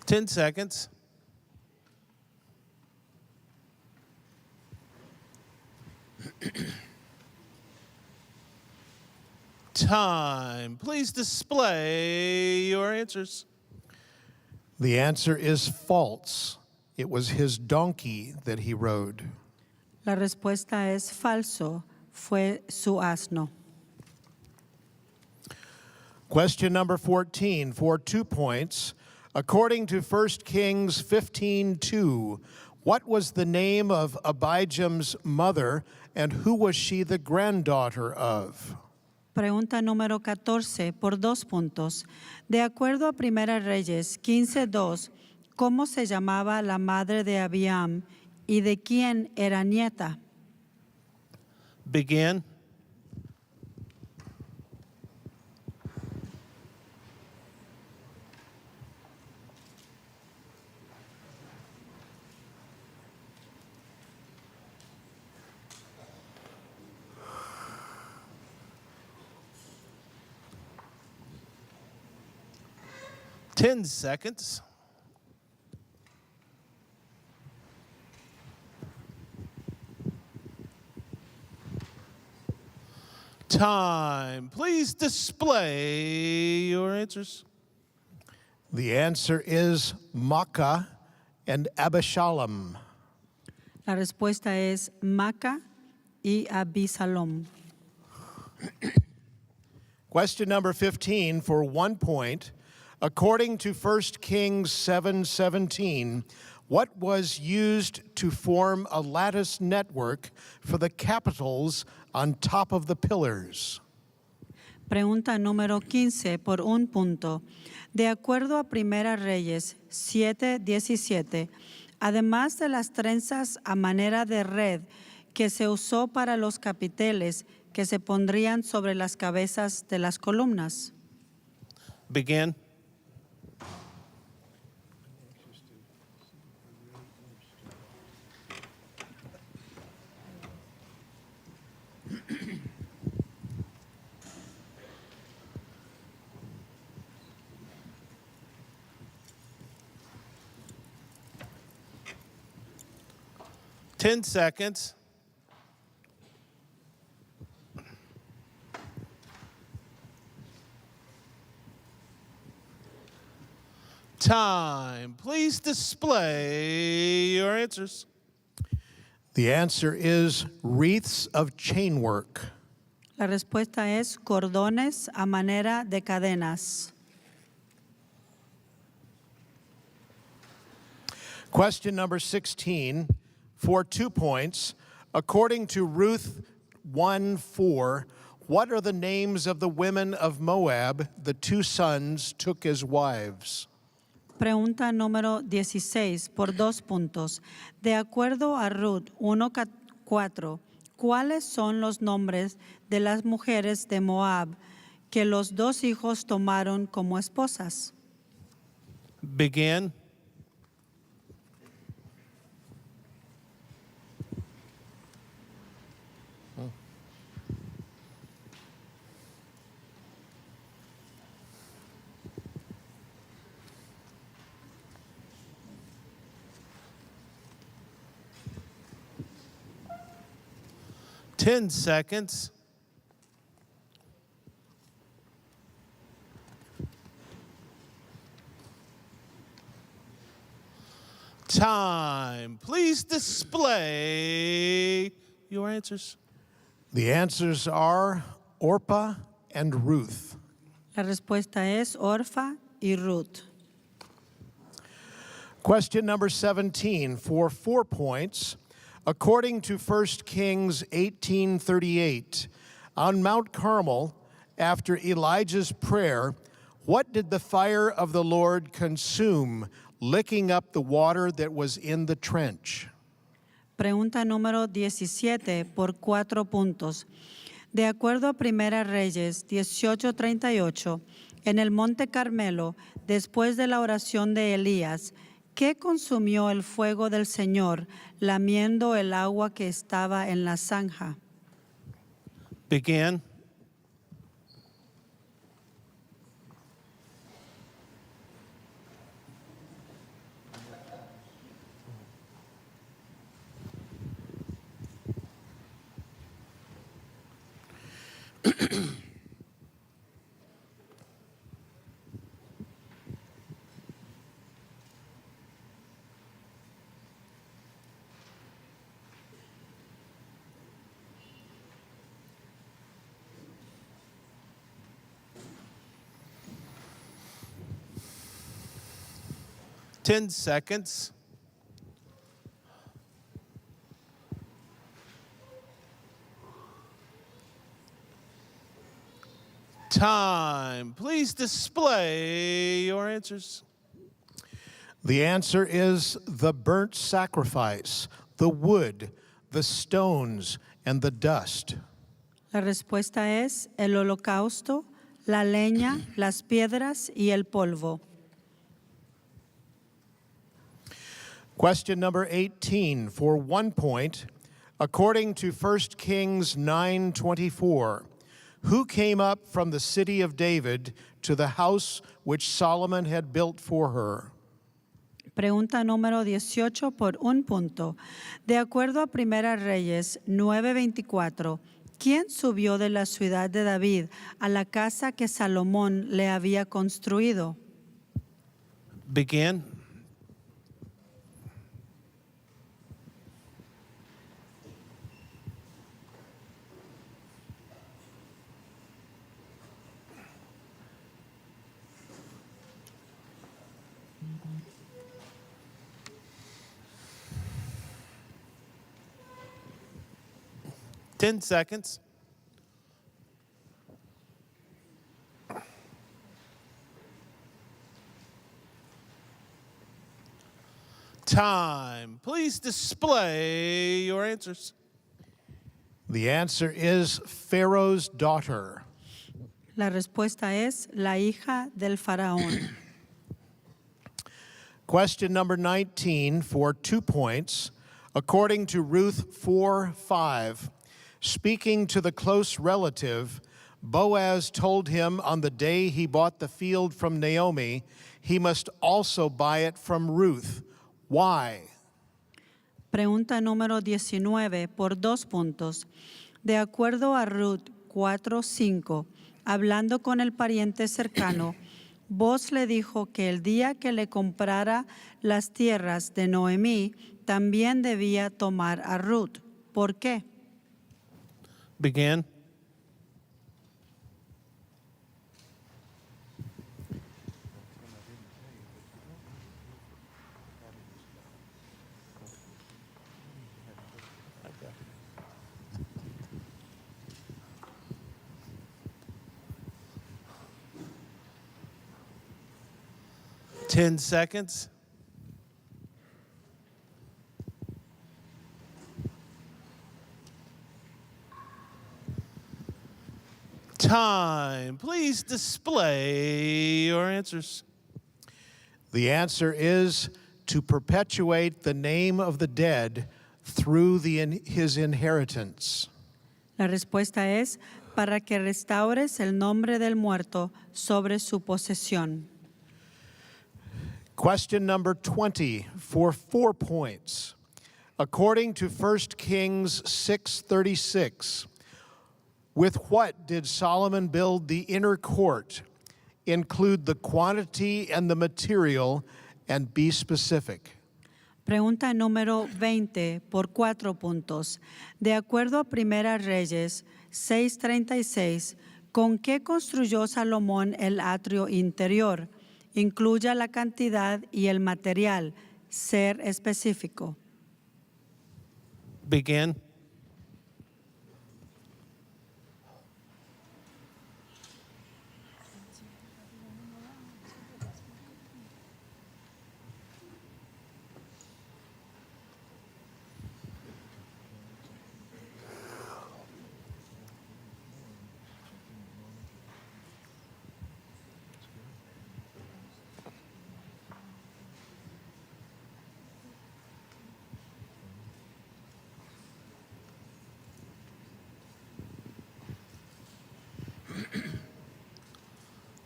Ten seconds. Time. Please display your answers. The answer is false. It was his donkey that he rode. La respuesta es falso. Fue su asno. Question number 14 for 2 points. According to 1 Kings 15:2, what was the name of Abijam's mother and who was she the granddaughter of? Pregunta número 14 por 2 puntos. De acuerdo a Primera Reyes 15:2, ¿cómo se llamaba la madre de Abiam y de quién era nieta? Begin. Ten seconds. Time. Please display your answers. The answer is Makkah and Abishalom. La respuesta es Maca y Abisalom. Question number 15 for 1 point. According to 1 Kings 7:17, what was used to form a lattice network for the capitals on top of the pillars? Pregunta número 15 por 1 punto. De acuerdo a Primera Reyes 7:17, además de las trenzas a manera de red que se usó para los capiteles que se pondrían sobre las cabezas de las columnas. Begin. Ten seconds. Time. Please display your answers. The answer is wreaths of chainwork. La respuesta es cordones a manera de cadenas. Question number 16 for 2 points. According to Ruth 1:4, what are the names of the women of Moab the 2 sons took as wives? Pregunta número 16 por 2 puntos. De acuerdo a Ruth 1:4, ¿cuáles son los nombres de las mujeres de Moab que los 2 hijos tomaron como esposas? Begin. Ten seconds. Time. Please display your answers. The answers are Orpah and Ruth. La respuesta es Orfa y Ruth. Question number 17 for 4 points. According to 1 Kings 18:38, on Mount Carmel, after Elijah's prayer, what did the fire of the Lord consume, licking up the water that was in the trench? Pregunta número 17 por 4 puntos. De acuerdo a Primera Reyes 18:38, en el Monte Carmelo, después de la oración de Elías, ¿qué consumió el fuego del Señor, lamiendo el agua que estaba en la zanja? Begin. Ten seconds. Time. Please display your answers. The answer is the burnt sacrifice, the wood, the stones, and the dust. La respuesta es el holocausto, la leña, las piedras y el polvo. Question number 18 for 1 point. According to 1 Kings 9:24, who came up from the city of David to the house which Solomon had built for her? Pregunta número 18 por 1 punto. De acuerdo a Primera Reyes 9:24, ¿quién subió de la ciudad de David a la casa que Salomón le había construido? Begin. Ten seconds. Time. Please display your answers. The answer is Pharaoh's daughter. La respuesta es la hija del faraón. Question number 19 for 2 points. According to Ruth 4:5, speaking to the close relative, Boaz told him on the day he bought the field from Naomi, he must also buy it from Ruth. Why? Pregunta número 19 por 2 puntos. De acuerdo a Ruth 4:5, hablando con el pariente cercano, Boaz le dijo que el día que le comprara las tierras de Noemí, también debía tomar a Ruth. ¿Por qué? Begin. Ten seconds. Time. Please display your answers. The answer is to perpetuate the name of the dead through his inheritance. La respuesta es para que restaures el nombre del muerto sobre su posesión. Question number 20 for 4 points. According to 1 Kings 6:36, with what did Solomon build the inner court? Include the quantity and the material, and be specific. Pregunta número 20 por 4 puntos. De acuerdo a Primera Reyes 6:36, ¿con qué construyó Salomón el atrio interior? Incluya la cantidad y el material. Ser específico. Begin.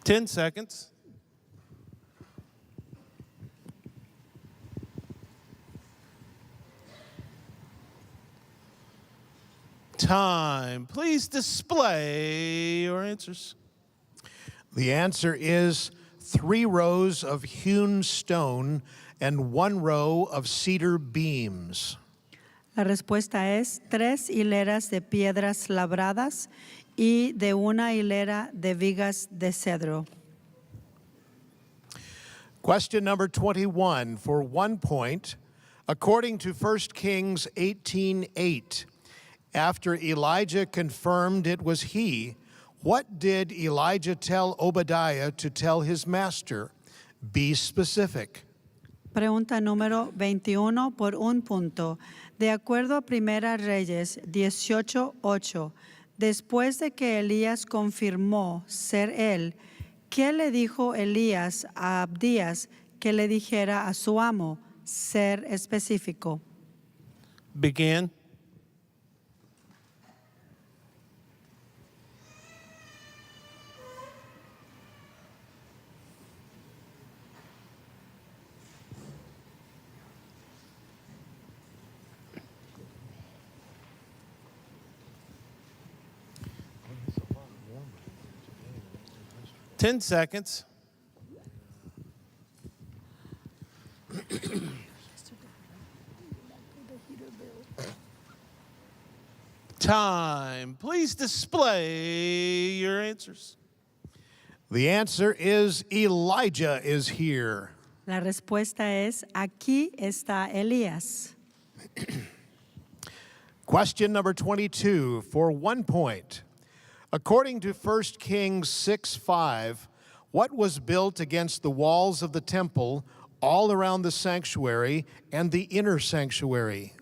Ten seconds. Time. Please display your answers. The answer is 3 rows of hewn stone and 1 row of cedar beams. La respuesta es 3 hileras de piedras labradas y de 1 hilera de vigas de cedro. Question number 21 for 1 point. According to 1 Kings 18:8, after Elijah confirmed it was he, what did Elijah tell Obadiah to tell his master? Be specific. Pregunta número 21 por 1 punto. De acuerdo a Primera Reyes 18:8, después de que Elías confirmó ser él, ¿qué le dijo Elías a Abdías que le dijera a su amo? Ser específico. Begin. Ten seconds. Time. Please display your answers. The answer is Elijah is here. La respuesta es, aquí está Elías. Question number 22 for 1 point. According to 1 Kings 6:5, what was built against the walls of the temple all around the sanctuary and the inner sanctuary?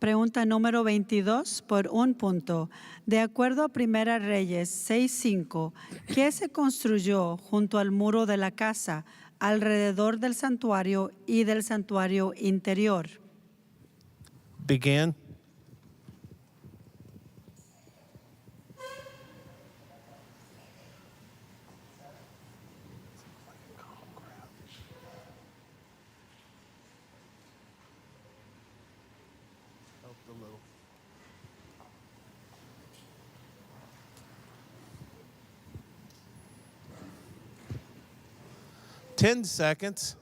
Pregunta número 22 por 1 punto. De acuerdo a Primera Reyes 6:5, ¿qué se construyó junto al muro de la casa, alrededor del santuario y del santuario interior? Begin. Ten seconds.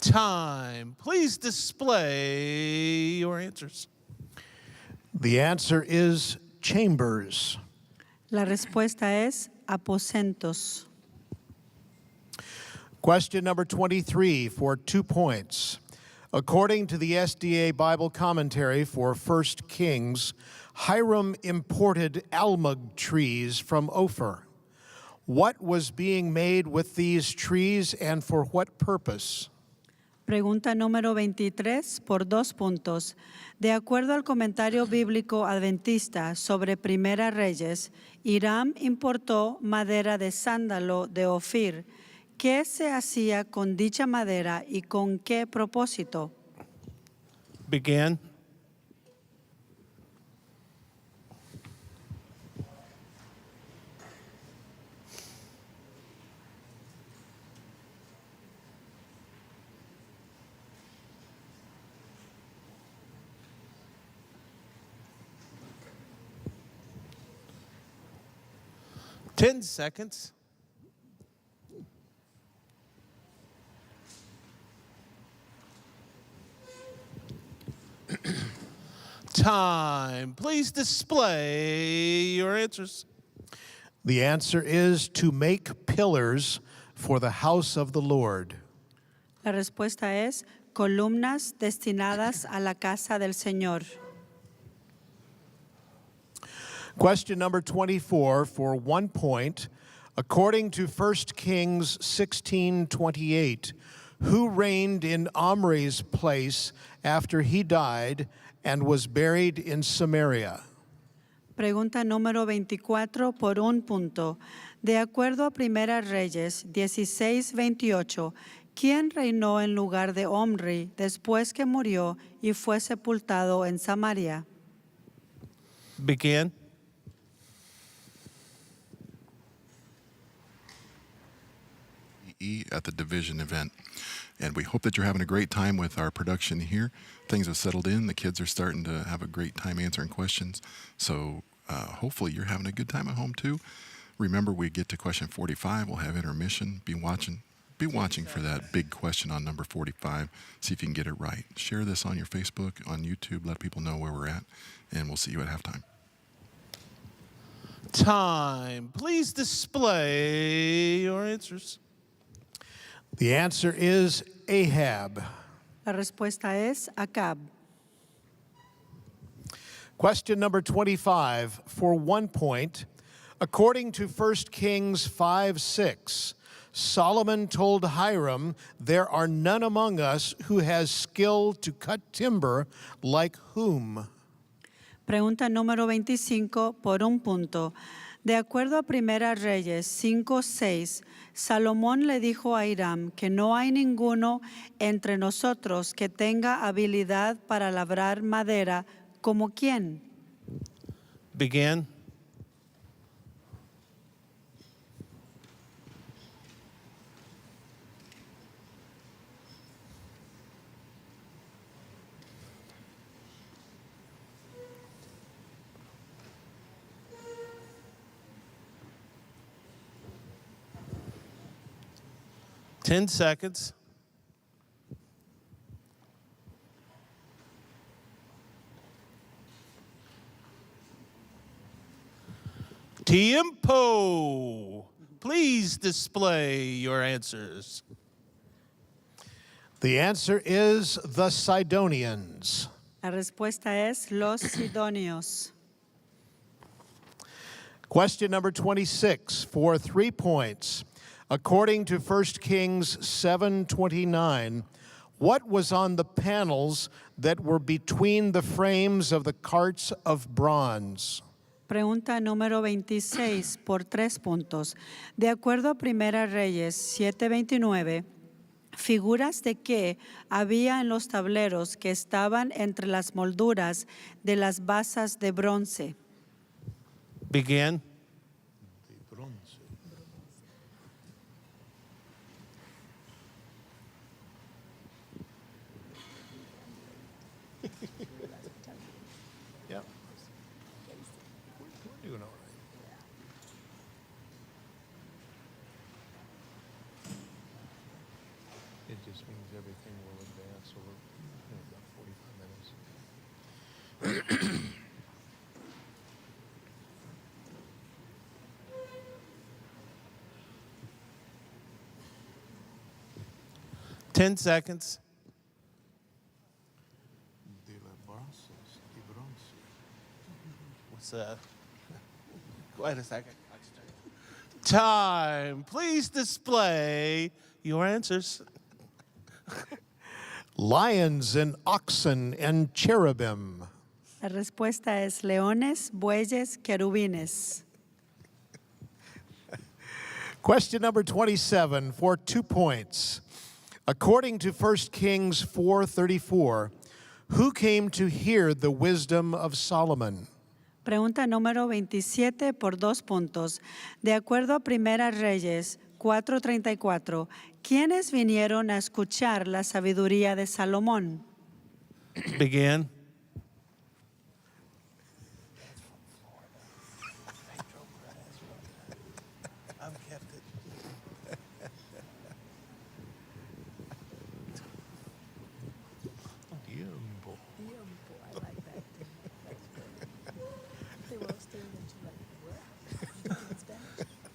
Time. Please display your answers. The answer is chambers. La respuesta es aposentos. Question number 23 for 2 points. According to the SDA Bible commentary for 1 Kings, Hiram imported almug trees from Ophir. What was being made with these trees and for what purpose? Pregunta número 23 por 2 puntos. De acuerdo al comentario bíblico adventista sobre Primera Reyes, Hiram importó madera de sándalo de Ofir. ¿Qué se hacía con dicha madera y con qué propósito? Begin. 10 seconds. Time. Please display your answers. The answer is to make pillars for the house of the Lord. La respuesta es columnas destinadas a la casa del Señor. Question number 24 for 1 point. According to 1 Kings 16:28, who reigned in Omri's place after he died and was buried in Samaria? Pregunta número 24 por 1 punto. De acuerdo a Primera Reyes 16:28, ¿quién reinó en lugar de Omri después que murió y fue sepultado en Samaria? Begin. At the division event. And we hope that you're having a great time with our production here. Things have settled in. The kids are starting to have a great time answering questions. So hopefully you're having a good time at home too. Remember, we get to question 45. We'll have intermission. Be watching for that big question on number 45. See if you can get it right. Share this on your Facebook, on YouTube. Let people know where we're at. And we'll see you at halftime. Time. Please display your answers. The answer is Ahab. La respuesta es Acab. Question number 25 for 1 point. According to 1 Kings 5:6, Solomon told Hiram, "There are none among us who has skill to cut timber like whom?" Pregunta número 25 por 1 punto. De acuerdo a Primera Reyes 5:6, Salomón le dijo a Hiram que no hay ninguno entre nosotros que tenga habilidad para labrar madera como quién. Begin. Ten seconds. Tiempo. Please display your answers. The answer is the Sidonians. La respuesta es los Sidonios. Question number 26 for 3 points. According to 1 Kings 7:29, what was on the panels that were between the frames of the carts of bronze? Pregunta número 26 por 3 puntos. De acuerdo a Primera Reyes 7:29, figuras de qué había en los tableros que estaban entre las molduras de las basas de bronce. Begin. Yep. We're doing all right. It just means everything will advance over about 45 minutes. 10 seconds. What's that? Wait a second. Time. Please display your answers. Lions and oxen and cherubim. La respuesta es leones, bueyes, querubines. Question number 27 for 2 points. According to 1 Kings 4:34, who came to hear the wisdom of Solomon? Pregunta número 27 por 2 puntos. De acuerdo a Primera Reyes 4:34, ¿quiénes vinieron a escuchar la sabiduría de Salomón? Begin.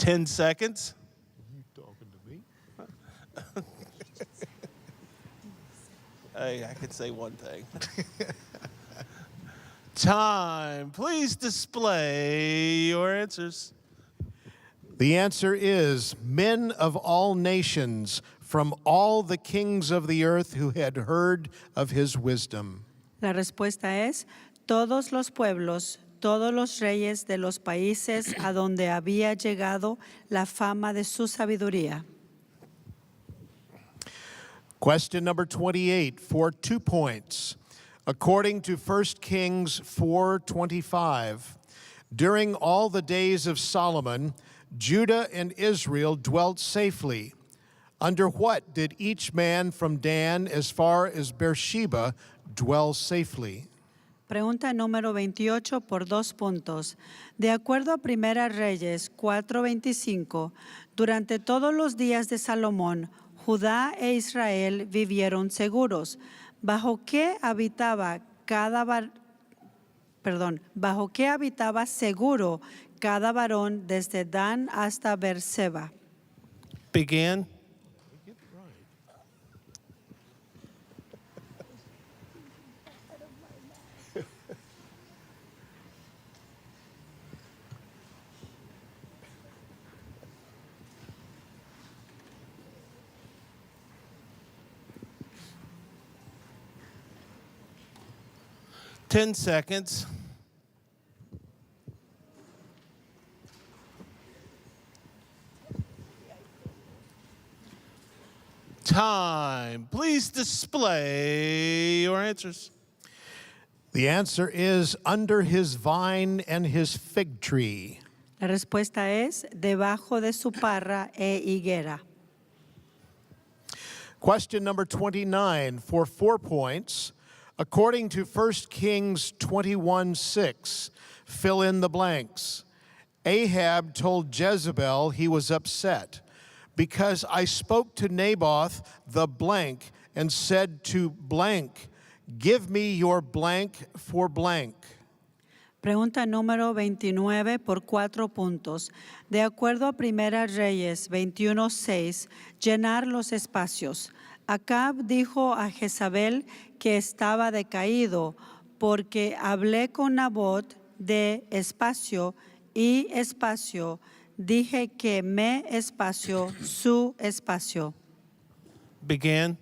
10 seconds. You talking to me? Hey, I could say one thing. Time. Please display your answers. The answer is men of all nations, from all the kings of the earth who had heard of his wisdom. La respuesta es todos los pueblos, todos los reyes de los países a donde había llegado la fama de su sabiduría. Question number 28 for 2 points. According to 1 Kings 4:25, during all the days of Solomon, Judah and Israel dwelt safely. Under what did each man from Dan as far as Beersheba dwell safely? Pregunta número 28 por 2 puntos. De acuerdo a Primera Reyes 4:25, durante todos los días de Salomón, Judá e Israel vivieron seguros. ¿Bajo qué habitaba seguro cada varón desde Dan hasta Beerseba? Begin. 10 seconds. Time. Please display your answers. The answer is under his vine and his fig tree. La respuesta es debajo de su parra e higuera. Question number 29 for 4 points. According to 1 Kings 21:6, fill in the blanks. Ahab told Jezebel he was upset because I spoke to Naboth the blank and said to blank, give me your blank for blank. Pregunta número 29 por 4 puntos. De acuerdo a Primera Reyes 21:6, llenar los espacios. Acab dijo a Jezabel que estaba decaído porque hablé con Nabot de espacio y espacio. Dije que me espacio, su espacio. Begin.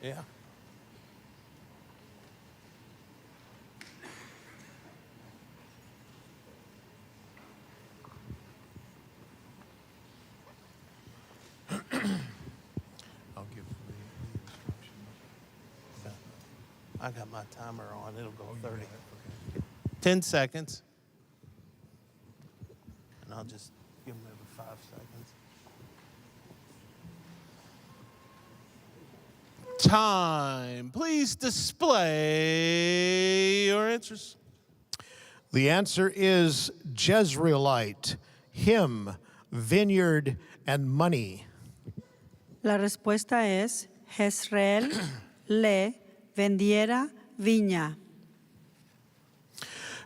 Yeah. I'll give the instruction. I got my timer on. It'll go 30. Okay. 10 seconds. And I'll just give them every 5 seconds. Time. Please display your answers. The answer is Jezreelite, him, vineyard, and money. La respuesta es Jezreel le vendiera viña.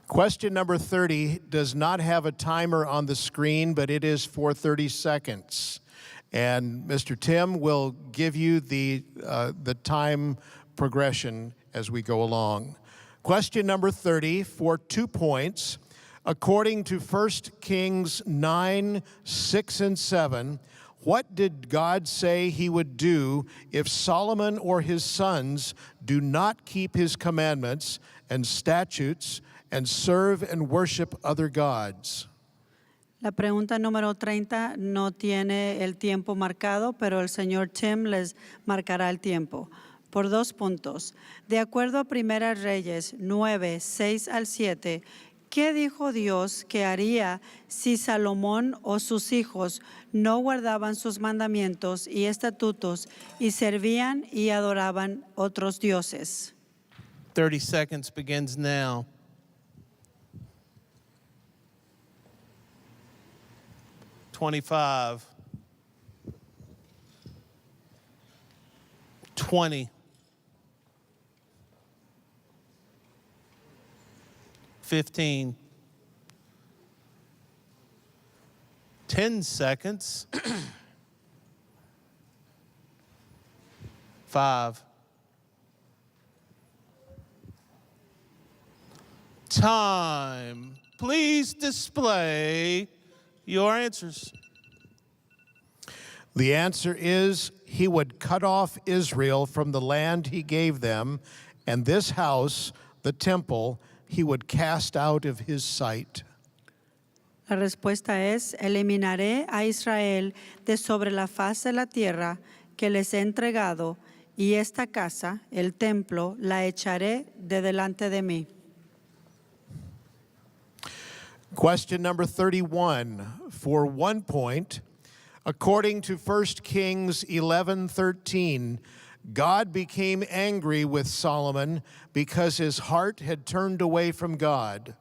Question number 30 does not have a timer on the screen, but it is for 30 seconds. And Mr. Tim will give you the time progression as we go along. Question number 30 for 2 points. According to 1 Kings 9, 6, and 7, what did God say he would do if Solomon or his sons do not keep his commandments and statutes and serve and worship other gods? La pregunta número 30 no tiene el tiempo marcado, pero el señor Tim les marcará el tiempo. Por 2 puntos. De acuerdo a Primera Reyes 9, 6 al 7, ¿qué dijo Dios que haría si Salomón o sus hijos no guardaban sus mandamientos y estatutos y servían y adoraban otros dioses? 30 seconds begins now. 25, 20, 15, 10 seconds, 5, time. Please display your answers. The answer is he would cut off Israel from the land he gave them, and this house, the temple, he would cast out of his sight. La respuesta es, eliminaré a Israel de sobre la faz de la tierra que les he entregado, y esta casa, el templo, la echaré de delante de mí. Question number 31, for 1 point. According to 1 Kings 11:13, God became angry with Solomon because his heart had turned away from God.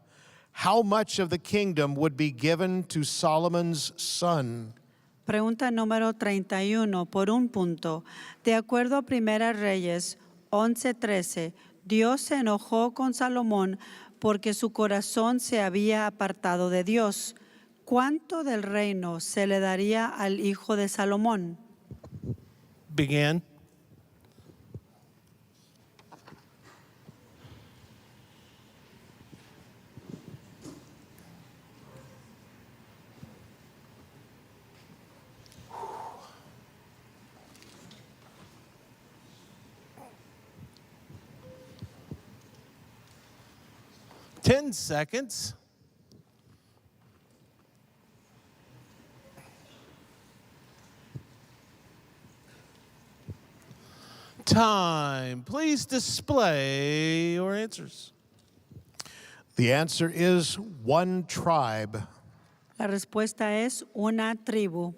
How much of the kingdom would be given to Solomon's son? Pregunta número 31, por 1 punto. De acuerdo a Primera Reyes 11:13, Dios se enojó con Salomón porque su corazón se había apartado de Dios. ¿Cuánto del reino se le daría al hijo de Salomón? Begin. Ten seconds. Time. Please display your answers. The answer is 1 tribe. La respuesta es una tribu.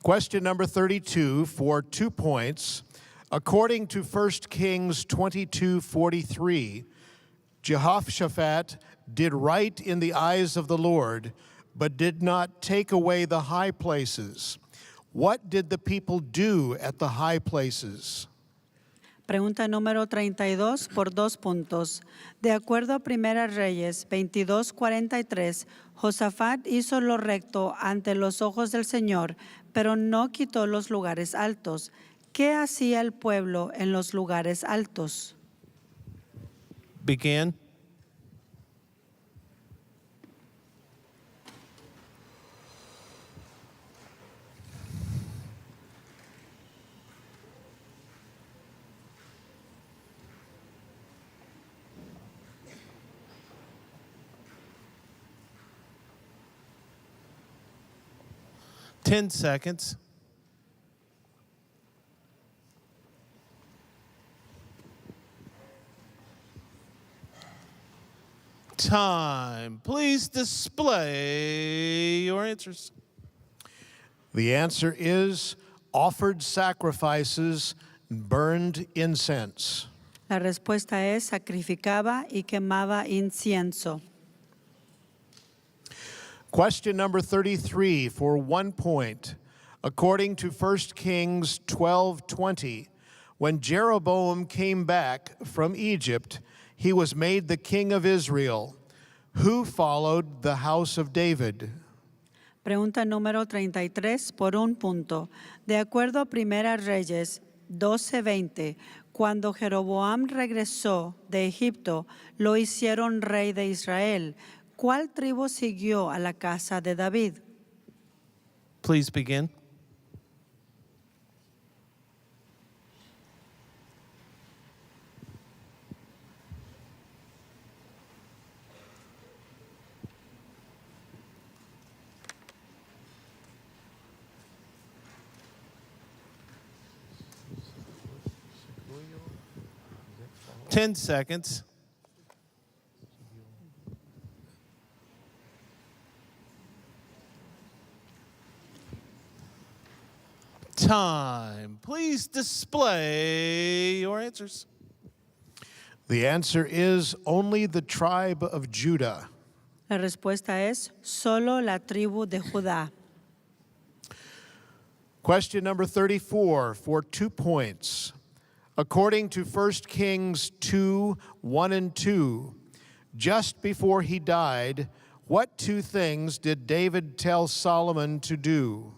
Question number 32 for 2 points. According to 1 Kings 22:43, Jehoshaphat did right in the eyes of the Lord, but did not take away the high places. What did the people do at the high places? Pregunta número 32 por 2 puntos. De acuerdo a Primera Reyes 22:43, Josafat hizo lo recto ante los ojos del Señor, pero no quitó los lugares altos. ¿Qué hacía el pueblo en los lugares altos? Begin. Ten seconds. Time. Please display your answers. The answer is offered sacrifices, burned incense. La respuesta es sacrificaba y quemaba incienso. Question number 33 for 1 point. According to 1 Kings 12:20, when Jeroboam came back from Egypt, he was made the king of Israel. Who followed the house of David? Pregunta número 33 por 1 punto. De acuerdo a Primera Reyes 12:20, cuando Jeroboam regresó de Egipto, lo hicieron rey de Israel. ¿Cuál tribu siguió a la casa de David? Please begin. Ten seconds. Time. Please display your answers. The answer is only the tribe of Judah. La respuesta es solo la tribu de Judá. Question number 34 for 2 points. According to 1 Kings 2, 1 and 2, just before he died, what 2 things did David tell Solomon to do?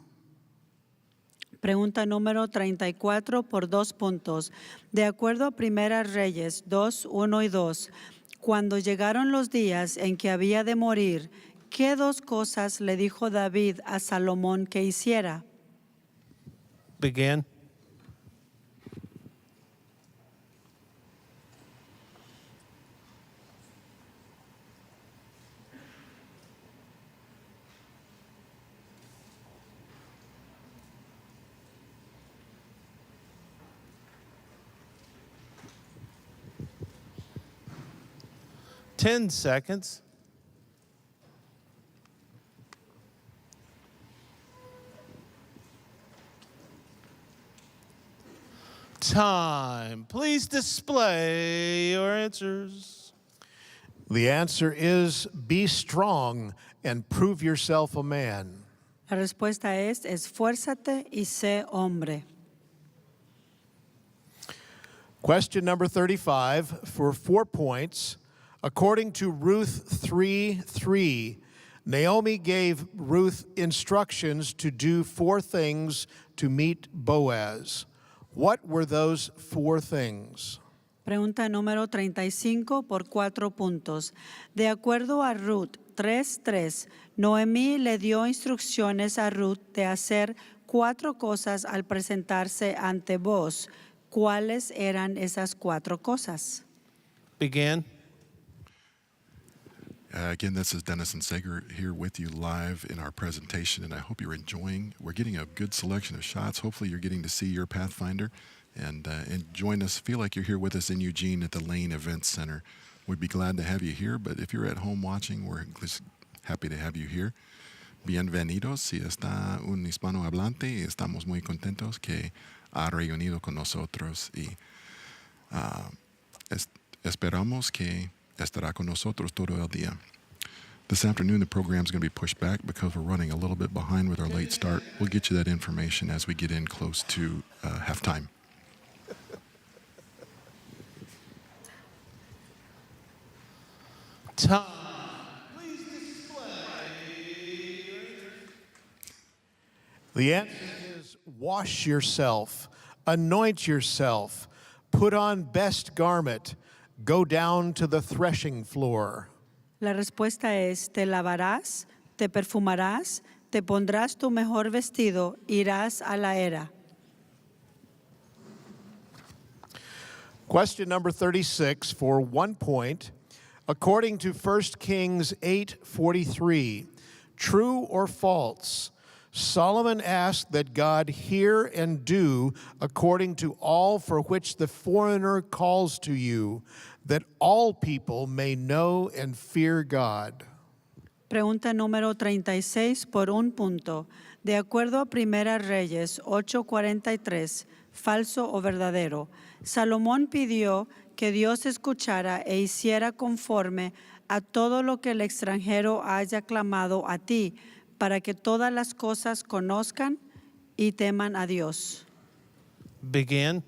Pregunta número 34 por 2 puntos. De acuerdo a Primeras Reyes 2, 1 y 2, cuando llegaron los días en que había de morir, ¿qué 2 cosas le dijo David a Salomón que hiciera? Begin. Ten seconds. Time. Please display your answers. The answer is be strong and prove yourself a man. La respuesta es esfuérzate y sé hombre. Question number 35 for 4 points. According to Ruth 3:3, Naomi gave Ruth instructions to do 4 things to meet Boaz. What were those 4 things? Pregunta número 35 por 4 puntos. De acuerdo a Ruth 3:3, Noemí le dio instrucciones a Ruth de hacer 4 cosas al presentarse ante Boaz. ¿Cuáles eran esas 4 cosas? Begin. Again, this is Dennis and Sager here with you live in our presentation, and I hope you're enjoying. We're getting a good selection of shots. Hopefully you're getting to see your Pathfinder and join us. Feel like you're here with us in Eugene at the Lane Events Center. We'd be glad to have you here, but if you're at home watching, we're just happy to have you here. Bienvenidos. Si está un hispano hablante, estamos muy contentos que ha reunido con nosotros y esperamos que estará con nosotros todo el día. This afternoon, the program is going to be pushed back because we're running a little bit behind with our late start. We'll get you that information as we get in close to halftime. Time. Please display. The answer is wash yourself, anoint yourself, put on best garment, go down to the threshing floor. La respuesta es te lavarás, te perfumarás, te pondrás tu mejor vestido, irás a la era. Question number 36 for 1 point. According to 1 Kings 8:43, true or false, Solomon asked that God hear and do according to all for which the foreigner calls to you, that all people may know and fear God. Pregunta número 36 por 1 punto. De acuerdo a Primera Reyes 8:43, falso o verdadero, Salomón pidió que Dios escuchara e hiciera conforme a todo lo que el extranjero haya clamado a ti, para que todas las cosas conozcan y teman a Dios. Begin.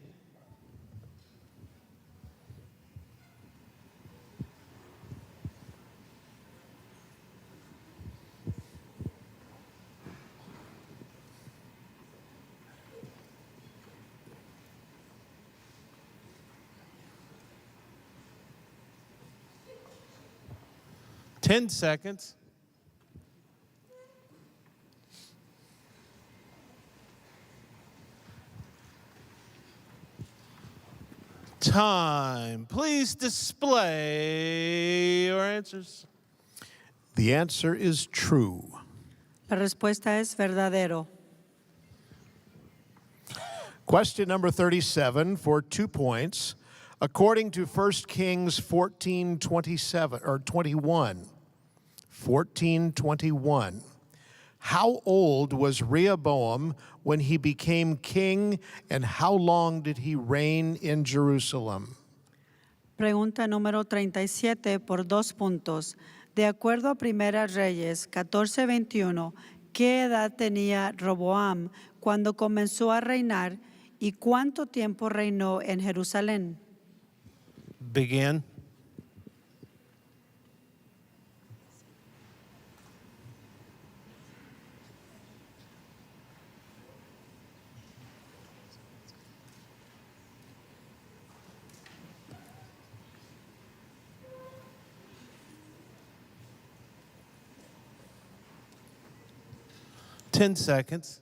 Ten seconds. Time. Please display your answers. The answer is true. La respuesta es verdadero. Question number 37 for 2 points. According to 1 Kings 14:21, how old was Rehoboam when he became king, and how long did he reign in Jerusalem? Pregunta número 37 por 2 puntos. De acuerdo a Primera Reyes 14:21, ¿qué edad tenía Roboam cuando comenzó a reinar y cuánto tiempo reinó en Jerusalén? Begin. Ten seconds.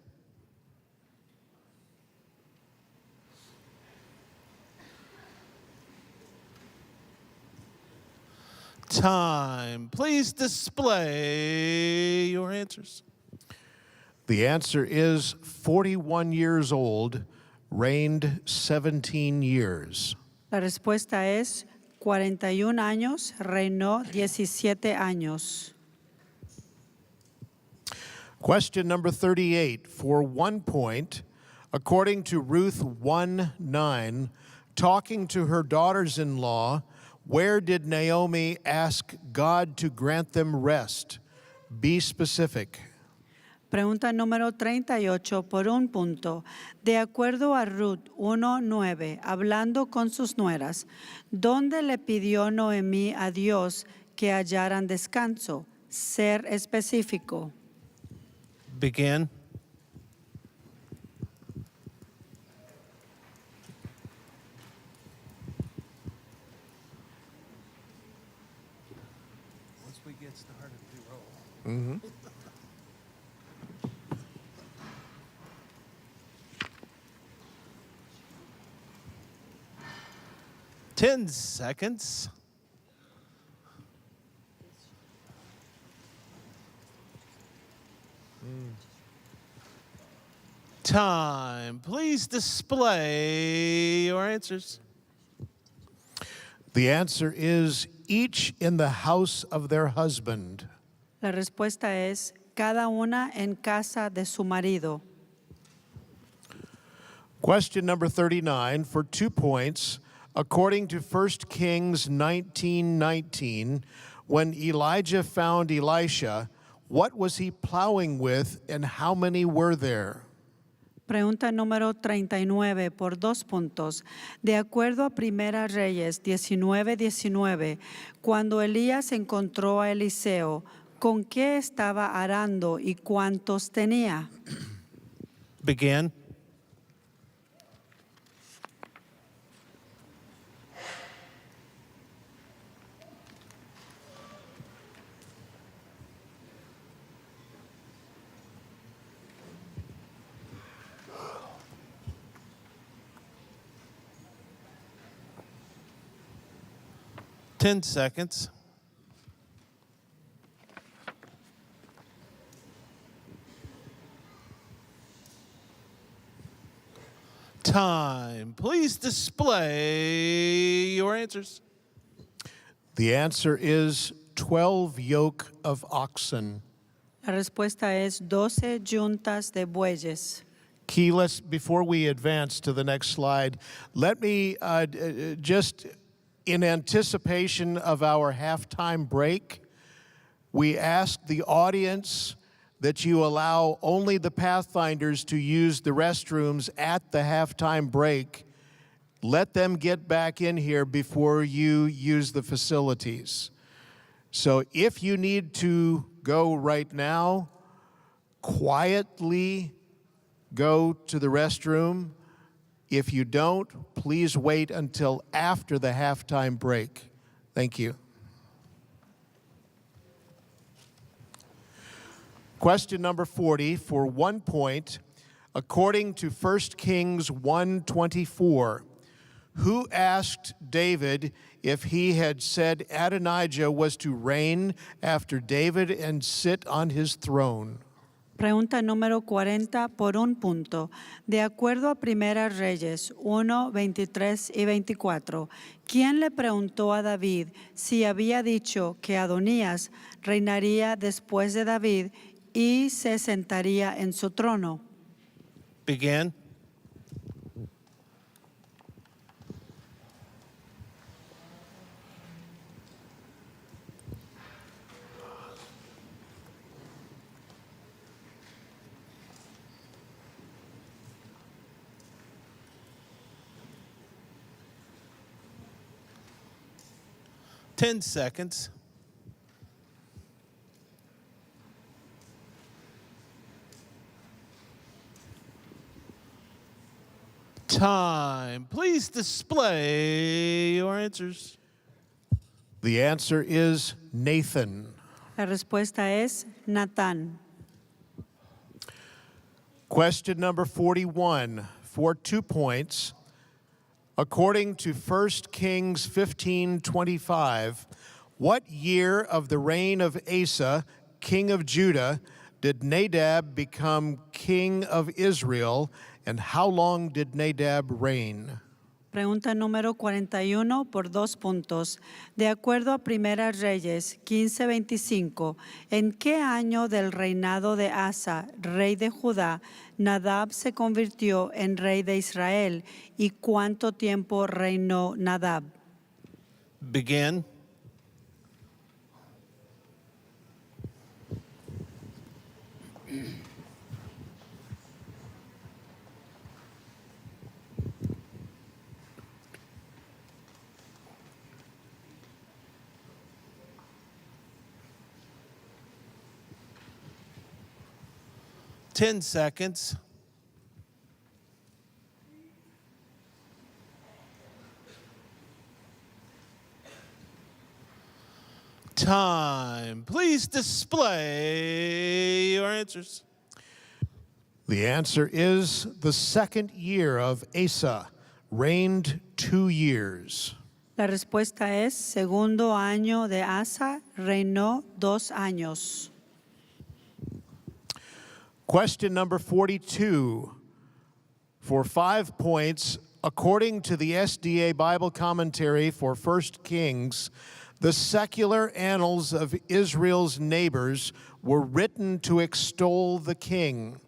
Time. Please display your answers. The answer is 41 years old, reigned 17 years. La respuesta es 41 años, reinó 17 años. Question number 38. For 1 point, according to Ruth 1:9, talking to her daughters-in-law, where did Naomi ask God to grant them rest? Be specific. Pregunta número 38 por 1 punto. De acuerdo a Ruth 1:9, hablando con sus nueras, ¿dónde le pidió Noemí a Dios que hallaran descanso? Ser específico. Begin. Once we get started, we roll. Mm-hmm. Ten seconds. Time. Please display your answers. The answer is each in the house of their husband. La respuesta es cada una en casa de su marido. Question number 39 for 2 points. According to 1 Kings 19:19, when Elijah found Elisha, what was he plowing with and how many were there? Pregunta número 39 por 2 puntos. De acuerdo a Primera Reyes 19:19, cuando Elías encontró a Eliseo, ¿con qué estaba arando y cuántos tenía? Begin. Ten seconds. Time. Please display your answers. The answer is 12 yoke of oxen. La respuesta es 12 yuntas de bueyes. Key, before we advance to the next slide, let me just, in anticipation of our halftime break, we ask the audience that you allow only the Pathfinders to use the restrooms at the halftime break. Let them get back in here before you use the facilities. So if you need to go right now, quietly go to the restroom. If you don't, please wait until after the halftime break. Thank you. Question number 40 for 1 point. According to 1 Kings 1:24, who asked David if he had said Adonijah was to reign after David and sit on his throne? Pregunta número 40 por 1 punto. De acuerdo a Primera Reyes 1, 23 y 24, ¿quién le preguntó a David si había dicho que Adonías reinaría después de David y se sentaría en su trono? Begin. 10 seconds. Time. Please display your answers. The answer is Nathan. La respuesta es Natán. Question number 41 for 2 points. According to 1 Kings 15:25, what year of the reign of Asa, king of Judah, did Nadab become king of Israel, and how long did Nadab reign? Pregunta número 41 por 2 puntos. De acuerdo a Primeras Reyes 15:25, ¿en qué año del reinado de Asa, rey de Judá, Nadab se convirtió en rey de Israel? ¿Y cuánto tiempo reinó Nadab? Begin. Ten seconds. Time. Please display your answers. The answer is the second year of Asa, reigned 2 years. La respuesta es segundo año de Asa, reinó 2 años. Question number 42 for 5 points. According to the SDA Bible commentary for 1 Kings, the secular annals of Israel's neighbors were written to extol the king.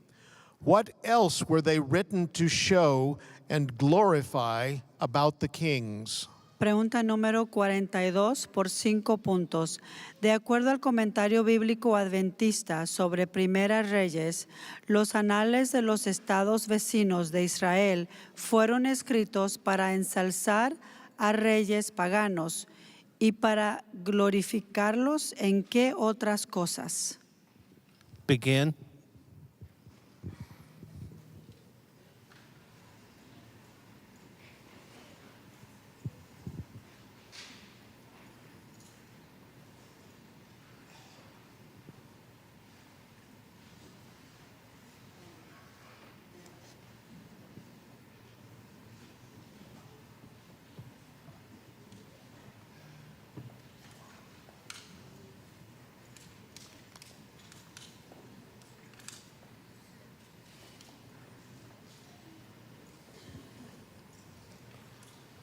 What else were they written to show and glorify about the kings? Pregunta número 42 por 5 puntos. De acuerdo al comentario bíblico adventista sobre Primeras Reyes, los anales de los estados vecinos de Israel fueron escritos para ensalzar a reyes paganos y para glorificarlos en qué otras cosas. Begin.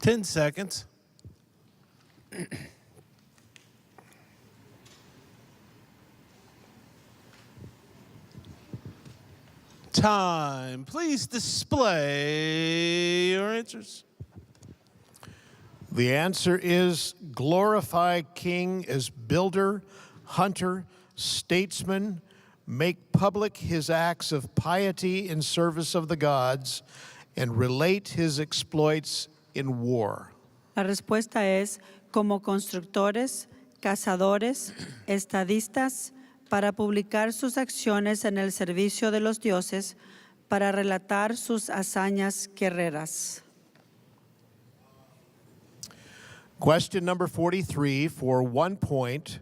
Ten seconds. Time. Please display your answers. The answer is glorify king as builder, hunter, statesman, make public his acts of piety in service of the gods, and relate his exploits in war. La respuesta es como constructores, cazadores, estadistas, para publicar sus acciones en el servicio de los dioses, para relatar sus hazañas guerreras. Question number 43 for 1 point.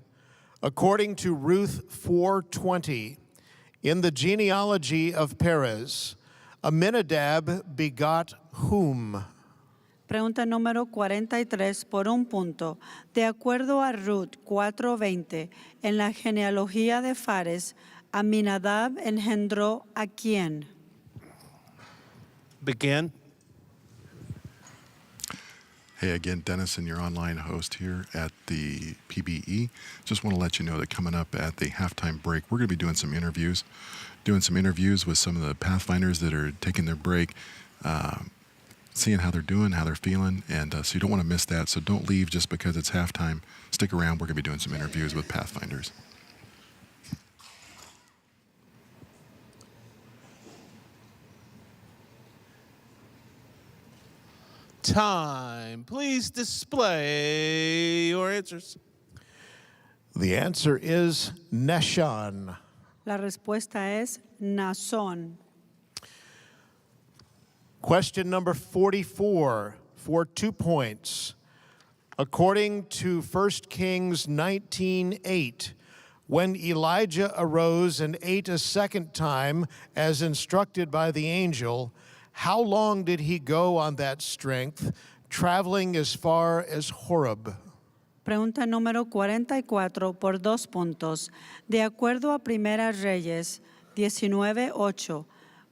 According to Ruth 4:20, in the genealogy of Perez, Aminadab begot whom? Pregunta número 43 por 1 punto. De acuerdo a Ruth 4:20, en la genealogía de Fares, Aminadab engendró ¿a quién? Begin. Hey, again, Dennis and your online host here at the PBE. Just want to let you know that coming up at the halftime break, we're going to be doing some interviews with some of the Pathfinders that are taking their break, seeing how they're doing, how they're feeling, and so you don't want to miss that. So don't leave just because it's halftime. Stick around. We're going to be doing some interviews with Pathfinders. Time. Please display your answers. The answer is Nashon. La respuesta es Nazón. Question number 44 for 2 points. According to 1 Kings 19:8, when Elijah arose and ate a second time as instructed by the angel, how long did he go on that strength, traveling as far as Horeb? Pregunta número 44 por 2 puntos. De acuerdo a Primera Reyes 19:8,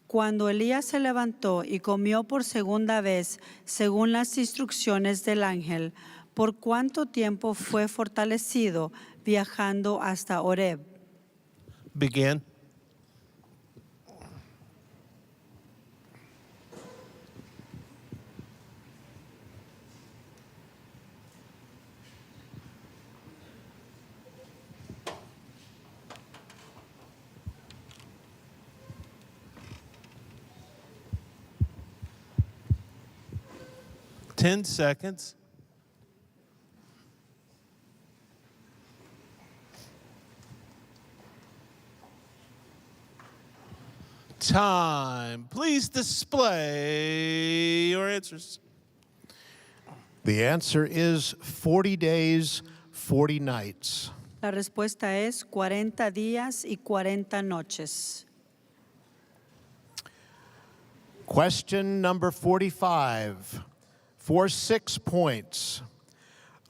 cuando Elías se levantó y comió por segunda vez, según las instrucciones del ángel, ¿por cuánto tiempo fue fortalecido viajando hasta Horeb? Begin. Ten seconds. Time. Please display your answers. The answer is 40 days, 40 nights. La respuesta es 40 días y 40 noches. Question number 45 for 6 points.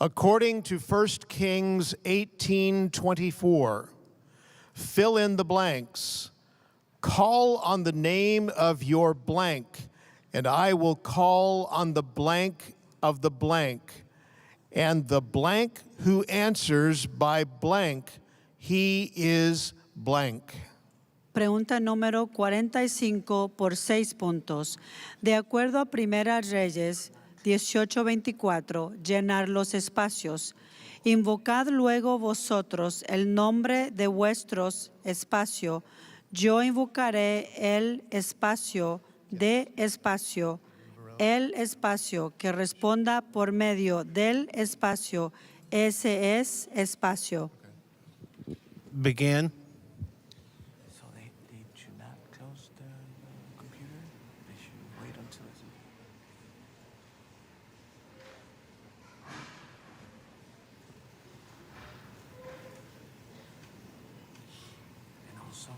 According to 1 Kings 18:24, fill in the blanks. Call on the name of your blank, and I will call on the blank of the blank. And the blank who answers by blank, he is blank. Pregunta número 45 por 6 puntos. De acuerdo a Primera Reyes 18:24, llenar los espacios. Invocad luego vosotros el nombre de vuestros espacio. Yo invocaré el espacio de espacio, el espacio que responda por medio del espacio. Ese es espacio. Begin. So they should not close the computer. They should wait until it's. And also.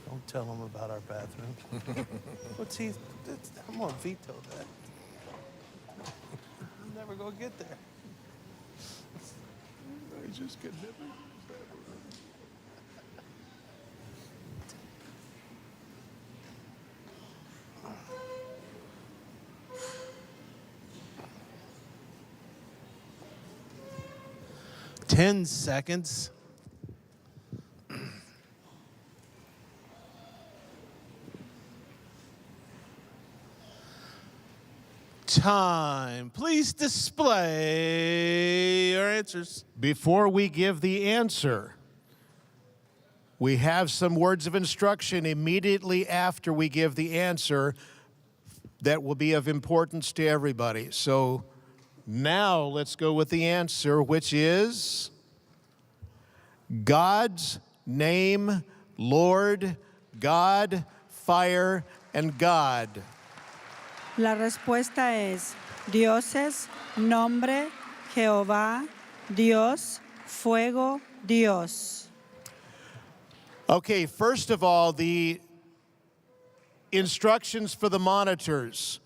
Don't tell him about our bathroom. What's he? I'm gonna veto that. I'm never gonna get there. I just could never use that word. Ten seconds. Time. Please display your answers. Before we give the answer, we have some words of instruction immediately after we give the answer that will be of importance to everybody. So now let's go with the answer, which is God's name, Lord, God, fire, and God. La respuesta es dioses, nombre, Jehová, Dios, fuego, Dios. Okay, first of all, the instructions for the monitors.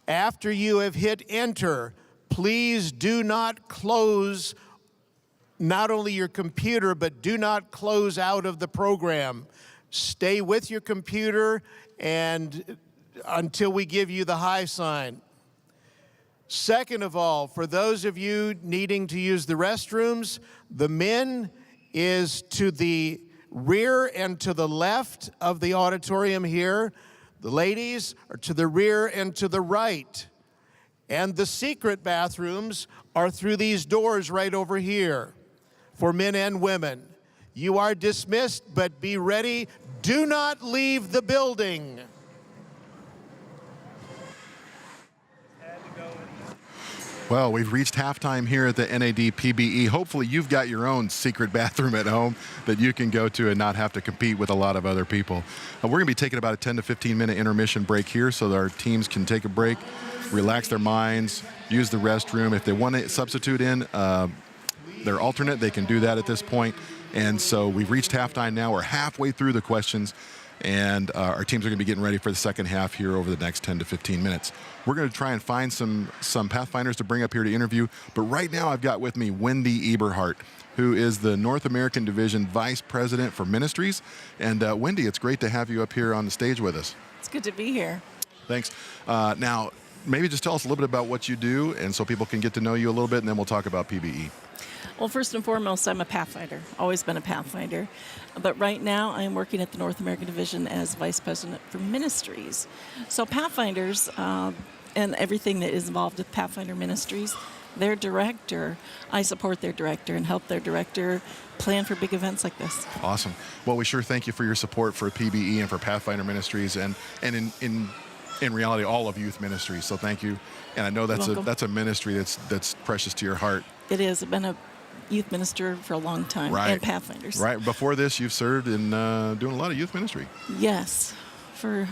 After you have hit enter, please do not close not only your computer, but do not close out of the program. Stay with your computer and until we give you the high sign. Second of all, for those of you needing to use the restrooms, the men is to the rear and to the left of the auditorium here. The ladies are to the rear and to the right. And the secret bathrooms are through these doors right over here. for men and women. You are dismissed, but be ready. Do not leave the building. Well, we've reached halftime here at the NAD PBE. Hopefully you've got your own secret bathroom at home that you can go to and not have to compete with a lot of other people. We're going to be taking about a 10 to 15 minute intermission break here so that our teams can take a break, relax their minds, use the restroom. If they want to substitute in their alternate, they can do that at this point. And so we've reached halftime now. We're halfway through the questions, and our teams are going to be getting ready for the second half here over the next 10 to 15 minutes. We're going to try and find some Pathfinders to bring up here to interview, but right now I've got with me Wendy Eberhardt, who is the North American Division Vice President for Ministries. And Wendy, it's great to have you up here on the stage with us. It's good to be here. Thanks. Now, maybe just tell us a little bit about what you do, and so people can get to know you a little bit, and then we'll talk about PBE. Well, first and foremost, I'm a Pathfinder, always been a Pathfinder. But right now, I am working at the North American Division as Vice President for Ministries. So Pathfinders and everything that is involved with Pathfinder Ministries, their director, I support their director and help their director plan for big events like this. Awesome. Well, we sure thank you for your support for PBE and for Pathfinder Ministries and in reality, all of youth ministries. So thank you. And I know that's a ministry that's precious to your heart. It is. I've been a youth minister for a long time, right. And Pathfinders. Right. Before this, you've served in doing a lot of youth ministry. Yes, for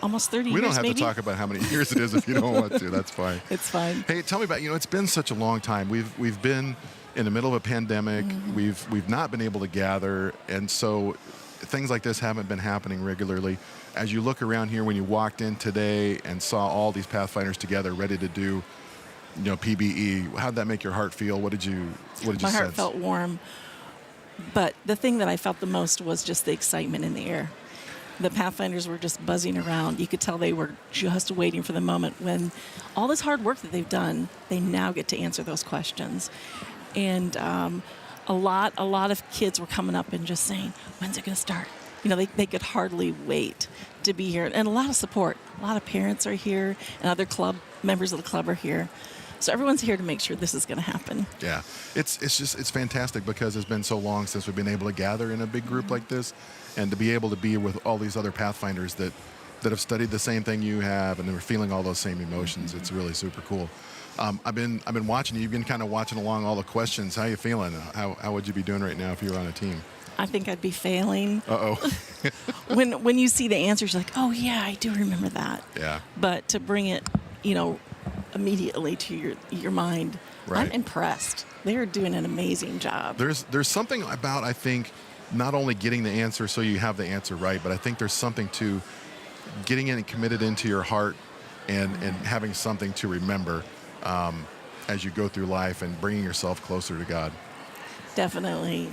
almost 30 years. We don't have maybe. to talk about how many years it is if you don't want to. That's fine. It's fine. Hey, tell me about, it's been such a long time. We've been in the middle of a pandemic. Mm-hmm. We've not been able to gather, and so things like this haven't been happening regularly. As you look around here, when you walked in today and saw all these Pathfinders together, ready to do, PBE, how did that make your heart feel? What did you sense? My heart felt warm, but the thing that I felt the most was just the excitement in the air. The Pathfinders were just buzzing around. You could tell they were just waiting for the moment when all this hard work that they've done, they now get to answer those questions. And a lot of kids were coming up and just saying, "When's it going to start?" They could hardly wait to be here. And a lot of support. A lot of parents are here, and other members of the club are here. So everyone's here to make sure this is going to happen. Yeah, it's fantastic because it's been so long since we've been able to gather in a big group like this, and to be able to be with all these other Pathfinders that have studied the same thing you have, and they're feeling all those same emotions. It's really super cool. I've been watching you. You've been kind of watching along all the questions. How are you feeling? How would you be doing right now if you were on a team? I think I'd be failing. Uh-oh. when you see the answers, you're like, oh yeah, I do remember that. Yeah. But to bring it, immediately to your mind, right. I'm impressed. They're doing an amazing job. There's something about, I think, not only getting the answer so you have the answer right, but I think there's something to getting it committed into your heart and having something to remember as you go through life and bringing yourself closer to God. Definitely.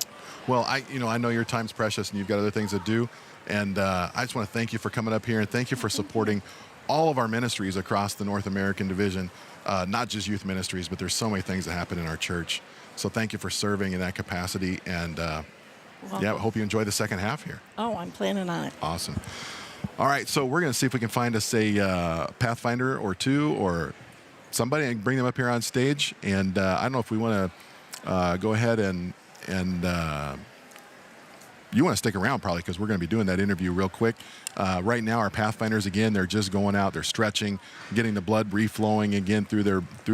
Well, I know your time's precious and you've got other things to do, and I just want to thank you for coming up here and thank you for supporting all of our ministries across the North American Division, not just youth ministries, but there's so many things that happen in our church. So thank you for serving in that capacity, and I hope you enjoy the second half here. Oh, I'm planning on it. Awesome. All right, so we're going to see if we can find us a Pathfinder or two or somebody and bring them up here on stage. And I don't know if we want to go ahead and you want to stick around probably because we're going to be doing that interview real quick. Right now, our Pathfinders, again, they're just going out, they're stretching, getting the blood reflowing again through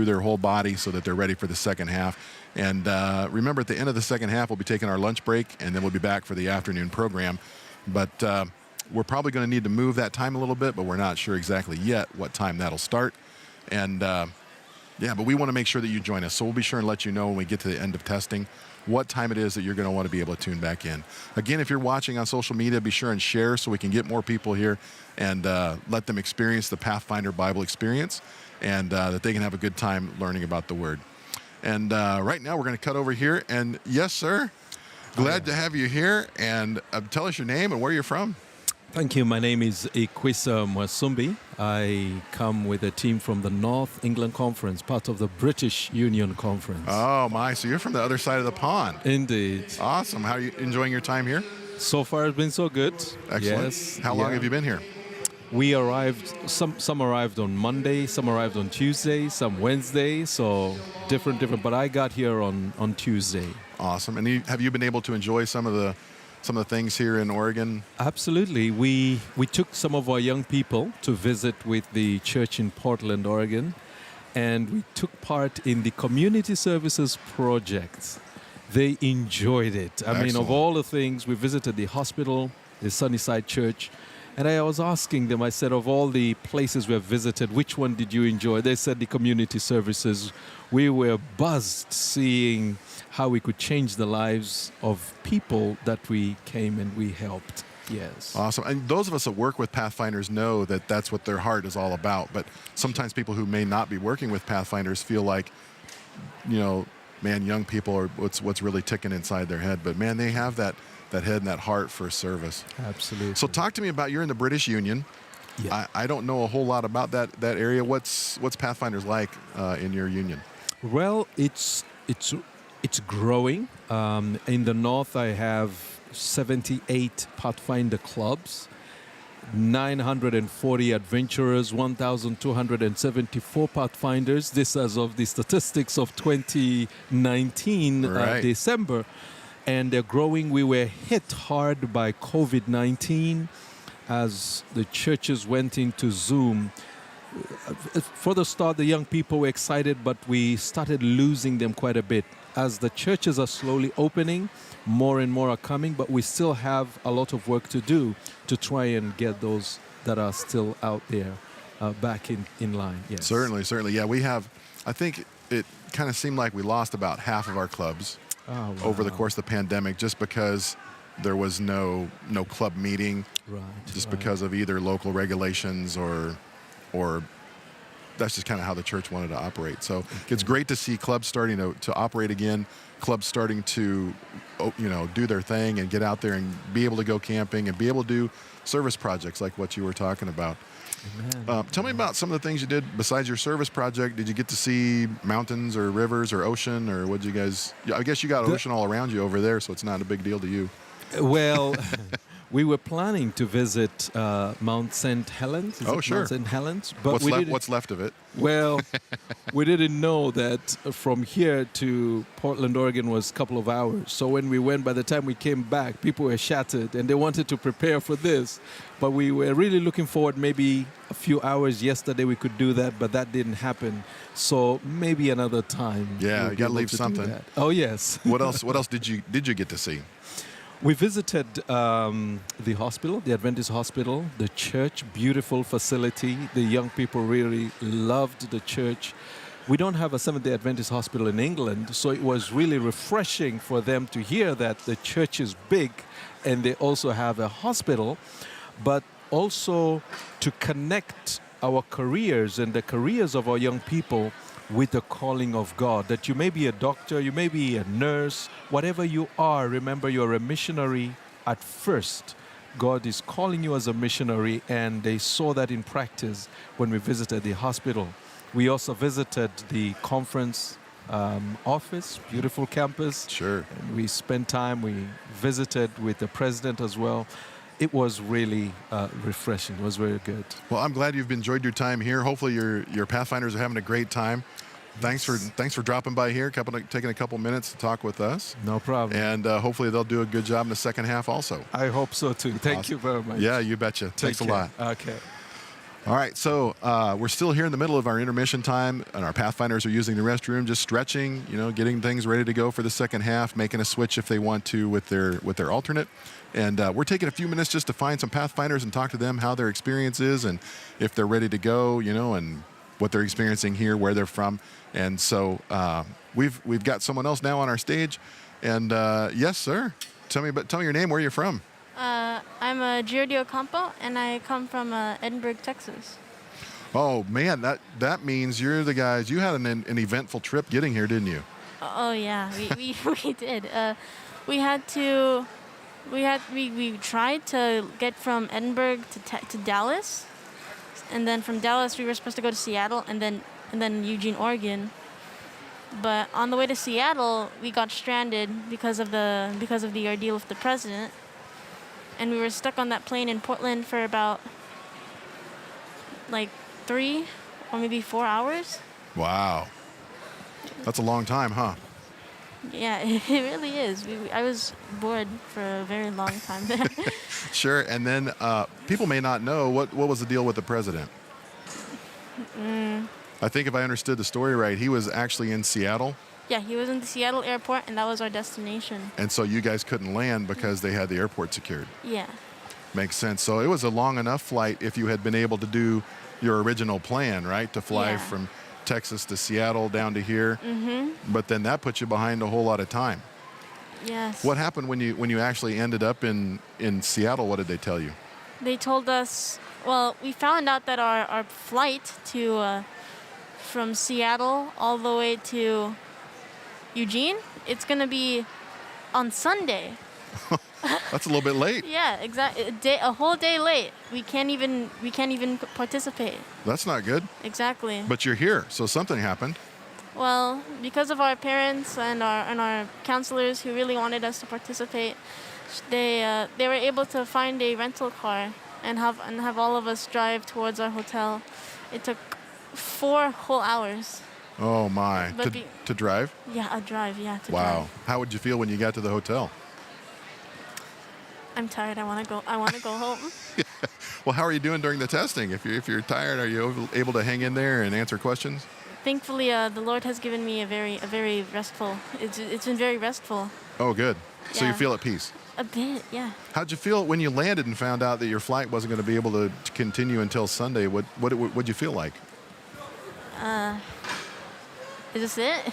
their whole body so that they're ready for the second half. And remember, at the end of the second half, we'll be taking our lunch break, and then we'll be back for the afternoon program. But we're probably going to need to move that time a little bit, but we're not sure exactly yet what time that'll start. And but we want to make sure that you join us. So we'll be sure and let you know when we get to the end of testing what time it is that you're going to want to be able to tune back in. Again, if you're watching on social media, be sure and share so we can get more people here and let them experience the Pathfinder Bible experience, and that they can have a good time learning about the Word. And right now we're going to cut over here. And yes, sir, glad to have you here. And tell us your name and where you're from. Thank you. My name is Ikwisa Mwasumbi. I come with a team from the North England Conference, part of the British Union Conference. Oh, my. So you're from the other side of the pond. Indeed. Awesome. How are you enjoying your time here? So far, it's been so good. Excellent. Yes. How long have you been here? We arrived, some arrived on Monday, some arrived on Tuesday, some Wednesday, so different, but I got here on Tuesday. Awesome. And have you been able to enjoy some of the things here in Oregon? Absolutely. We took some of our young people to visit with the church in Portland, Oregon, and we took part in the community services project. They enjoyed it. I mean, of all the things, we visited the hospital, the Sunnyside Church, and I was asking them, I said, of all the places we have visited, which one did you enjoy? They said the community services. We were buzzed seeing how we could change the lives of people that we came and we helped. Yes. Awesome. And those of us that work with Pathfinders know that that's what their heart is all about. But sometimes people who may not be working with Pathfinders feel like, man, young people are what's really ticking inside their head. But man, they have that head and that heart for service. Absolutely. So talk to me about, you're in the British Union. Yeah. I don't know a whole lot about that area. What's Pathfinders like in your union? Well, it's growing. In the north, I have 78 Pathfinder clubs, 940 adventurers, 1,274 Pathfinders. This as of the statistics of 2019 December. And they're growing. We were hit hard by COVID-19 as the churches went into Zoom. For the start, the young people were excited, but we started losing them quite a bit. As the churches are slowly opening, more and more are coming, but we still have a lot of work to do to try and get those that are still out there back in line. Yes. Certainly. Yeah, we have, I think it kind of seemed like we lost about half of our clubs over the course of the pandemic, just because there was no club meeting, because of either local regulations or that's just kind of how the church wanted to operate. So it's great to see clubs starting to operate again, clubs starting to do their thing and get out there and be able to go camping and be able to do service projects like what you were talking about. Tell me about some of the things you did besides your service project. Did you get to see mountains or rivers or ocean, or what did you guys? I guess you got ocean all around you over there, so it's not a big deal to you. Well, we were planning to visit Mount St. Helens. Sure. Mount St. Helens, but what's left of it? Well, we didn't know that from here to Portland, Oregon was a couple of hours. So when we went, by the time we came back, people were shattered and they wanted to prepare for this. But we were really looking forward, maybe a few hours yesterday we could do that, but that didn't happen. So maybe another time. Yeah, you got to leave something. Oh, yes. What else did you get to see? We visited the hospital, the Adventist hospital, the church, beautiful facility. The young people really loved the church. We don't have a Seventh-day Adventist hospital in England, so it was really refreshing for them to hear that the church is big and they also have a hospital, but also to connect our careers and the careers of our young people with the calling of God. That you may be a doctor, you may be a nurse, whatever you are, remember you're a missionary at first. God is calling you as a missionary, and they saw that in practice when we visited the hospital. We also visited the conference office, beautiful campus. Sure. And we spent time, we visited with the president as well. It was really refreshing. It was very good. Well, I'm glad you've enjoyed your time here. Hopefully your Pathfinders are having a great time. Thanks for dropping by here, taking a couple minutes to talk with us. No problem. And hopefully they'll do a good job in the second half also. I hope so too. Thank you very much. Yeah, you betcha. Thanks a lot. Okay. All right, so we're still here in the middle of our intermission time, and our Pathfinders are using the restroom, just stretching, getting things ready to go for the second half, making a switch if they want to with their alternate. And we're taking a few minutes just to find some Pathfinders and talk to them how their experience is and if they're ready to go, and what they're experiencing here, where they're from. And so we've got someone else now on our stage. And yes, sir. Tell me your name, where you're from. I'm Giorgio Campo, and I come from Edinburgh, Texas. Oh, man, that means you're the guys. You had an eventful trip getting here, didn't you? Oh, yeah, we did. We tried to get from Edinburgh to Dallas, and then from Dallas we were supposed to go to Seattle, and then Eugene, Oregon. But on the way to Seattle, we got stranded because of the ordeal with the president, and we were stuck on that plane in Portland for about 3 or maybe 4 hours. Wow, that's a long time, huh? Yeah, it really is. I was bored for a very long time there. Sure. And then people may not know what was the deal with the president. I think if I understood the story right, he was actually in Seattle. Yeah, he was in the Seattle airport, and that was our destination. And so you guys couldn't land because they had the airport secured. Yeah. Makes sense. So it was a long enough flight if you had been able to do your original plan, right? To fly Yeah. from Texas to Seattle down to here. Mm-hmm. But then that put you behind a whole lot of time. Yes. What happened when you actually ended up in Seattle? What did they tell you? They told us, well, we found out that our flight to from Seattle all the way to Eugene, it's going to be on Sunday. That's a little bit late. Yeah, exactly. A whole day late. We can't even participate. That's not good. Exactly. But you're here, so something happened. Well, because of our parents and our counselors who really wanted us to participate, they were able to find a rental car and have all of us drive towards our hotel. It took 4 whole hours. Oh my! But To drive? Yeah, a drive. Yeah, to Wow. drive. How would you feel when you got to the hotel? I'm tired. I want to go home. Well, how are you doing during the testing? If you're tired, are you able to hang in there and answer questions? Thankfully, the Lord has given me a very restful. It's been very restful. Oh, good. So you Yeah. feel at peace. A bit, yeah. How'd you feel when you landed and found out that your flight wasn't going to be able to continue until Sunday? What'd you feel like? Is this it?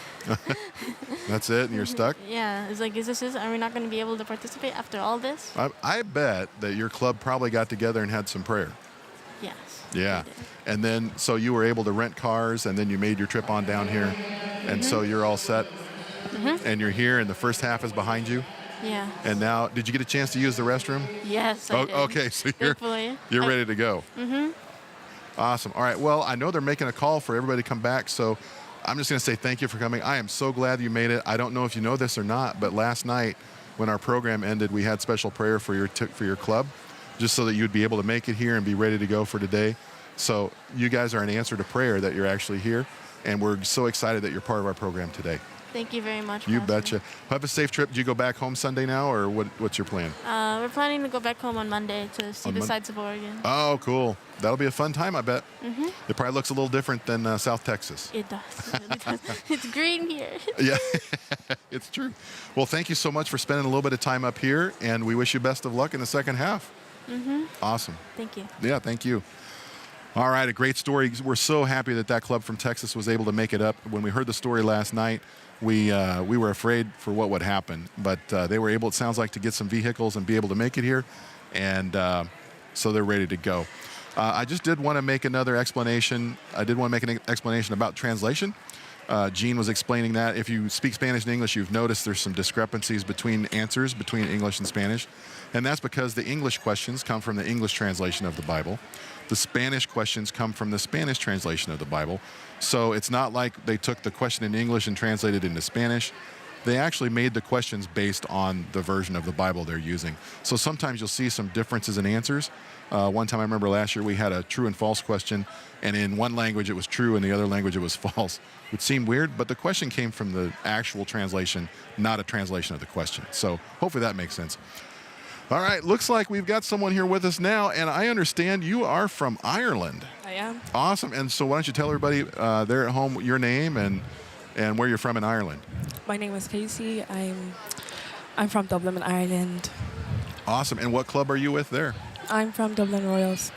That's it, and you're stuck? Yeah. It's like, is this it? Are we not going to be able to participate after all this? I bet that your club probably got together and had some prayer. Yes. Yeah. And then, so you were able to rent cars, and then you made your trip on down here. And so you're all set. And you're here, and the first half is behind you. Yeah. And now, did you get a chance to use the restroom? Yes, I did. Okay, so Thankfully. you're ready to go. Awesome. All right. Well, I know they're making a call for everybody to come back, so I'm just going to say thank you for coming. I am so glad you made it. I don't know if you know this or not, but last night when our program ended, we had special prayer for your club, just so that you'd be able to make it here and be ready to go for today. So you guys are an answer to prayer that you're actually here, and we're so excited that you're part of our program today. Thank you very much. You Pastor. betcha. Have a safe trip. Do you go back home Sunday now, or what's your plan? We're planning to go back home on Monday to see the sights of Oregon. Oh, cool. That'll be a fun time, I bet. It probably looks a little different than South Texas. It does. It really does. It's green here. Yeah, it's true. Well, thank you so much for spending a little bit of time up here, and we wish you best of luck in the second half. Awesome. Thank you. Yeah, thank you. All right, a great story. We're so happy that club from Texas was able to make it up. When we heard the story last night, we were afraid for what would happen, but they were able, it sounds like, to get some vehicles and be able to make it here, and so they're ready to go. I just did want to make another explanation. I did want to make an explanation about translation. Gene was explaining that if you speak Spanish and English, you've noticed there's some discrepancies between answers between English and Spanish, and that's because the English questions come from the English translation of the Bible. The Spanish questions come from the Spanish translation of the Bible. So it's not like they took the question in English and translated it into Spanish. They actually made the questions based on the version of the Bible they're using. So sometimes you'll see some differences in answers. One time I remember last year we had a true and false question, and in one language it was true and the other language it was false. It seemed weird, but the question came from the actual translation, not a translation of the question. So hopefully that makes sense. All right, looks like we've got someone here with us now, and I understand you are from Ireland. I am. Awesome. And so why don't you tell everybody there at home your name and where you're from in Ireland? My name is Casey. I'm from Dublin, Ireland. Awesome. And what club are you with there? I'm from Dublin Royals.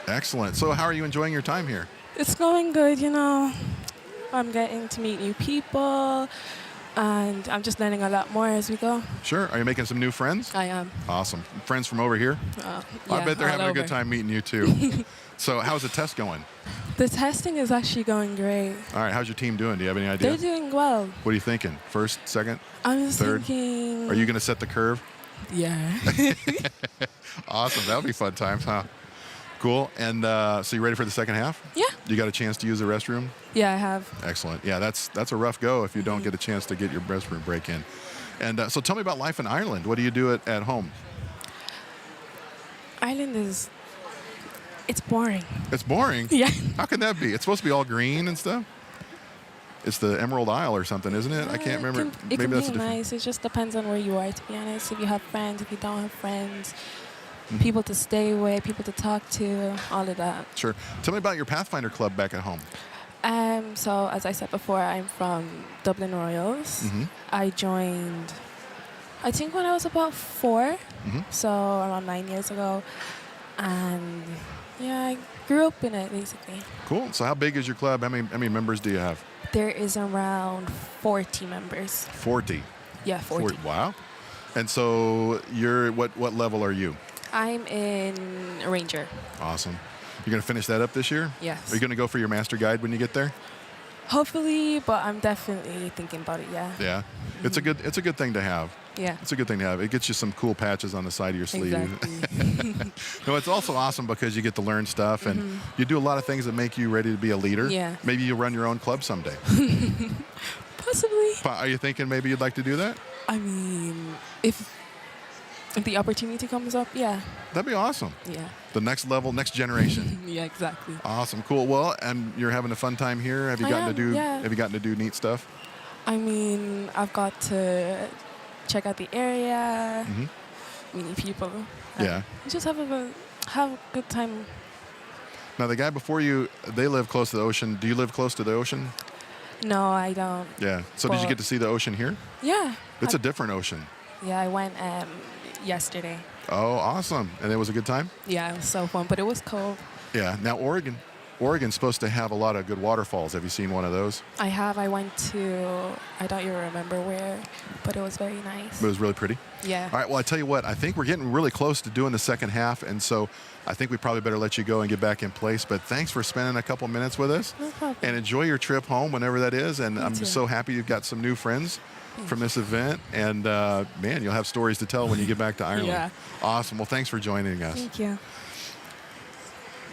Excellent. So how are you enjoying your time here? It's going good, you know. I'm getting to meet new people, and I'm just learning a lot more as we go. Sure. Are you making some new friends? I am. Awesome. Friends from over here? Yeah, I bet they're all having a good over. time meeting you too. So how's the test going? The testing is actually going great. All right. How's your team doing? Do you have any idea? They're doing well. What are you thinking? First, second, I'm just third? thinking. Are you going to set the curve? Yeah. Awesome. That'll be fun times, huh? Cool. And so you ready for the second half? Yeah. You got a chance to use the restroom? Yeah, I have. Excellent. Yeah, that's a rough go if you don't get a chance to get your restroom break in. And so tell me about life in Ireland. What do you do at home? Ireland it's boring. It's boring? Yeah. How can that be? It's supposed to be all green and stuff? it's the Emerald Isle or something, isn't it? I can't remember. It can Maybe that's be a different. nice. It just depends on where you are, to be honest. If you have friends, if you don't have friends, Mm-hmm. people to stay with, people to talk to, all of that. Sure. Tell me about your Pathfinder club back at home. So as I said before, I'm from Dublin Royals. Mm-hmm. I joined, I think when I was about 4, so around 9 years ago. And yeah, I grew up in it basically. Cool. So how big is your club? How many members do you have? There is around 40 members. 40. Yeah, 40. Wow. And so you're what level are you? I'm in Ranger. Awesome. You're going to finish that up this year? Yes. Are you going to go for your master guide when you get there? Hopefully, but I'm definitely thinking about it, yeah. Yeah. It's a good thing to have. Yeah. It's a good thing to have. It gets you some cool patches on the side of your sleeve. Exactly. No, it's also awesome because you get to learn stuff and you do a lot of things that make you ready to be a leader. Yeah. Maybe you'll run your own club someday. Possibly. Are you thinking maybe you'd like to do that? I mean, if the opportunity comes up, yeah. That'd be awesome. Yeah. The next level, next generation. Yeah, exactly. Awesome, cool. Well, and you're having a fun time here. Have you gotten to do neat stuff? I mean, I've got to check out the area, meet people. Yeah. Just have a good time. Now, the guy before you, they live close to the ocean. Do you live close to the ocean? No, I don't. Yeah. So did you get to see the ocean here? Yeah. It's a different ocean. Yeah, I went yesterday. Oh, awesome. And it was a good time? Yeah, it was so fun, but it was cold. Yeah. Now, Oregon's supposed to have a lot of good waterfalls. Have you seen one of those? I have. I went to, I don't even remember where, but it was very nice. It was really pretty? Yeah. All right. Well, I tell you what, I think we're getting really close to doing the second half, and so I think we probably better let you go and get back in place. But thanks for spending a couple minutes with us. No problem. And enjoy your trip home whenever that is. And I'm too. just so happy you've got some new friends from this event. And, man, you'll have stories to tell when you get back to Ireland. Yeah. Awesome. Well, thanks for joining us. Thank you.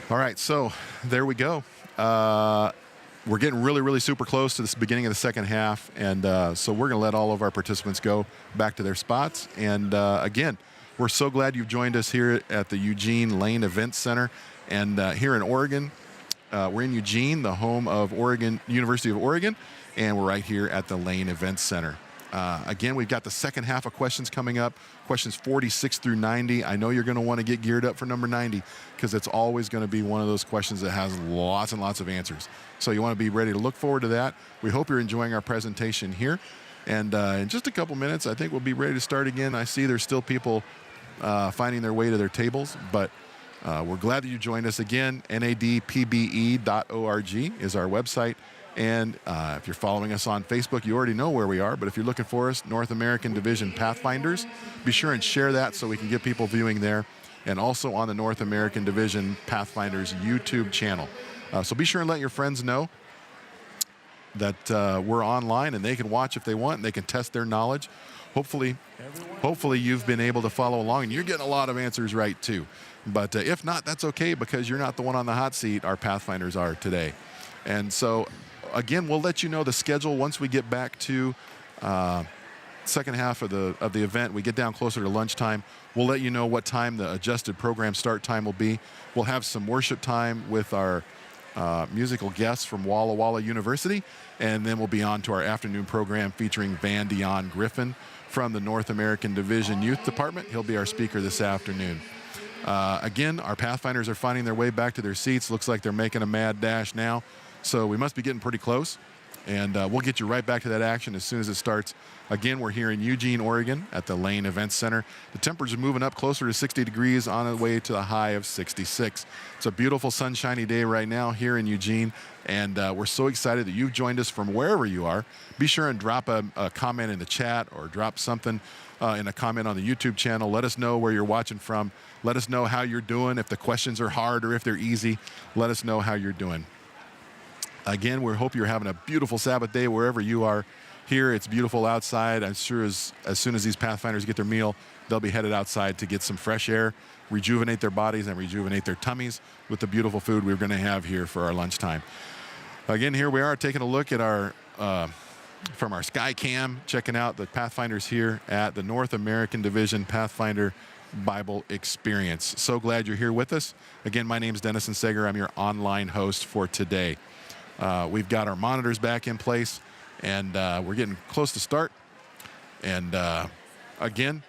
All right. So there we go. We're getting really, really super close to this beginning of the second half. And so we're going to let all of our participants go back to their spots. And, again, we're so glad you've joined us here at the Eugene Lane Event Center. And here in Oregon, we're in Eugene, the home of University of Oregon. And we're right here at the Lane Event Center. Again, we've got the second half of questions coming up, questions 46 through 90. I know you're going to want to get geared up for number 90 because it's always going to be one of those questions that has lots and lots of answers. So you want to be ready to look forward to that. We hope you're enjoying our presentation here. And in just a couple minutes, I think we'll be ready to start again. I see there's still people finding their way to their tables, but we're glad that you joined us again. NADPBE.org is our website. And if you're following us on Facebook, you already know where we are. But if you're looking for us, North American Division Pathfinders, be sure and share that so we can get people viewing there. And also on the North American Division Pathfinders YouTube channel. So be sure and let your friends know that we're online and they can watch if they want and they can test their knowledge. Hopefully you've been able to follow along and you're getting a lot of answers right too. But if not, that's okay because you're not the one on the hot seat. Our Pathfinders are today. And so again, we'll let you know the schedule once we get back to second half of the event. We get down closer to lunchtime. We'll let you know what time the adjusted program start time will be. We'll have some worship time with our musical guests from Walla Walla University, and then we'll be on to our afternoon program featuring Van Dion Griffin from the North American Division Youth Department. He'll be our speaker this afternoon. Again, our Pathfinders are finding their way back to their seats. Looks like they're making a mad dash now. So we must be getting pretty close, and we'll get you right back to that action as soon as it starts. Again, we're here in Eugene, Oregon at the Lane Event Center. The temperatures are moving up closer to 60 degrees on the way to a high of 66. It's a beautiful sunshiny day right now here in Eugene, and we're so excited that you've joined us from wherever you are. Be sure and drop a comment in the chat or drop something in a comment on the YouTube channel. Let us know where you're watching from. Let us know how you're doing. If the questions are hard or if they're easy, let us know how you're doing. Again, we hope you're having a beautiful Sabbath day wherever you are. Here, it's beautiful outside. I'm sure as soon as these Pathfinders get their meal, they'll be headed outside to get some fresh air, rejuvenate their bodies, and rejuvenate their tummies with the beautiful food we're going to have here for our lunchtime. Again, here we are taking a look at our from our Sky Cam, checking out the Pathfinders here at the North American Division Pathfinder Bible Experience. So glad you're here with us. Again, my name is Dennis Sager. I'm your online host for today. We've got our monitors back in place, and we're getting close to start. And again,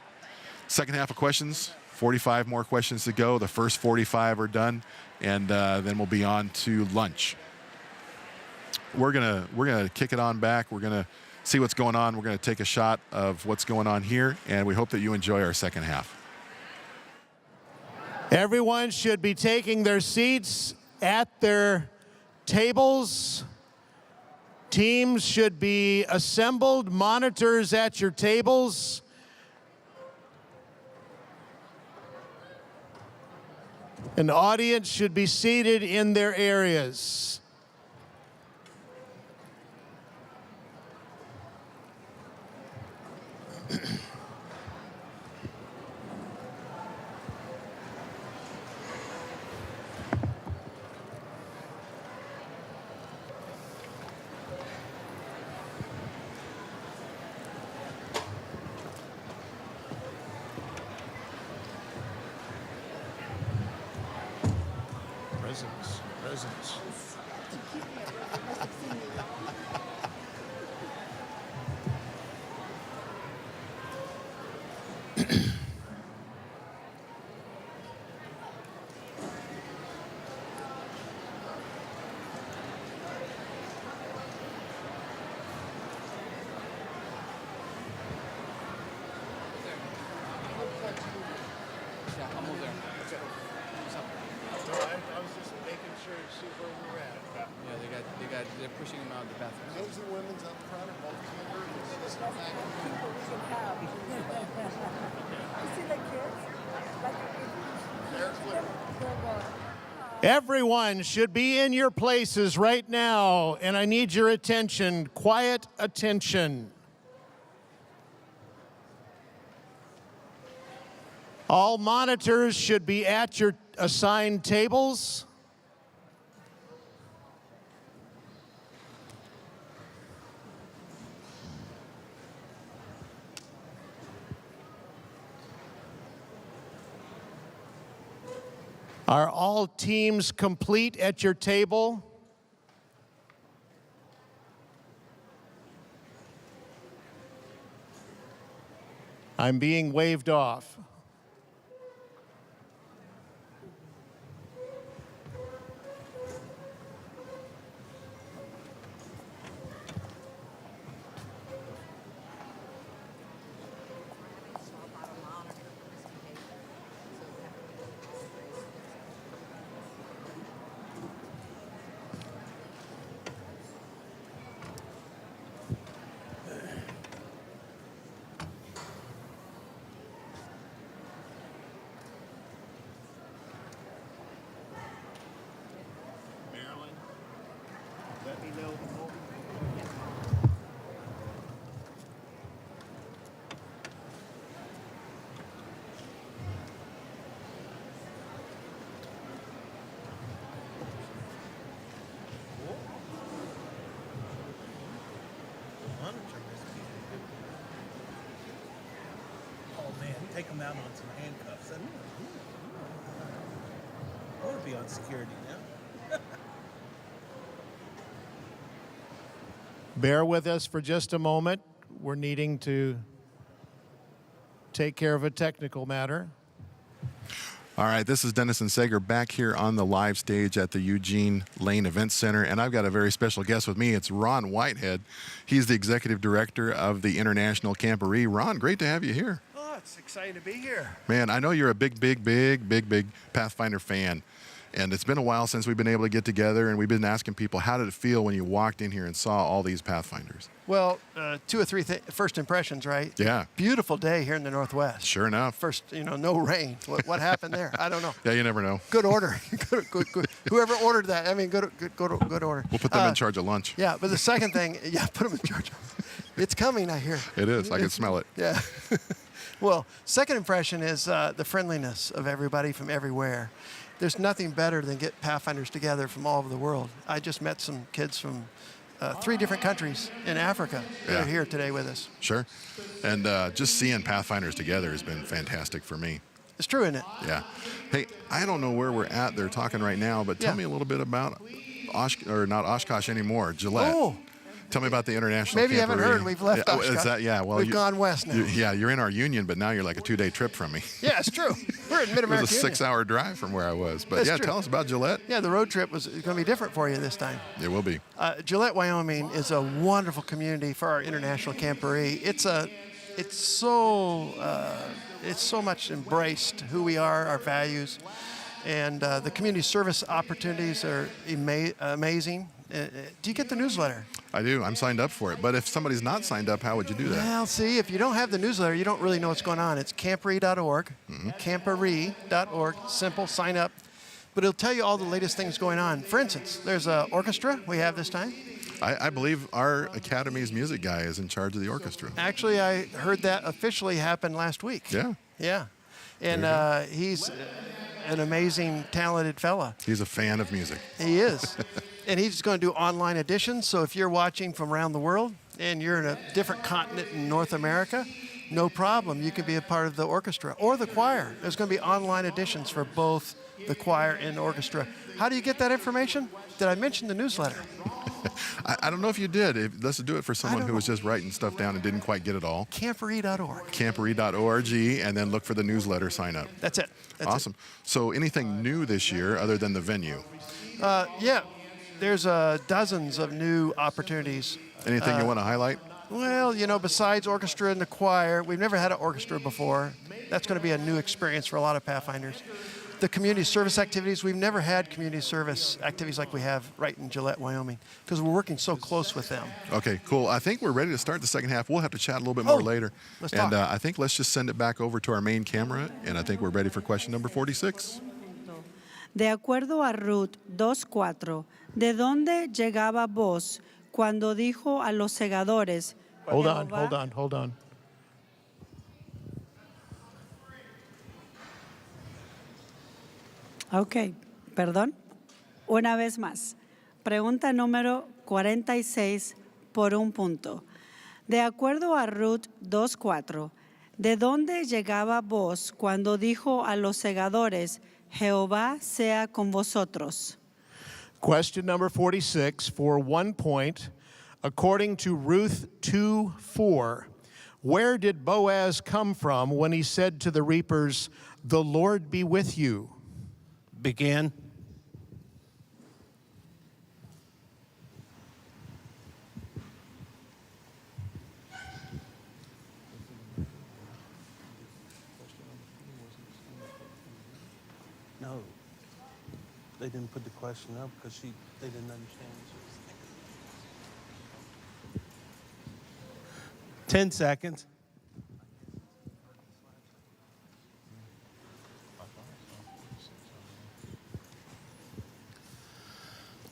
second half of questions, 45 more questions to go. The first 45 are done, and then we'll be on to lunch. We're gonna kick it on back. We're gonna see what's going on. We're gonna take a shot of what's going on here, and we hope that you enjoy our second half. Everyone should be taking their seats at their tables. Teams should be assembled, monitors at your tables. An audience should be seated in their areas. Presence. They're pushing him out of the bathroom. Those are women's up front are both Everyone should be in your places right now, and I need your attention, quiet attention. All monitors should be at your assigned tables. Are all teams complete at your table? I'm being waved off. Let me know the moment. Oh man, take him out on some handcuffs. I want to be on security now. Bear with us for just a moment. We're needing to take care of a technical matter. All right, this is Dennis and Sager back here on the live stage at the Eugene Lane Event Center, and I've got a very special guest with me. It's Ron Whitehead. He's the executive director of the International Camporee. Ron, great to have you here. Oh, it's exciting to be here. Man, I know you're a big Pathfinder fan. And it's been a while since we've been able to get together, and we've been asking people, how did it feel when you walked in here and saw all these Pathfinders? Well, two or three first impressions, right? Yeah. Beautiful day here in the Northwest. Sure enough. First, no rain. What happened there? I don't know. Yeah, you never know. Good order. good. Whoever ordered that, I mean, good order. We'll put them in charge of lunch. Yeah, but the second thing, put them in charge. It's coming, I hear. It is. I can smell it. Yeah. Well, second impression is the friendliness of everybody from everywhere. There's nothing better than get Pathfinders together from all over the world. I just met some kids from 3 different countries in Africa that are here today with us. Sure. And just seeing Pathfinders together has been fantastic for me. It's true, isn't it? Yeah. Hey, I don't know where we're at. They're talking right now, but tell me a little bit about not Oshkosh anymore, Gillette. Oh. Tell me about the international. Maybe you haven't camporee. heard. We've left Oshkosh. Well, we've gone west now. You're in our union, but now you're like a 2-day trip from me. Yeah, it's true. We're in It Mid-America was a Union. 6-hour drive from where I was. But That's yeah, true. tell us about Gillette. Yeah, the road trip was going to be different for you this time. It will be. Gillette, Wyoming is a wonderful community for our international camporee. It's so much embraced who we are, our values, and the community service opportunities are amazing. Do you get the newsletter? I do. I'm signed up for it. But if somebody's not signed up, how would you do that? Well, see, if you don't have the newsletter, you don't really know what's going on. It's camporee.org, camporee.org, simple, sign up. But it'll tell you all the latest things going on. For instance, there's an orchestra we have this time. I believe our Academy's music guy is in charge of the orchestra. Actually, I heard that officially happened last week. Yeah. Yeah. And he's an amazing, talented fella. He's a fan of music. He is. And he's going to do online editions. So if you're watching from around the world and you're in a different continent in North America, no problem. You can be a part of the orchestra or the choir. There's going to be online editions for both the choir and the orchestra. How do you get that information? Did I mention the newsletter? I don't know if you did. Let's do it for someone who was just writing stuff down and didn't quite get it all. Camporee.org. Camporee.org, and then look for the newsletter sign up. That's it. Awesome. So anything new this year other than the venue? Yeah. There's dozens of new opportunities. Anything you want to highlight? Well, besides orchestra and the choir, we've never had an orchestra before. That's going to be a new experience for a lot of Pathfinders. The community service activities, we've never had community service activities like we have right in Gillette, Wyoming, because we're working so close with them. Okay, cool. I think we're ready to start the second half. We'll have to chat a little bit more later. Let's and talk. I think let's just send it back over to our main camera, and I think we're ready for question number 46. De acuerdo a Ruth 2:4, ¿de dónde llegaba voz cuando dijo a los segadores? Hold on. Ok, perdón. Una vez más. Pregunta número 46 por un punto. De acuerdo a Ruth 2:4, ¿de dónde llegaba voz cuando dijo a los segadores, Jehová sea con vosotros? Question number 46 for 1 point. According to Ruth 2:4, where did Boaz come from when he said to the reapers, "The Lord be with you"? Began. No, they didn't put the question up because they didn't understand. 10 seconds.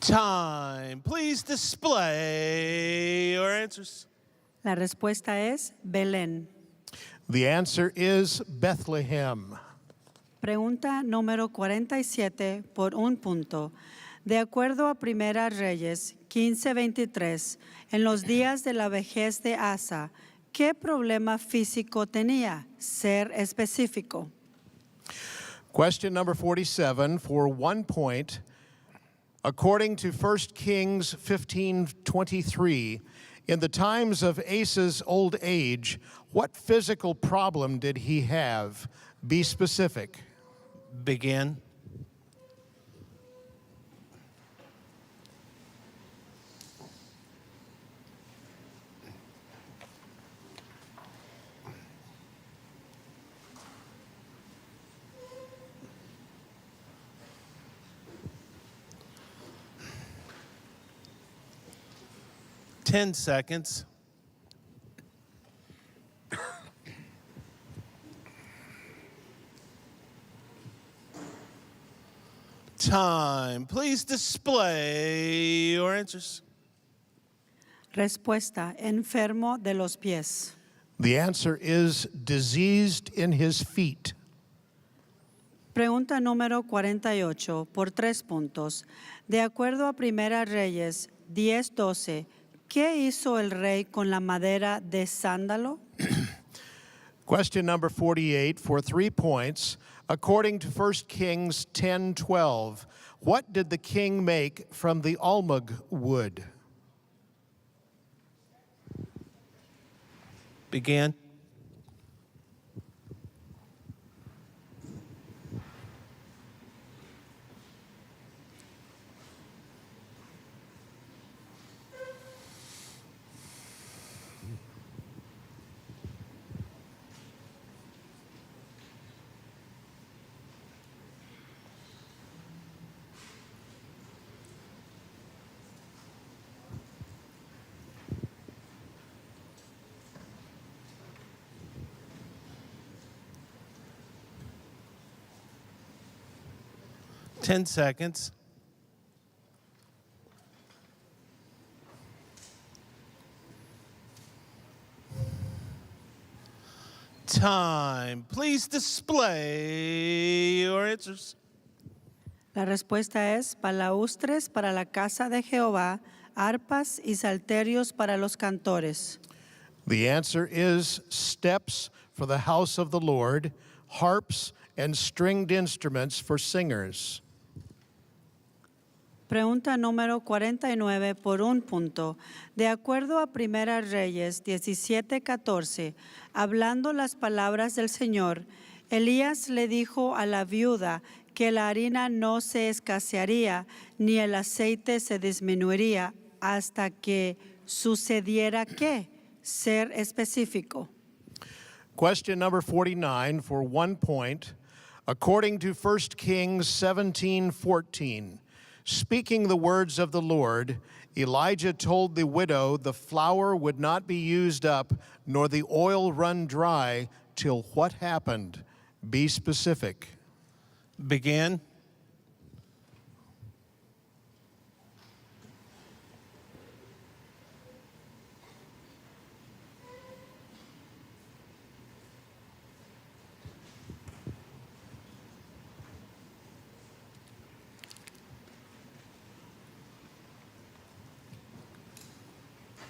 Time. Please display your answers. La respuesta es Belén. The answer is Bethlehem. Pregunta número 47 por un punto. De acuerdo a Primera Reyes 15:23, en los días de la vejez de Asa, ¿qué problema físico tenía? Ser específico. Question number 47 for 1 point. According to 1 Kings 15:23, in the times of Asa's old age, what physical problem did he have? Be specific. Begin. Ten seconds. Time. Please display your answers. Respuesta, enfermo de los pies. The answer is diseased in his feet. Pregunta número 48 por 3 puntos. De acuerdo a Primera Reyes 10:12, ¿qué hizo el rey con la madera de sándalo? Question number 48 for 3 points. According to 1 Kings 10:12, What did the king make from the almug wood? Began. Ten seconds. Time. Please display your answers. La respuesta es balaustres para la casa de Jehová, arpas y salterios para los cantores. The answer is steps for the house of the Lord, harps and stringed instruments for singers. Pregunta número 49 por un punto. De acuerdo a Primera Reyes 17:14, hablando las palabras del Señor, Elías le dijo a la viuda que la harina no se escasearía ni el aceite se disminuiría hasta que sucediera ¿qué? Ser específico. Question number 49 for 1 point. According to 1 Kings 17:14, speaking the words of the Lord, Elijah told the widow the flour would not be used up nor the oil run dry till what happened? Be specific. Began.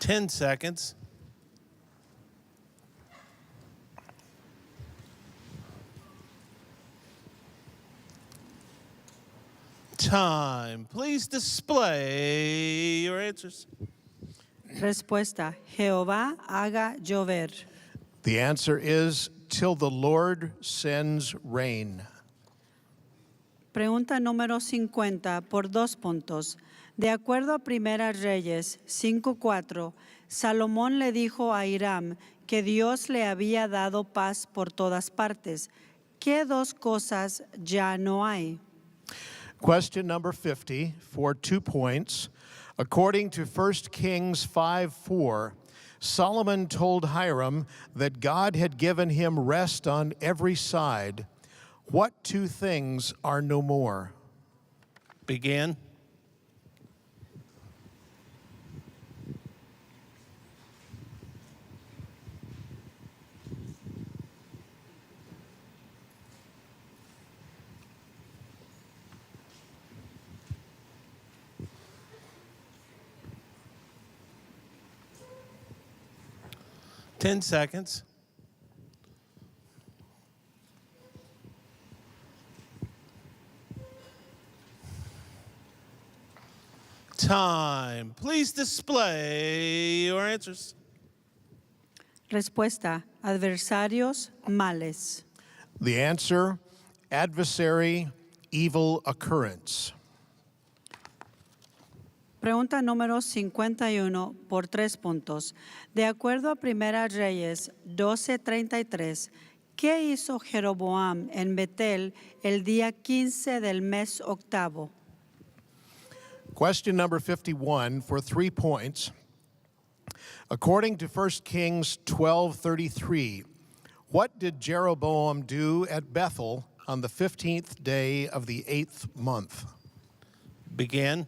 Ten seconds. Time. Please display your answers. Respuesta: Jehová haga llover. The answer is till the Lord sends rain. Pregunta número 50 por 2 puntos. De acuerdo a Primera Reyes 5:4, Salomón le dijo a Hiram que Dios le había dado paz por todas partes. ¿Qué 2 cosas ya no hay? Question number 50 for 2 points. According to 1 Kings 5:4, Solomon told Hiram that God had given him rest on every side. What 2 things are no more? Began. Ten seconds. Time. Please display your answers. Respuesta: adversarios, males. The answer, adversary, evil occurrence. Pregunta número 51 por 3 puntos. De acuerdo a Primera Reyes 12:33, ¿qué hizo Jeroboam en Betel el día 15 del mes octavo? Question number 51 for 3 points. According to 1 Kings 12:33, what did Jeroboam do at Bethel on the 15th day of the 8th month? Began.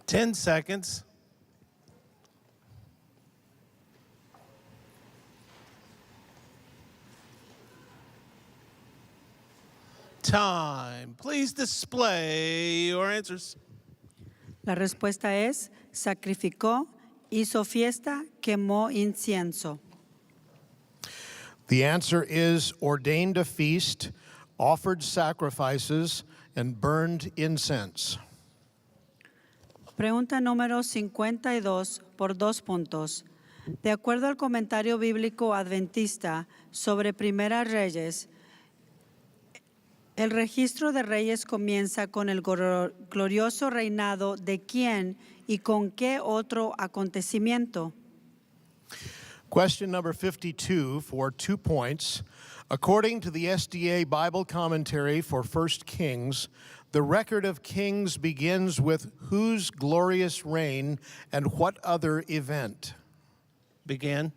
10 seconds. Time. Please display your answers. La respuesta es, sacrificó, hizo fiesta, quemó incienso. The answer is ordained a feast, offered sacrifices, and burned incense. Pregunta número 52 por 2 puntos. De acuerdo al comentario bíblico adventista sobre Primera Reyes, el registro de reyes comienza con el glorioso reinado de quién y con qué otro acontecimiento. Question number 52 for 2 points. According to the SDA Bible commentary for 1 Kings, the record of Kings begins with whose glorious reign and what other event? Begin.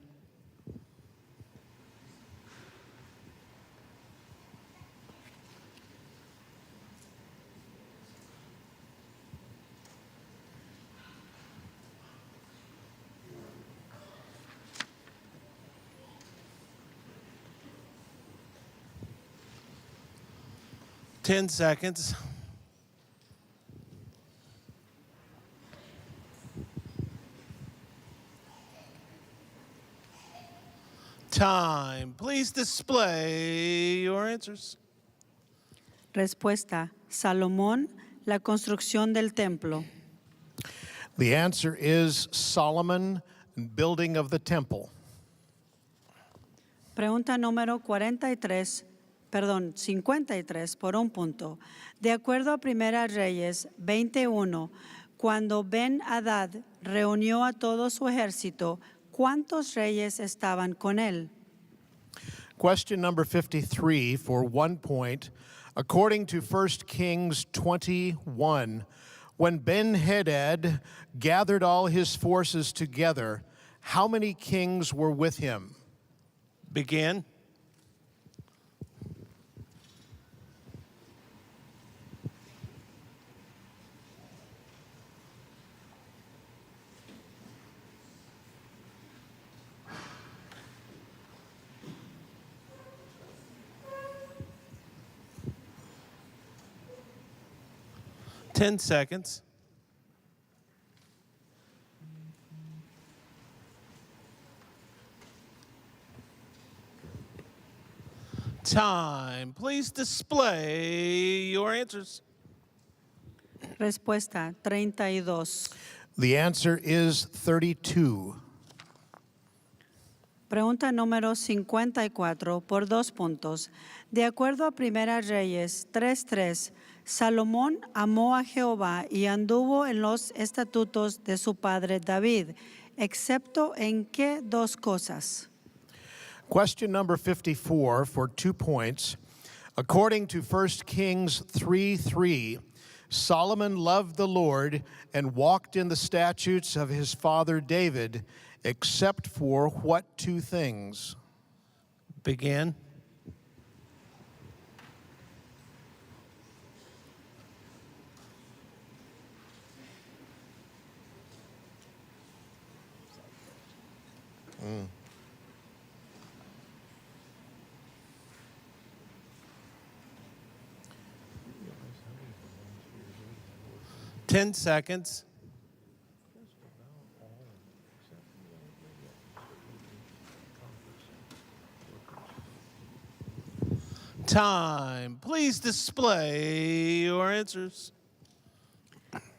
Ten seconds. Time. Please display your answers. Respuesta, Salomón, la construcción del templo. The answer is Solomon, building of the temple. Pregunta número 53 por 1 punto. De acuerdo a Primera Reyes 21, cuando Ben-Hadad reunió a todo su ejército, ¿cuántos reyes estaban con él? Question number 53 for 1 point. According to 1 Kings 21, when Ben-Hadad gathered all his forces together, how many kings were with him? Begin. Ten seconds. Time. Please display your answers. Respuesta, 32. The answer is 32. Pregunta número 54 por 2 puntos. De acuerdo a Primera Reyes 3:3, Salomón amó a Jehová y anduvo en los estatutos de su padre David, excepto en qué 2 cosas. Question number 54 for 2 points. According to 1 Kings 3:3, Solomon loved the Lord and walked in the statutes of his father David, except for what 2 things? Begin. Mm. 10 seconds. Time. Please display your answers.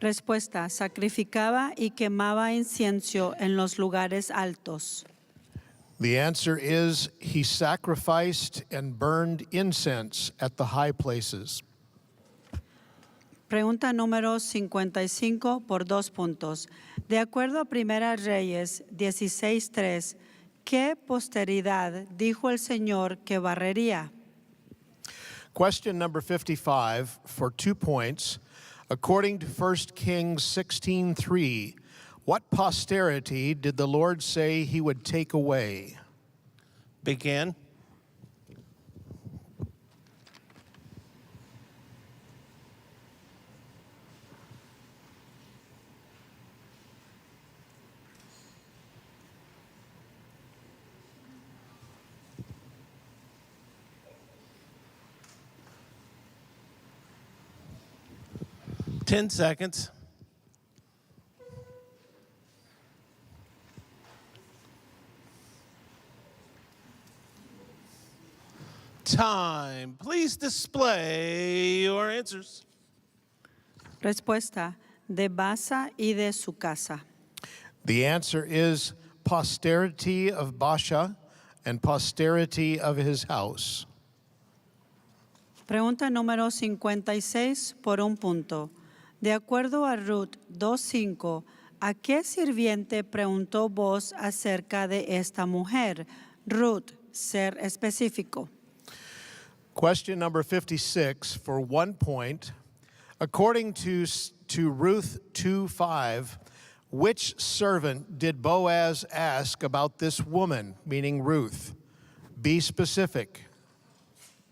Respuesta, sacrificaba y quemaba incienso en los lugares altos. The answer is he sacrificed and burned incense at the high places. Pregunta número 55 por 2 puntos. De acuerdo a Primera Reyes 16:3, ¿qué posteridad dijo el Señor que barrería? Question number 55 for 2 points. According to 1 Kings 16:3, what posterity did the Lord say he would take away? Begin. 10 seconds. Time. Please display your answers. Respuesta, de Baasa y de su casa. The answer is posterity of Baasha and posterity of his house. Pregunta número 56 por un punto. De acuerdo a Ruth 2:5, ¿a qué sirviente preguntó vos acerca de esta mujer? Ruth, ser específico. Question number 56 for 1 point. According to Ruth 2:5, which servant did Boaz ask about this woman, meaning Ruth? Be specific.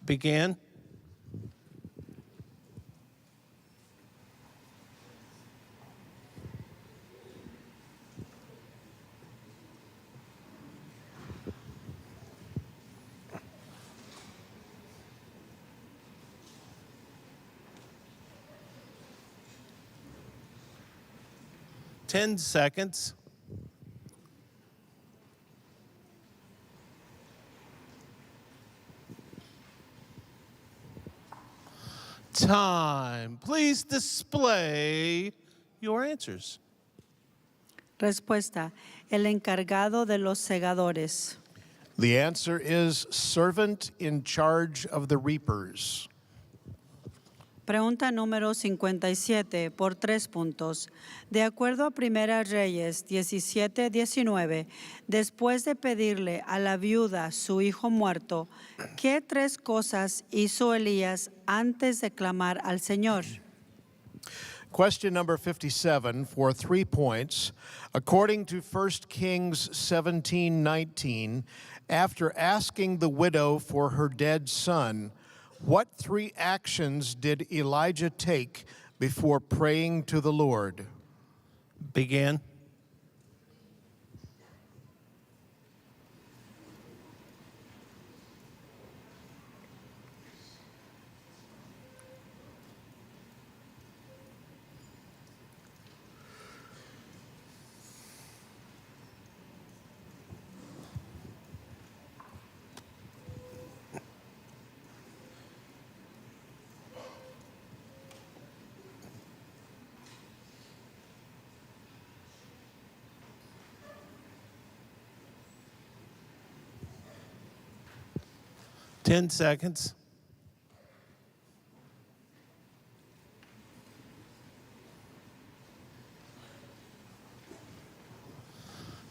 Begin. $10 seconds. Time. Please display your answers. Respuesta, el encargado de los segadores. The answer is servant in charge of the reapers. Pregunta número 57 por 3 puntos. De acuerdo a Primera Reyes 17:19, después de pedirle a la viuda su hijo muerto, ¿qué 3 cosas hizo Elías antes de clamar al Señor? Question number 57 for 3 points. According to 1 Kings 17:19, after asking the widow for her dead son, what 3 actions did Elijah take before praying to the Lord? Begin. $10 seconds.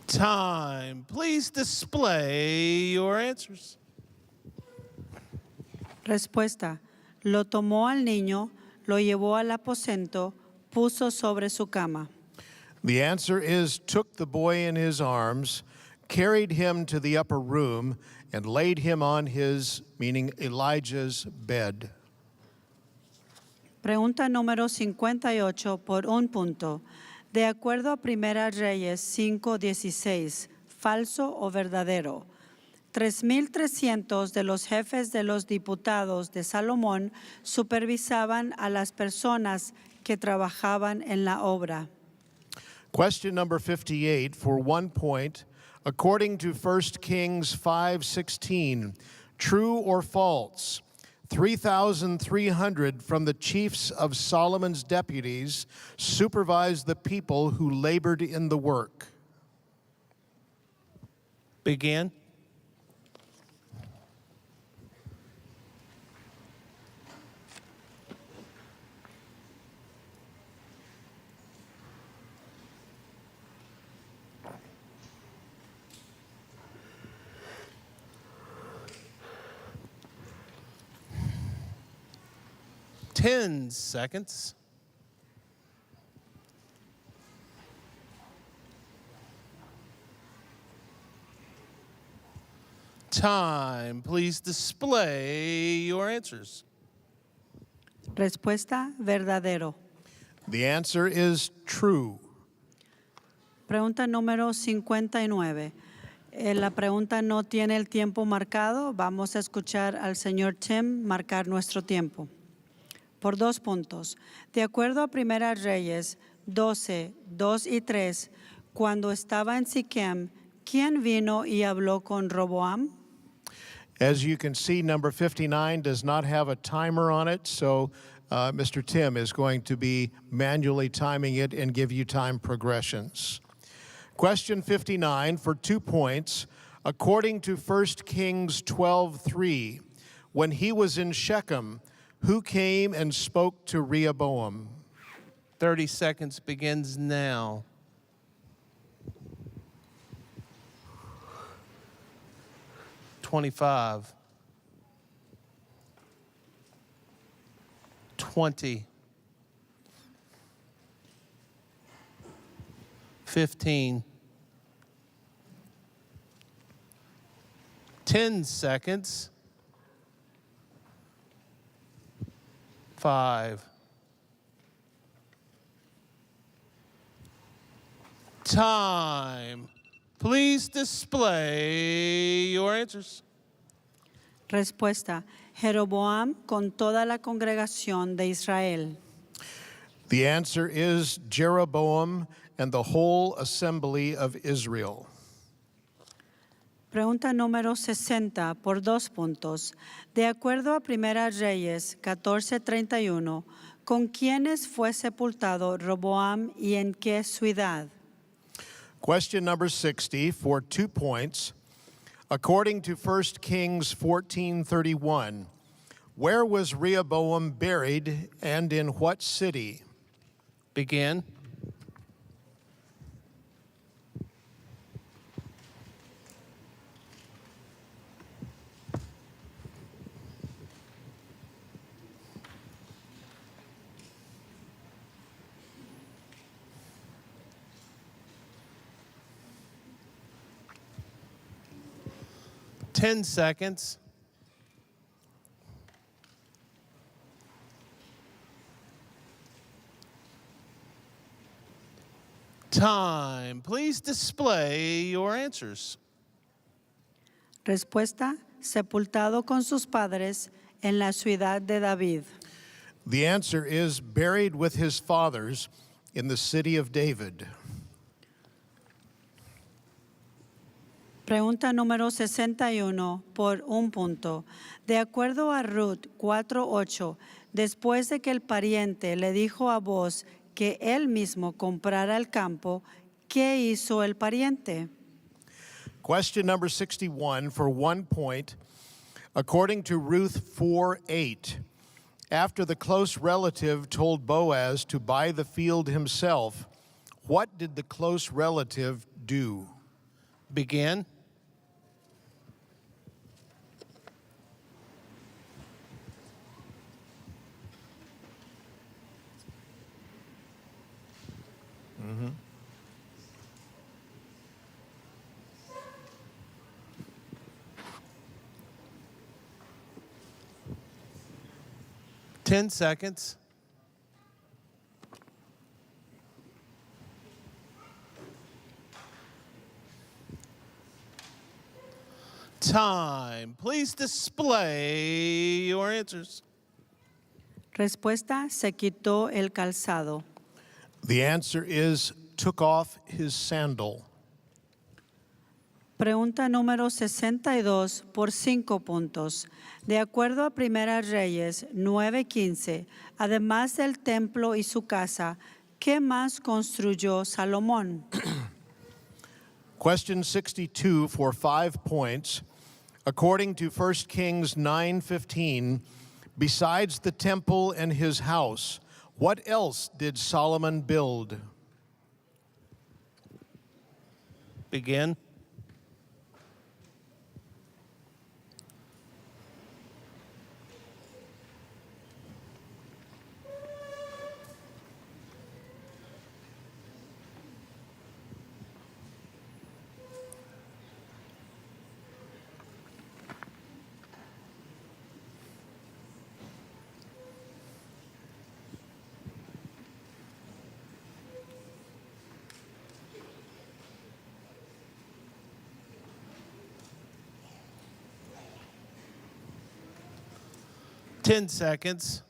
Time. Please display your answers. Respuesta, lo tomó al niño, lo llevó al aposento, puso sobre su cama. The answer is took the boy in his arms, carried him to the upper room, and laid him on his, meaning Elijah's, bed. Pregunta número 58 por 1 punto. De acuerdo a Primera Reyes 5:16, falso o verdadero. 3,300 de los jefes de los diputados de Salomón supervisaban a las personas que trabajaban en la obra. Question number 58 for 1 point. According to 1 Kings 5:16, true or false, 3,300 from the chiefs of Solomon's deputies supervised the people who labored in the work. Begin. $10 seconds. Time. Please display your answers. Respuesta, verdadero. The answer is true. Pregunta número 59. La pregunta no tiene el tiempo marcado. Vamos a escuchar al señor Tim marcar nuestro tiempo. por 2 puntos. De acuerdo a Primera Reyes 12, 2 y 3, cuando estaba en Siquem, ¿quién vino y habló con Roboam? As you can see, number 59 does not have a timer on it, so Mr. Tim is going to be manually timing it and give you time progressions. Question 59 for 2 points. According to 1 Kings 12:3, when he was in Shechem, who came and spoke to Rehoboam? 30 seconds begins now. $25, 20, 15, 10 seconds. 5. Time. Please display your answers. Respuesta: Jeroboam con toda la congregación de Israel. The answer is Jeroboam and the whole assembly of Israel. Pregunta número 60 por 2 puntos. De acuerdo a Primera Reyes 14:31, ¿con quiénes fue sepultado Roboam y en qué ciudad? Question number 60 for 2 points. According to 1 Kings 14:31, where was Rehoboam buried and in what city? Begin. $10 seconds. Time. Please display your answers. Respuesta: sepultado con sus padres en la ciudad de David. The answer is buried with his fathers in the city of David. Pregunta número 61 por 1 punto. De acuerdo a Ruth 4:8, después de que el pariente le dijo a Boaz que él mismo comprara el campo, ¿qué hizo el pariente? Question number 61 for 1 point. According to Ruth 4:8, after the close relative told Boaz to buy the field himself, what did the close relative do? Begin. Mm-hmm. $10 seconds. Time. Please display your answers. Respuesta: se quitó el calzado. The answer is took off his sandal. Pregunta número 62 por 5 puntos. De acuerdo a Primera Reyes 9:15, además del templo y su casa, ¿qué más construyó Salomón? Question 62 for 5 points. According to 1 Kings 9:15, besides the temple and his house, what else did Solomon build? Begin. $10 seconds.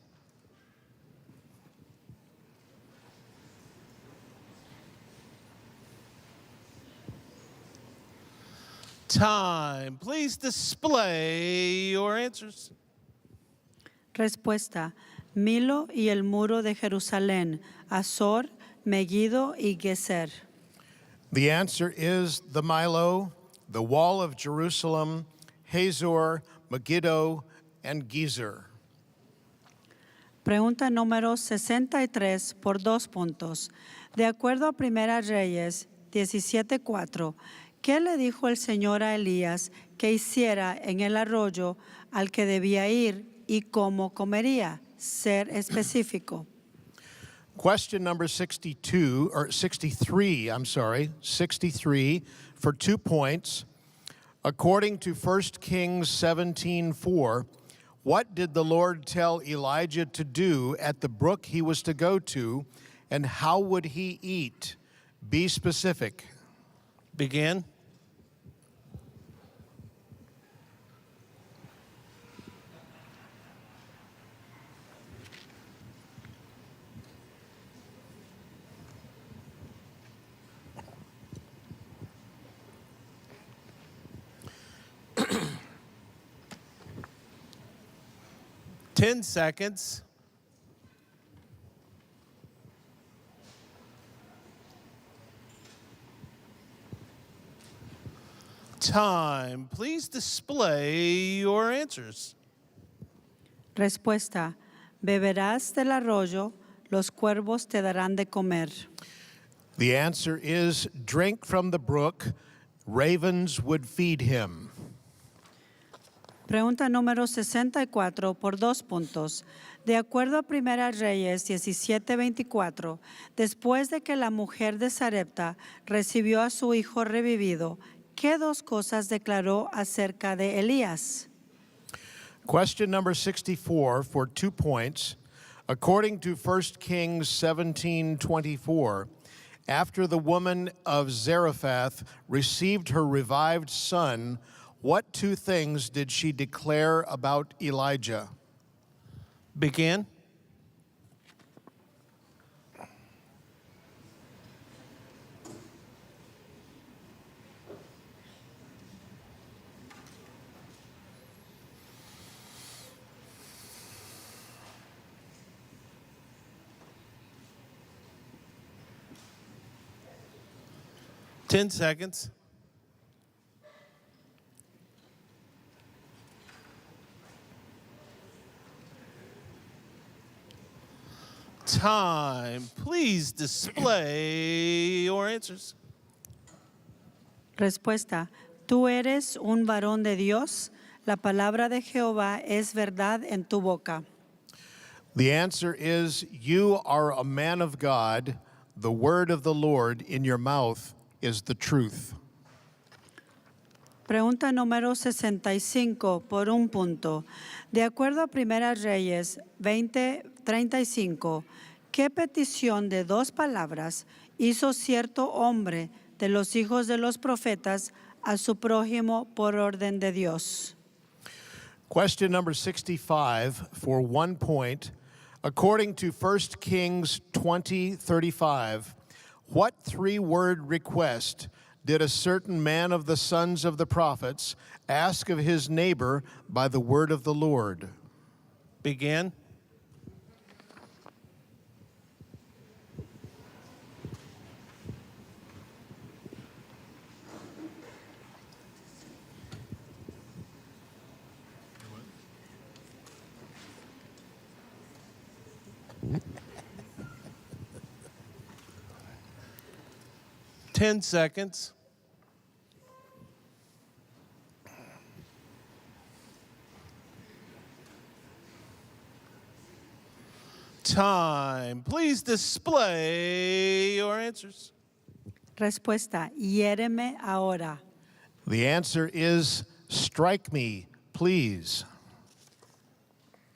Time. Please display your answers. Respuesta. Milo y el muro de Jerusalén, Azor, Megiddo y Geser. The answer is the Milo, the wall of Jerusalem, Hazor, Megiddo, and Gezer. Pregunta número 63 por 2 puntos. De acuerdo a Primera Reyes 17:4, ¿qué le dijo el Señor a Elías que hiciera en el arroyo al que debía ir y cómo comería? Ser específico. Question number 63 for 2 points. According to 1 Kings 17:4, what did the Lord tell Elijah to do at the brook he was to go to, and how would he eat? Be specific. Begin. Ten seconds. Time. Please display your answers. Respuesta. Beberás del arroyo, los cuervos te darán de comer. The answer is drink from the brook, ravens would feed him. Pregunta número 64 por 2 puntos. De acuerdo a Primera Reyes 17:24, después de que la mujer de Sarepta recibió a su hijo revivido, ¿qué 2 cosas declaró acerca de Elías? Question number 64 for 2 points. According to 1 Kings 17:24, after the woman of Zarephath received her revived son, what 2 things did she declare about Elijah? Begin. Ten seconds. Time. Please display your answers. Respuesta. Tú eres un varón de Dios. La palabra de Jehová es verdad en tu boca. The answer is you are a man of God. The word of the Lord in your mouth is the truth. Pregunta número 65 por 1 punto. De acuerdo a Primera Reyes 20:35, ¿qué petición de 2 palabras hizo cierto hombre de los hijos de los profetas a su prójimo por orden de Dios? Question number 65 for 1 point. According to 1 Kings 20:35, what 3-word request did a certain man of the sons of the prophets ask of his neighbor by the word of the Lord? Begin. Ten seconds. Time. Please display your answers. Respuesta. Hiéreme ahora. The answer is strike me, please.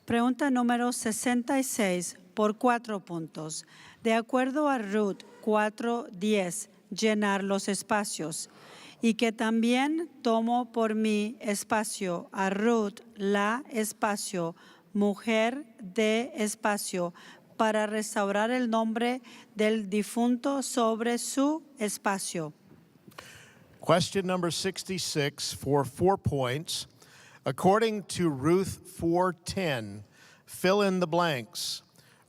Pregunta número 66 por 4 puntos. De acuerdo a Ruth 4:10, llenar los espacios. Y que también tomo por mi espacio a Ruth, la espacio, mujer de espacio, para restaurar el nombre del difunto sobre su espacio. Question number 66 for 4 points. According to Ruth 4:10, fill in the blanks.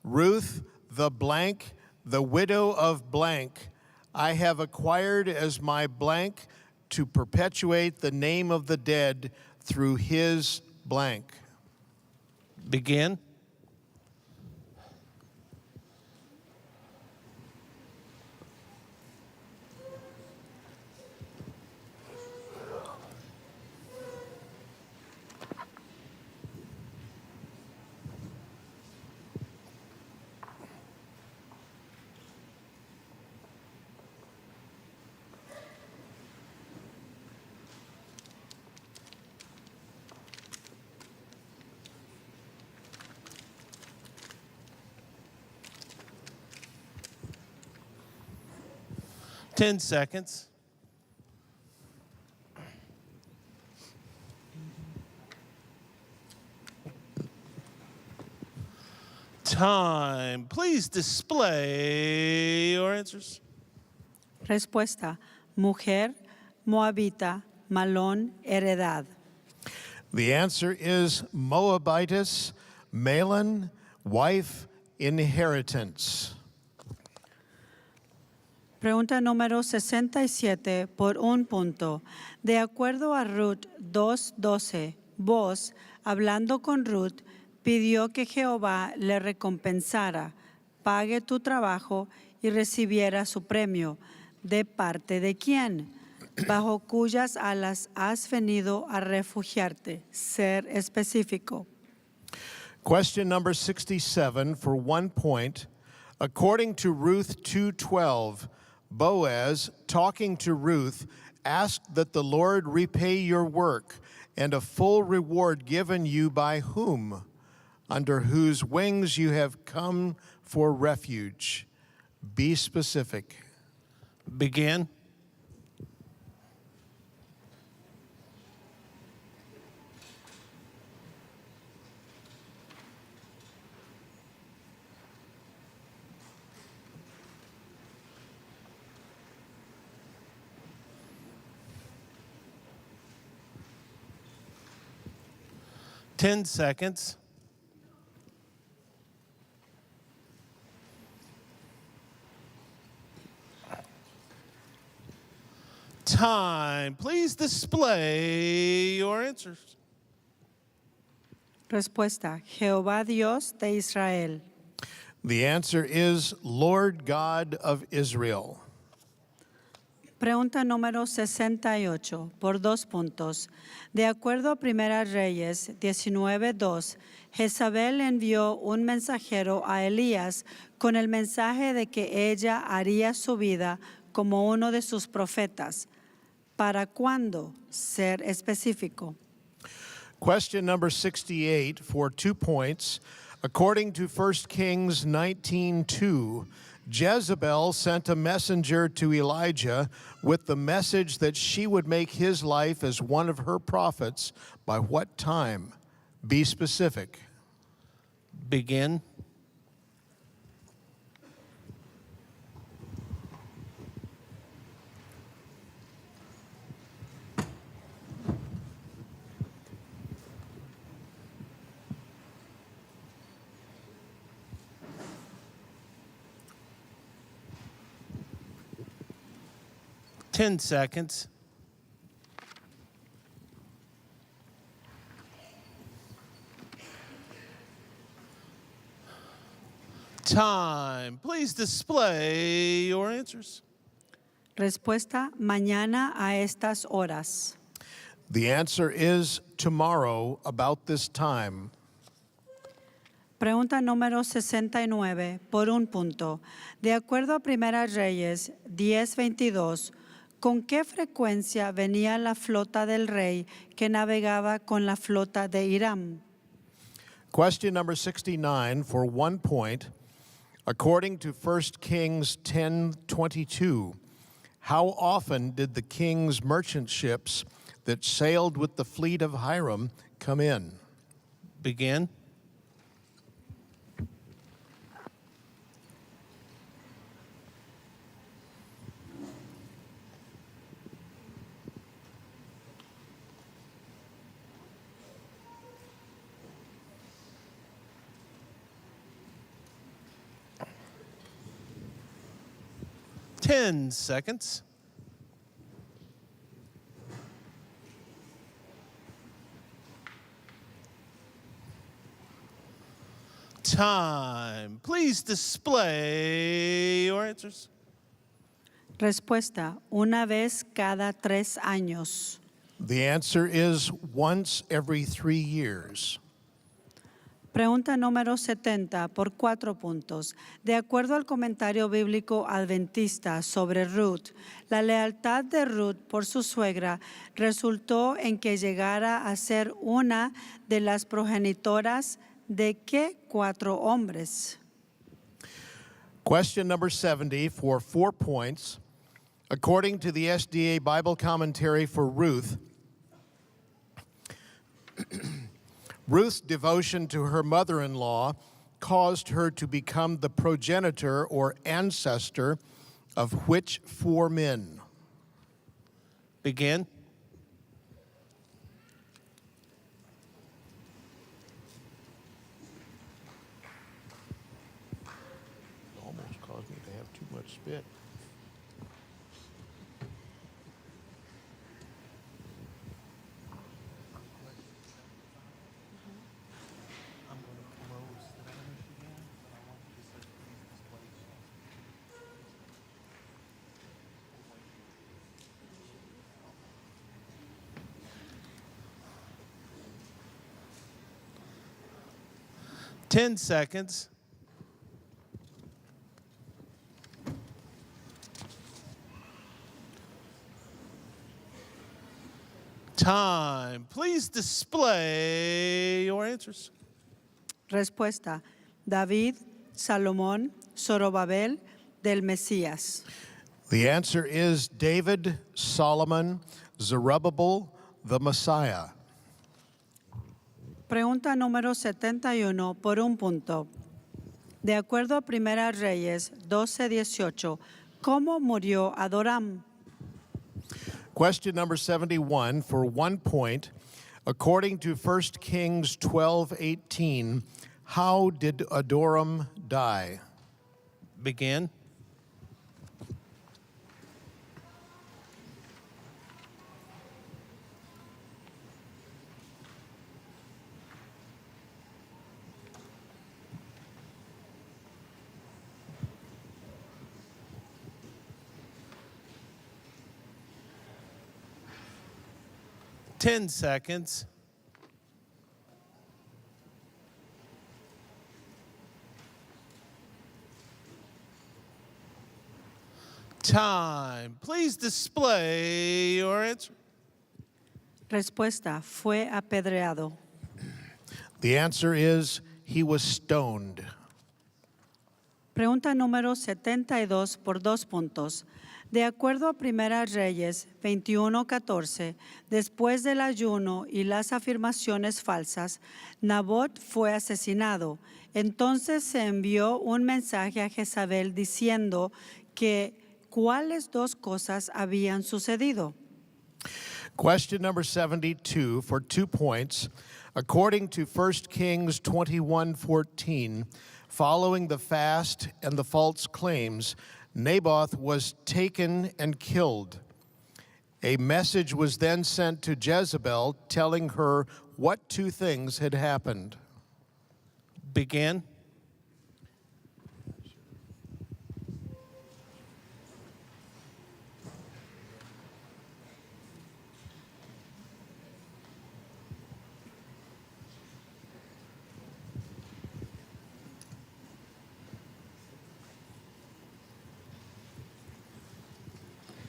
Ruth, the blank, the widow of blank, I have acquired as my blank to perpetuate the name of the dead through his blank. Begin. Ten seconds. Time. Please display your answers. Respuesta: mujer, moabita, malón, heredad. The answer is Moabitess, Malon, wife, inheritance. Pregunta número 67 por 1 punto. De acuerdo a Ruth 2:12, Boaz, hablando con Ruth, pidió que Jehová le recompensara, pague tu trabajo y recibiera su premio. ¿De parte de quién? Bajo cuyas alas has venido a refugiarte. Ser específico. Question number 67 for 1 point. According to Ruth 2:12, Boaz, talking to Ruth, asked that the Lord repay your work and a full reward given you by whom? Under whose wings you have come for refuge. Be specific. Begin. Ten seconds. Time. Please display your answers. Respuesta: Jehová Dios de Israel. The answer is Lord God of Israel. Pregunta número 68 por 2 puntos. De acuerdo a Primera Reyes 19:2, Jezabel envió un mensajero a Elías con el mensaje de que ella haría su vida como uno de sus profetas. ¿Para cuándo? Ser específico. Question number 68 for 2 points. According to 1 Kings 19:2, Jezebel sent a messenger to Elijah with the message that she would make his life as one of her prophets by what time? Be specific. Begin. Ten seconds. Time. Please display your answers. Respuesta: mañana a estas horas. The answer is tomorrow about this time. Pregunta número 69 por 1 punto. De acuerdo a Primera Reyes 10:22, ¿con qué frecuencia venía la flota del rey que navegaba con la flota de Hiram? Question number 69 for 1 point. According to 1 Kings 10:22, how often did the king's merchant ships that sailed with the fleet of Hiram come in? Begin. 10 seconds. Time. Please display your answers. Respuesta, una vez cada 3 años. The answer is once every 3 years. Pregunta número 70 por 4 puntos. De acuerdo al comentario bíblico adventista sobre Ruth, la lealtad de Ruth por su suegra resultó en que llegara a ser una de las progenitoras de ¿qué 4 hombres? Question number 70 for 4 points. According to the SDA Bible commentary for Ruth, Ruth's devotion to her mother-in-law caused her to become the progenitor or ancestor of which 4 men? Begin. Almost caused me to have too much spit. Ten seconds. Time. Please display your answers. Respuesta, David, Salomón, Zorobabel, del Mesías. The answer is David, Solomon, Zerubbabel, the Messiah. Pregunta número 71 por 1 punto. De acuerdo a Primera Reyes 12:18, ¿cómo murió Adoram? Question number 71 for 1 point. According to 1 Kings 12:18, how did Adoram die? Begin. Ten seconds. Time. Please display your answer. Respuesta, fue apedreado. The answer is he was stoned. Pregunta número 72 por 2 puntos. De acuerdo a Primera Reyes 21:14, después del ayuno y las afirmaciones falsas, Nabot fue asesinado. Entonces se envió un mensaje a Jezabel diciendo que ¿cuáles 2 cosas habían sucedido? Question number 72 for 2 points. According to 1 Kings 21:14, following the fast and the false claims, Naboth was taken and killed. A message was then sent to Jezebel telling her what 2 things had happened. Begin.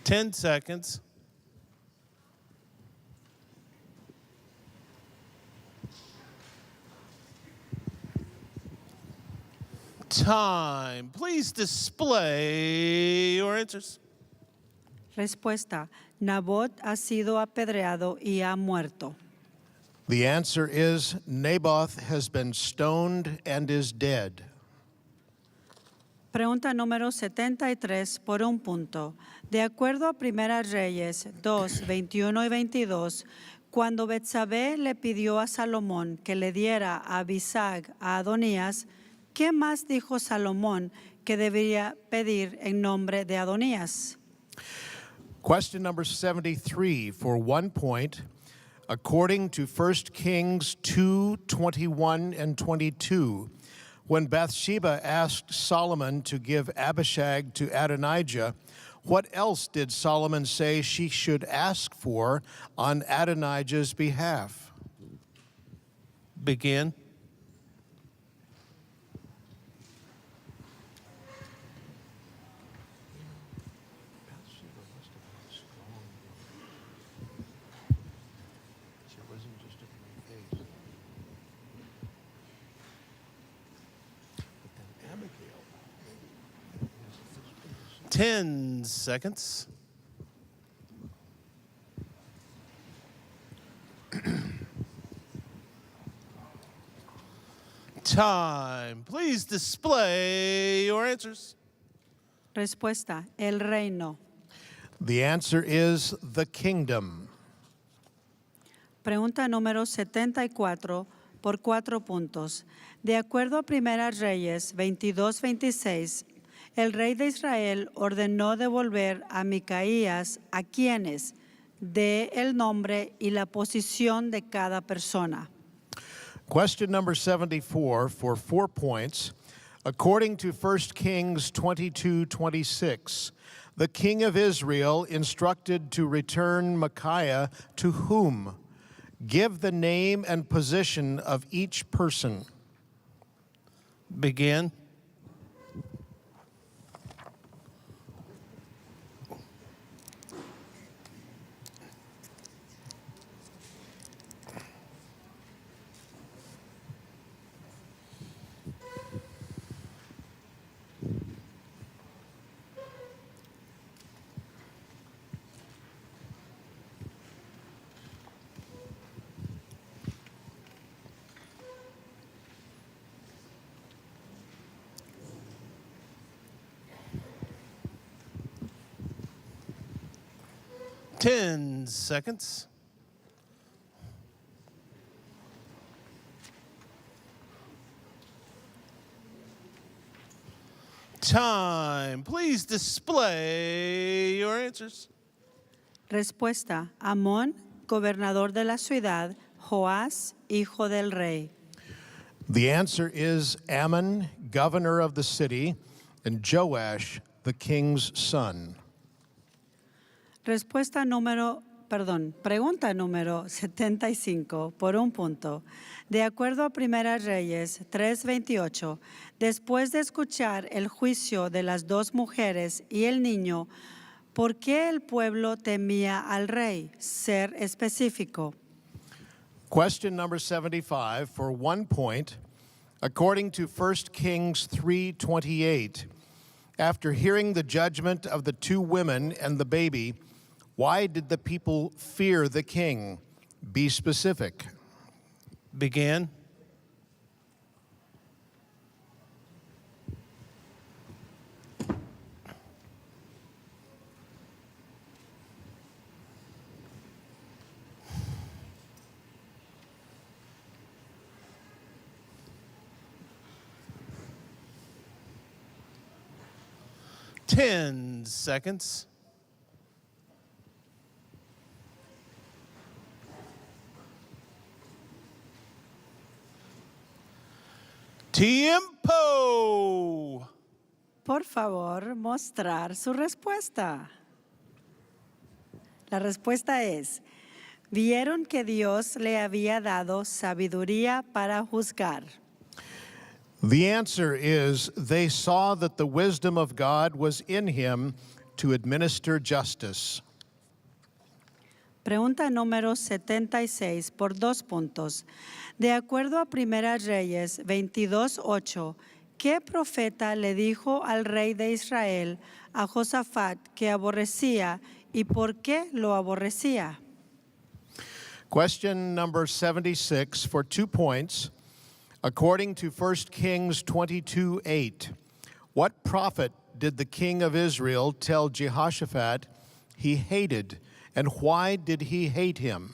Ten seconds. Time. Please display your answers. Respuesta, Nabot ha sido apedreado y ha muerto. The answer is Naboth has been stoned and is dead. Pregunta número 73 por 1 punto. De acuerdo a Primera Reyes 2, 21 y 22, cuando Betsabé le pidió a Salomón que le diera a Abisag a Adonías, ¿qué más dijo Salomón que debería pedir en nombre de Adonías? Question number 73 for 1 point. According to 1 Kings 2:21 and 22, when Bathsheba asked Solomon to give Abishag to Adonijah, what else did Solomon say she should ask for on Adonijah's behalf? Begin. Abigail. 10 seconds. Time. Please display your answers. Respuesta, el reino. The answer is the kingdom. Pregunta número 74 por 4 puntos. De acuerdo a Primeras Reyes 22-26, el rey de Israel ordenó devolver a Micaías a quienes de el nombre y la posición de cada persona. Question number 74 for 4 points. According to 1 Kings 22:26, the king of Israel instructed to return Micaiah to whom? Give the name and position of each person. Begin. Ten seconds. Time. Please display your answers. Respuesta, Amón, gobernador de la ciudad, Joás, hijo del rey. The answer is Ammon, governor of the city, and Joash, the king's son. Pregunta número 75 por 1 punto. De acuerdo a Primeras Reyes 3:28, después de escuchar el juicio de las 2 mujeres y el niño, ¿por qué el pueblo temía al rey? Ser específico. Question number 75 for 1 point. According to 1 Kings 3:28, after hearing the judgment of the 2 women and the baby, why did the people fear the king? Be specific. Begin. Ten seconds. Tiempo. Por favor, mostrar su respuesta. La respuesta es, vieron que Dios le había dado sabiduría para juzgar. The answer is they saw that the wisdom of God was in him to administer justice. Pregunta número 76 por 2 puntos. De acuerdo a Primeras Reyes 22:8, ¿qué profeta le dijo al rey de Israel, a Josafat, que aborrecía y por qué lo aborrecía? Question number 76 for 2 points. According to 1 Kings 22:8, what prophet did the king of Israel tell Jehoshaphat he hated, and why did he hate him?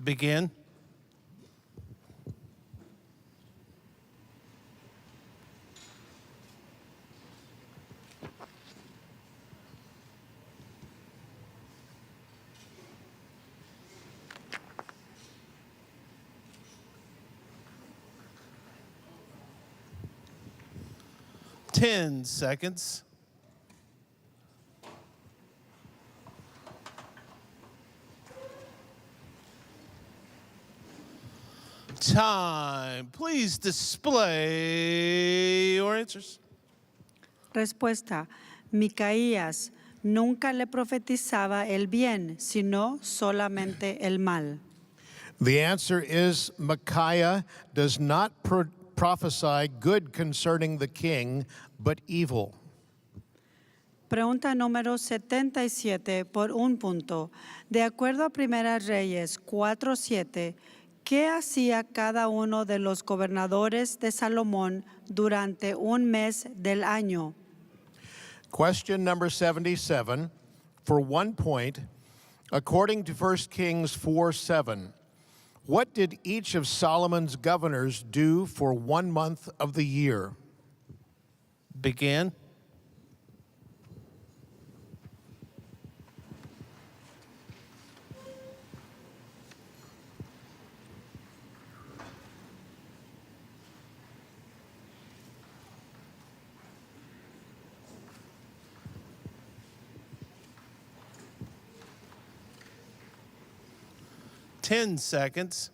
Begin. 10 seconds. Time. Please display your answers. Respuesta. Micaías nunca le profetizaba el bien, sino solamente el mal. The answer is Micaiah does not prophesy good concerning the king, but evil. Pregunta número 77 por un punto. De acuerdo a Primera Reyes 4:7, ¿qué hacía cada uno de los gobernadores de Salomón durante un mes del año? Question number 77, for 1 point, according to 1 Kings 4:7, what did each of Solomon's governors do for 1 month of the year? Begin. Ten seconds.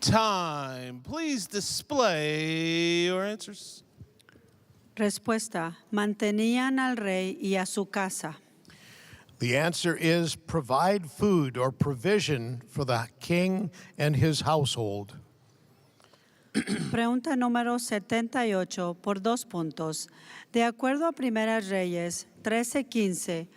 Time. Please display your answers. Respuesta. Mantenían al rey y a su casa. The answer is provide food or provision for the king and his household. Pregunta número 78 por 2 puntos. De acuerdo a Primera Reyes 13:15,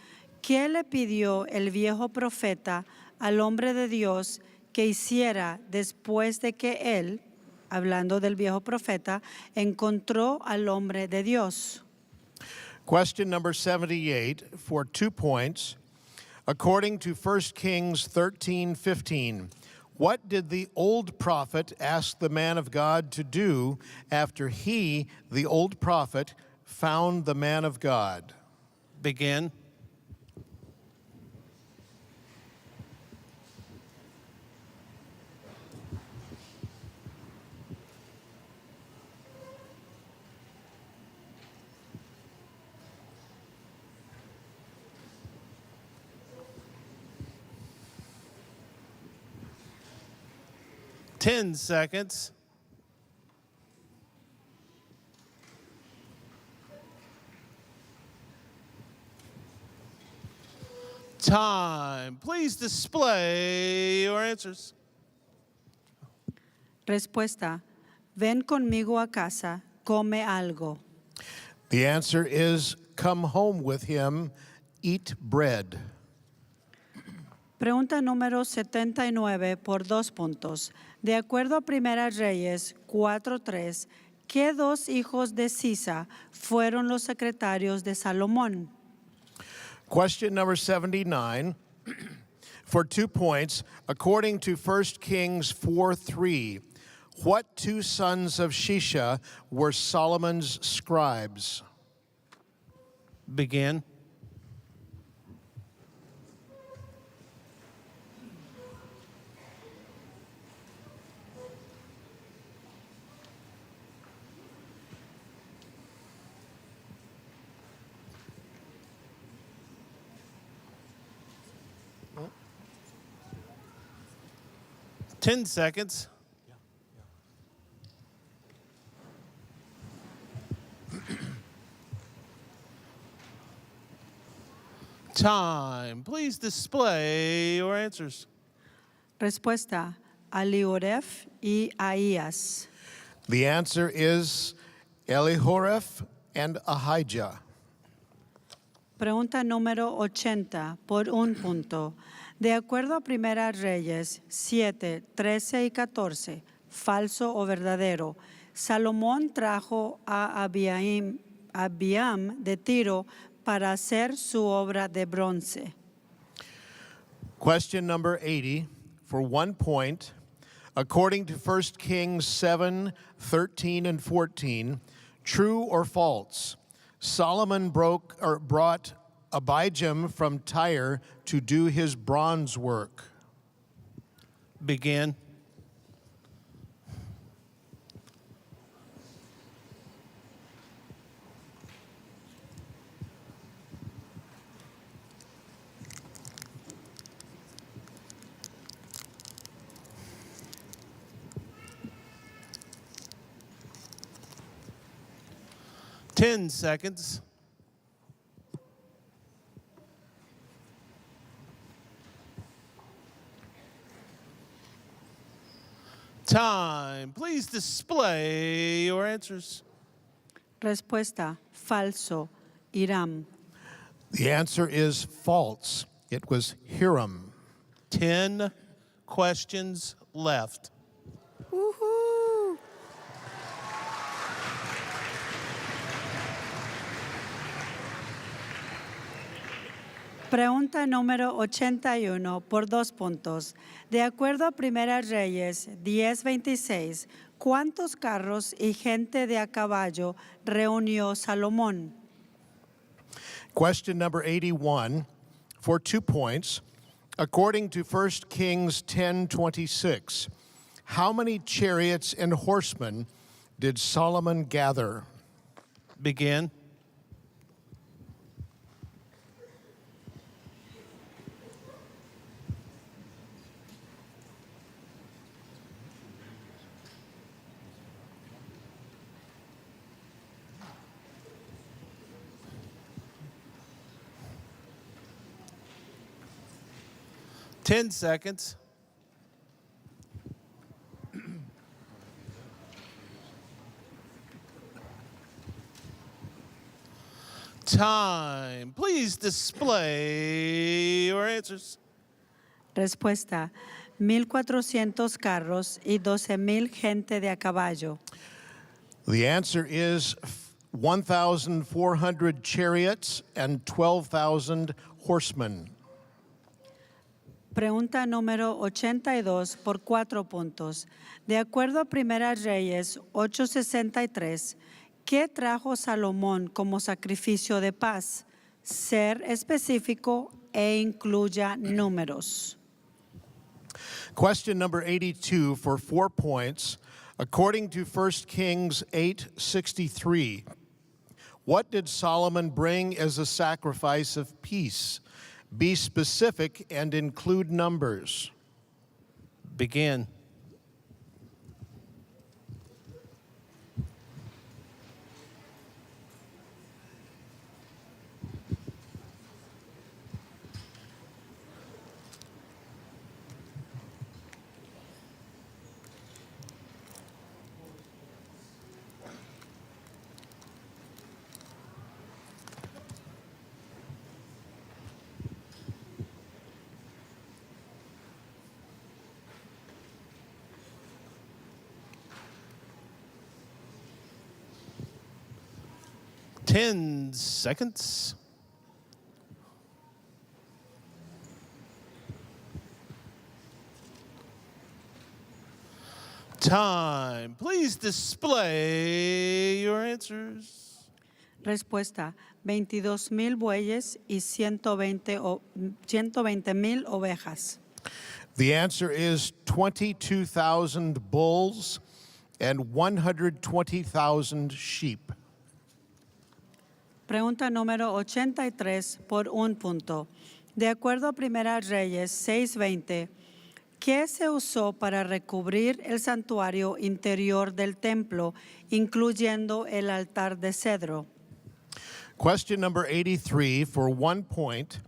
¿qué le pidió el viejo profeta al hombre de Dios que hiciera después de que él, hablando del viejo profeta, encontró al hombre de Dios? Question number 78 for 2 points. According to 1 Kings 13:15, what did the old prophet ask the man of God to do after he, the old prophet, found the man of God? Begin. Ten seconds. Time. Please display your answers. Respuesta. Ven conmigo a casa, come algo. The answer is come home with him, eat bread. Pregunta número 79 por 2 puntos. De acuerdo a Primera Reyes 4:3, ¿qué 2 hijos de Sisa fueron los secretarios de Salomón? Question number 79 for 2 points. According to 1 Kings 4:3, what 2 sons of Shisha were Solomon's scribes? Begin. Ten seconds. Time. Please display your answers. Respuesta. Alioref y Ahías. The answer is Elihoreph and Ahijah. Pregunta número 80 por 1 punto. De acuerdo a Primera Reyes 7, 13 y 14, falso o verdadero, Salomón trajo a Abiam de Tiro para hacer su obra de bronce. Question number 80 for 1 point. According to 1 Kings 7, 13 and 14, true or false, Solomon brought Abijam from Tyre to do his bronze work. Begin. Ten seconds. Time. Please display your answers. Respuesta, falso, Hiram. The answer is false. It was Hiram. 10 questions left. Woohoo! Pregunta número 81 por 2 puntos. De acuerdo a Primera Reyes 10:26, ¿cuántos carros y gente de a caballo reunió Salomón? Question number 81 for 2 points. According to 1 Kings 10:26, how many chariots and horsemen did Solomon gather? Begin. Ten seconds. Time. Please display your answers. Respuesta, 1,400 carros y 12,000 gente de a caballo. The answer is 1,400 chariots and 12,000 horsemen. Pregunta número 82 por 4 puntos. De acuerdo a Primera Reyes 8:63, ¿qué trajo Salomón como sacrificio de paz? Ser específico e incluya números. Question number 82 for 4 points. According to 1 Kings 8:63, what did Solomon bring as a sacrifice of peace? Be specific and include numbers. Begin. Ten seconds. Time. Please display your answers. Respuesta, 22,000 bueyes y 120,000 ovejas. The answer is 22,000 bulls and 120,000 sheep. Pregunta número 83 por 1 punto. De acuerdo a Primera Reyes 6:20, ¿qué se usó para recubrir el santuario interior del templo, incluyendo el altar de cedro? Question number 83 for 1 point.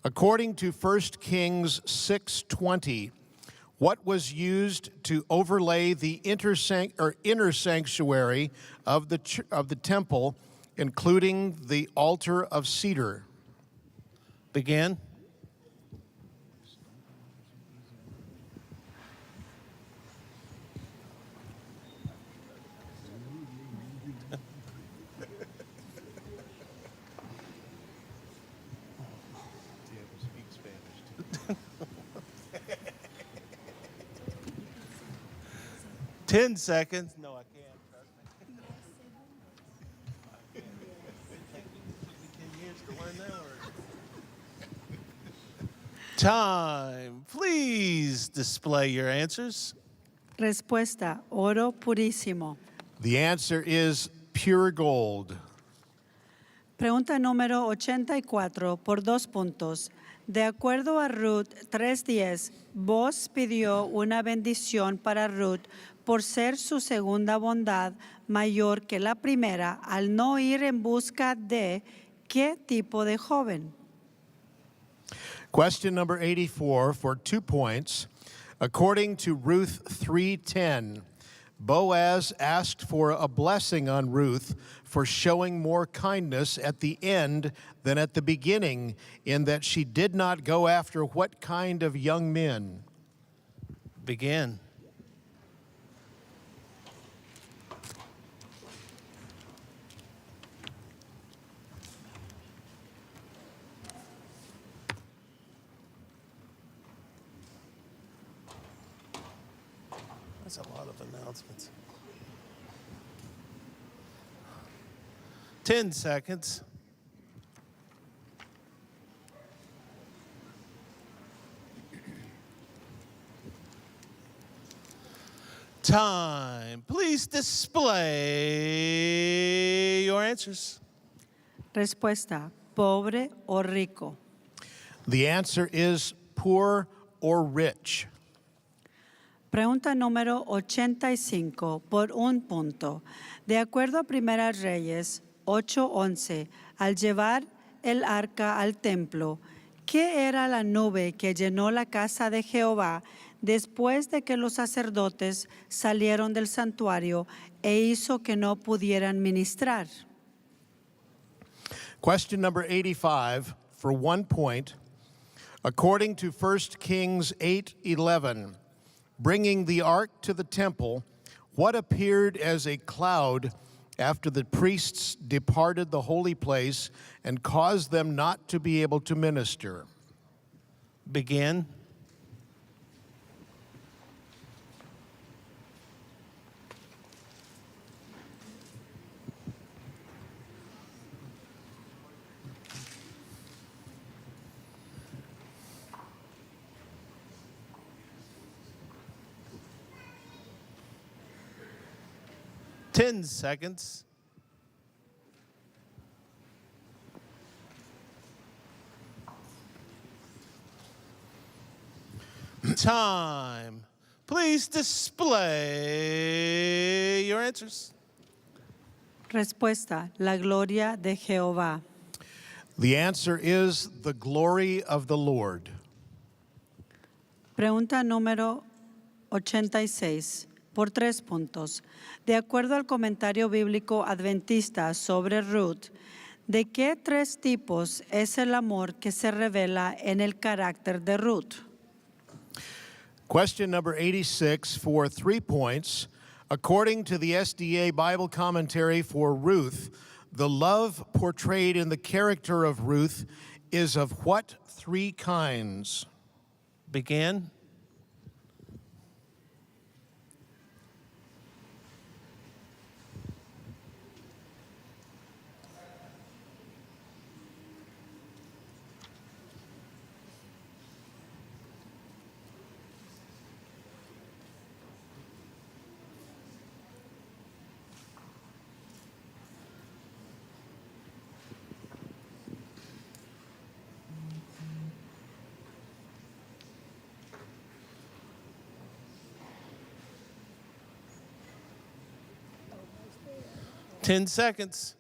According to 1 Kings 6:20, what was used to overlay the inner sanctuary of the temple, including the altar of cedar? Begin. Ten seconds. No, I can't. Trust me. It took me 10 years to learn that word. Time. Please display your answers. Respuesta, oro purísimo. The answer is pure gold. Pregunta número 84 por 2 puntos. De acuerdo a Ruth 3:10, Boaz pidió una bendición para Ruth por ser su segunda bondad mayor que la primera al no ir en busca de ¿qué tipo de joven? Question number 84 for 2 points. According to Ruth 3:10, Boaz asked for a blessing on Ruth for showing more kindness at the end than at the beginning, in that she did not go after what kind of young men? Begin. That's a lot of announcements. 10 seconds. Time. Please display your answers. Respuesta, pobre o rico. The answer is poor or rich. Pregunta número 85 por 1 punto. De acuerdo a Primera Reyes 8:11, al llevar el arca al templo, ¿qué era la nube que llenó la casa de Jehová después de que los sacerdotes salieron del santuario e hizo que no pudieran ministrar? Question number 85 for 1 point. According to 1 Kings 8:11, bringing the ark to the temple, what appeared as a cloud after the priests departed the holy place and caused them not to be able to minister? Begin. Ten seconds. Time. Please display your answers. Respuesta, la gloria de Jehová. The answer is the glory of the Lord. Pregunta número 86, por 3 puntos. De acuerdo al comentario bíblico adventista sobre Ruth, ¿de qué 3 tipos es el amor que se revela en el carácter de Ruth? Question number 86 for 3 points. According to the SDA Bible commentary for Ruth, the love portrayed in the character of Ruth is of what 3 kinds? Begin. Ten seconds.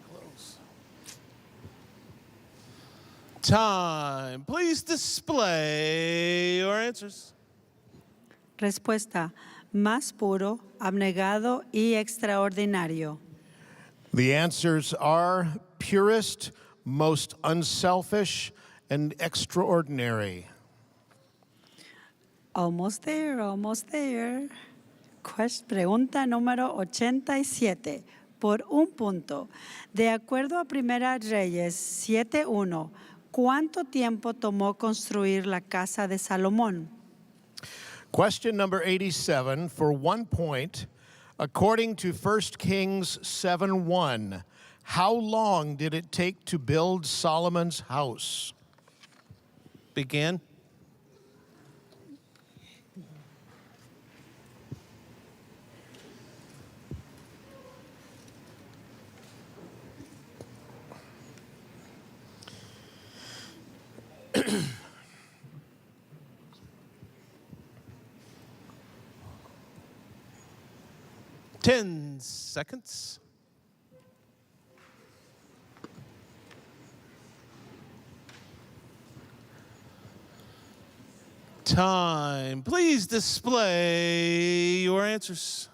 Close. Time. Please display your answers. Respuesta, más puro, abnegado y extraordinario. The answers are purest, most unselfish, and extraordinary. Almost there, almost there. Pregunta número 87, por 1 punto. De acuerdo a Primera Reyes 7:1, ¿cuánto tiempo tomó construir la casa de Salomón? Question number 87 for 1 point. According to 1 Kings 7:1, How long did it take to build Solomon's house? Begin. Ten seconds. Time. Please display your answers.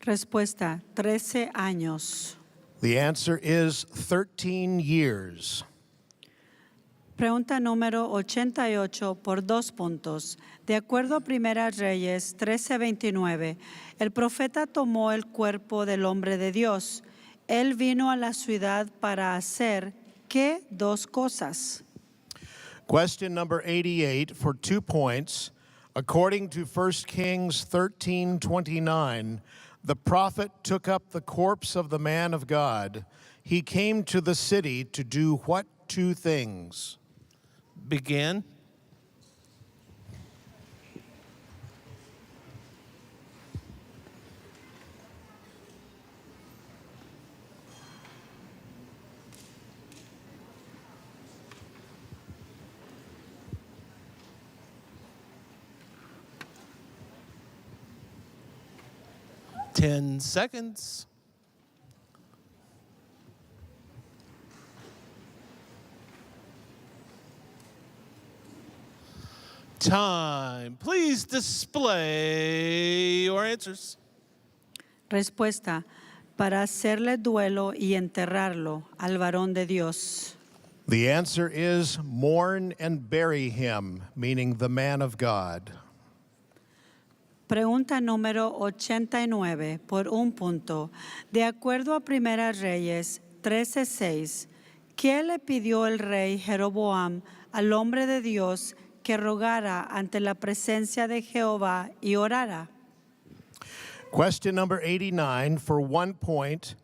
Respuesta, 13 años. The answer is 13 years. Pregunta número 88 por 2 puntos. De acuerdo a Primera Reyes 13:29, el profeta tomó el cuerpo del hombre de Dios. Él vino a la ciudad para hacer, ¿qué 2 cosas? Question number 88 for 2 points. According to 1 Kings 13:29, the prophet took up the corpse of the man of God. He came to the city to do what 2 things? Begin. Ten seconds. Time. Please display your answers. Respuesta, para hacerle duelo y enterrarlo al varón de Dios. The answer is mourn and bury him, meaning the man of God. Pregunta número 89 por 1 punto. De acuerdo a Primera Reyes 13:6, ¿qué le pidió el rey Jeroboam al hombre de Dios que rogara ante la presencia de Jehová y orara? Question number 89 for 1 point.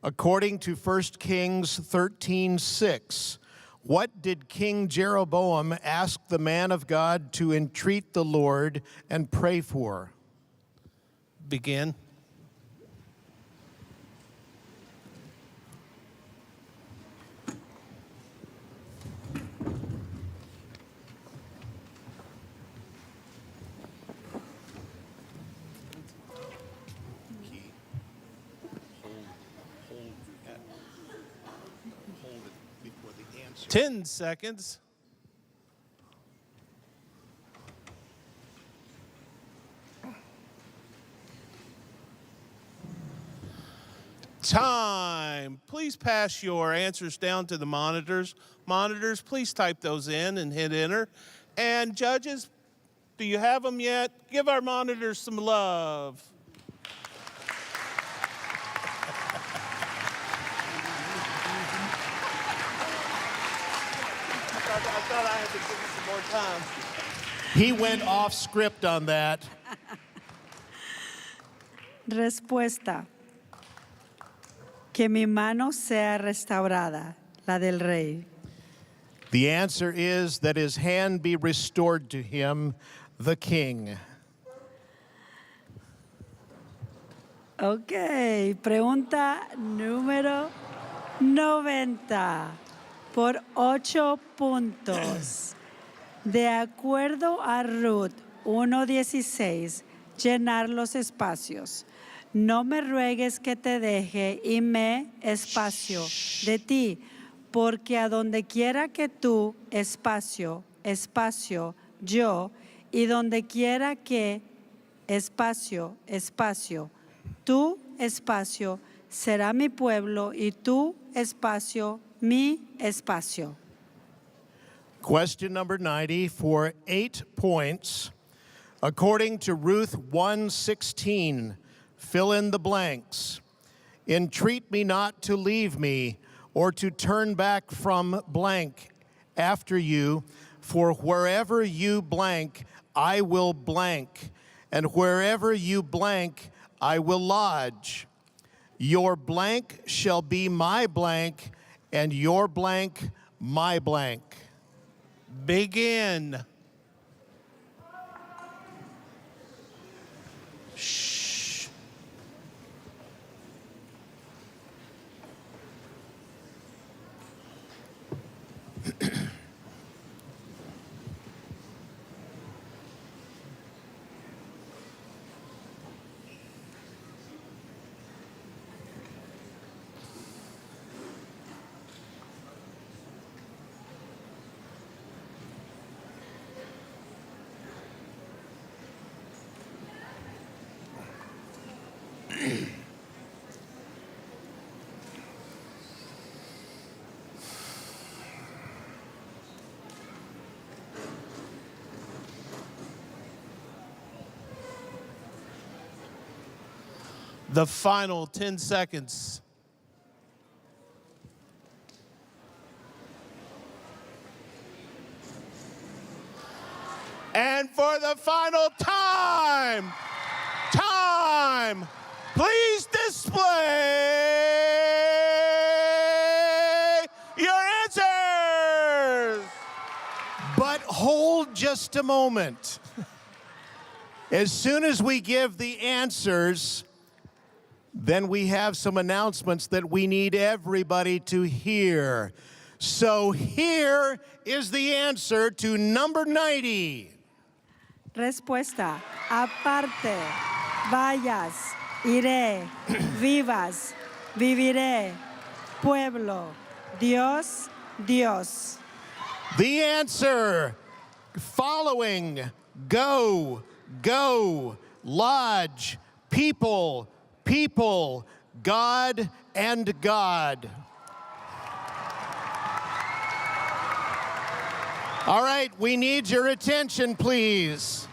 According to 1 Kings 13:6, what did King Jeroboam ask the man of God to entreat the Lord and pray for? Begin. Hold it before the answer. 10 seconds. Time. Please pass your answers down to the monitors. Monitors, please type those in and hit enter. And judges, do you have them yet? Give our monitors some love. I thought I had to give you some more time. He went off script on that. Respuesta, que mi mano sea restaurada, la del rey. The answer is that his hand be restored to him, the king. Ok, pregunta número 90 por 8 puntos. De acuerdo a Ruth 1:16, llenar los espacios. No me ruegues que te deje y me espacio de ti, porque a donde quiera que tú, espacio, espacio, yo, y donde quiera que, espacio, espacio, tú, espacio, será mi pueblo y tú, espacio, mi espacio. Question number 90 for 8 points. According to Ruth 1:16, fill in the blanks. Entreat me not to leave me or to turn back from blank after you, for wherever you blank, I will blank, and wherever you blank, I will lodge. Your blank shall be my blank, and your blank my blank. Begin. Shh. The final 10 seconds. And for the final time, please display your answers. But hold just a moment. As soon as we give the answers, then we have some announcements that we need everybody to hear. So here is the answer to number 90. Respuesta. Aparte, vayas, iré, vivas, viviré, pueblo, Dios, Dios. The answer, following, go, go, lodge, people, people, God, and God. All right, we need your attention, please.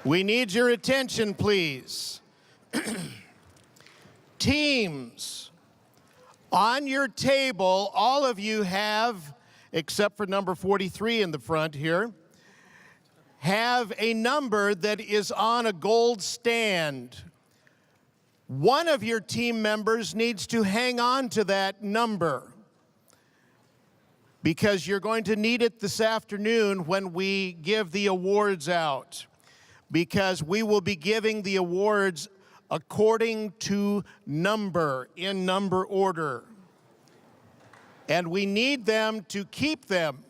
We need your attention, please. Teams, on your table, all of you have, except for number 43 in the front here, have a number that is on a gold stand. One of your team members needs to hang on to that number because you're going to need it this afternoon when we give the awards out, because we will be giving the awards according to number, in number order. And we need them to keep them.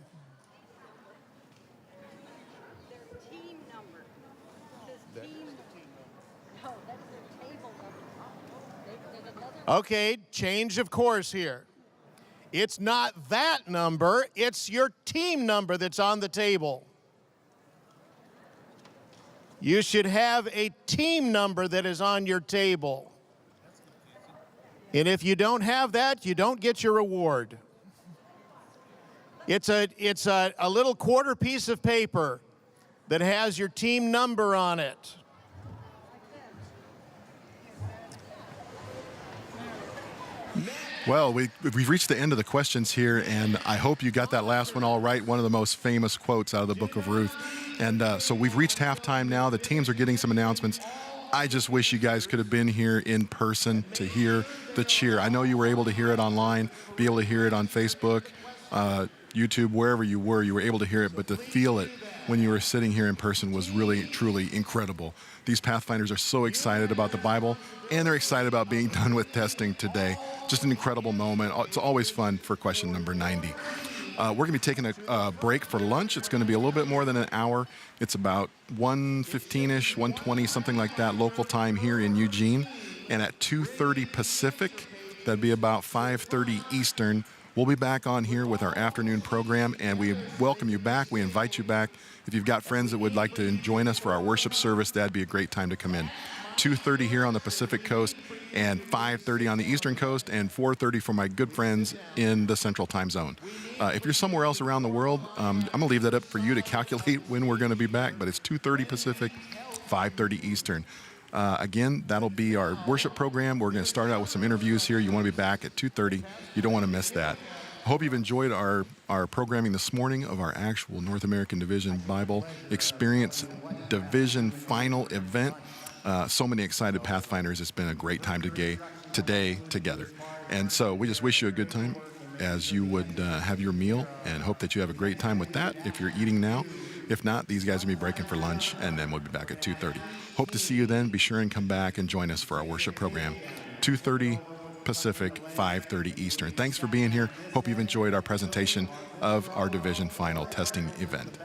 Okay, change of course here. It's not that number, it's your team number that's on the table. You should have a team number that is on your table. And if you don't have that, you don't get your award. It's a little quarter piece of paper that has your team number on it. Well, we've reached the end of the questions here, and I hope you got that last one all right, one of the most famous quotes out of the book of Ruth. And so we've reached halftime now. The teams are getting some announcements. I just wish you guys could have been here in person to hear the cheer. I know you were able to hear it online, be able to hear it on Facebook, YouTube, wherever you were able to hear it, but to feel it when you were sitting here in person was really, truly incredible. These Pathfinders are so excited about the Bible, and they're excited about being done with testing today. Just an incredible moment. It's always fun for question number 90. We're going to be taking a break for lunch. It's going to be a little bit more than an hour. It's about 1:15-ish, 1:20, something like that, local time here in Eugene. And at 2:30 Pacific, that'd be about 5:30 Eastern, we'll be back on here with our afternoon program, and we welcome you back. We invite you back. If you've got friends that would like to join us for our worship service, that'd be a great time to come in. 2:30 here on the Pacific Coast, and 5:30 on the Eastern Coast, and 4:30 for my good friends in the Central Time Zone. If you're somewhere else around the world, I'm going to leave that up for you to calculate when we're going to be back, but it's 2:30 Pacific, 5:30 Eastern. Again, that'll be our worship program. We're going to start out with some interviews here. You want to be back at 2:30. You don't want to miss that. I hope you've enjoyed our programming this morning of our actual North American Division Bible Experience Division Final event. So many excited Pathfinders. It's been a great time today together. And so we just wish you a good time as you would have your meal, and hope that you have a great time with that if you're eating now. If not, these guys will be breaking for lunch, and then we'll be back at 2:30. Hope to see you then. Be sure and come back and join us for our worship program, 2:30 Pacific, 5:30 Eastern. Thanks for being here. Hope you've enjoyed our presentation of our division final testing event.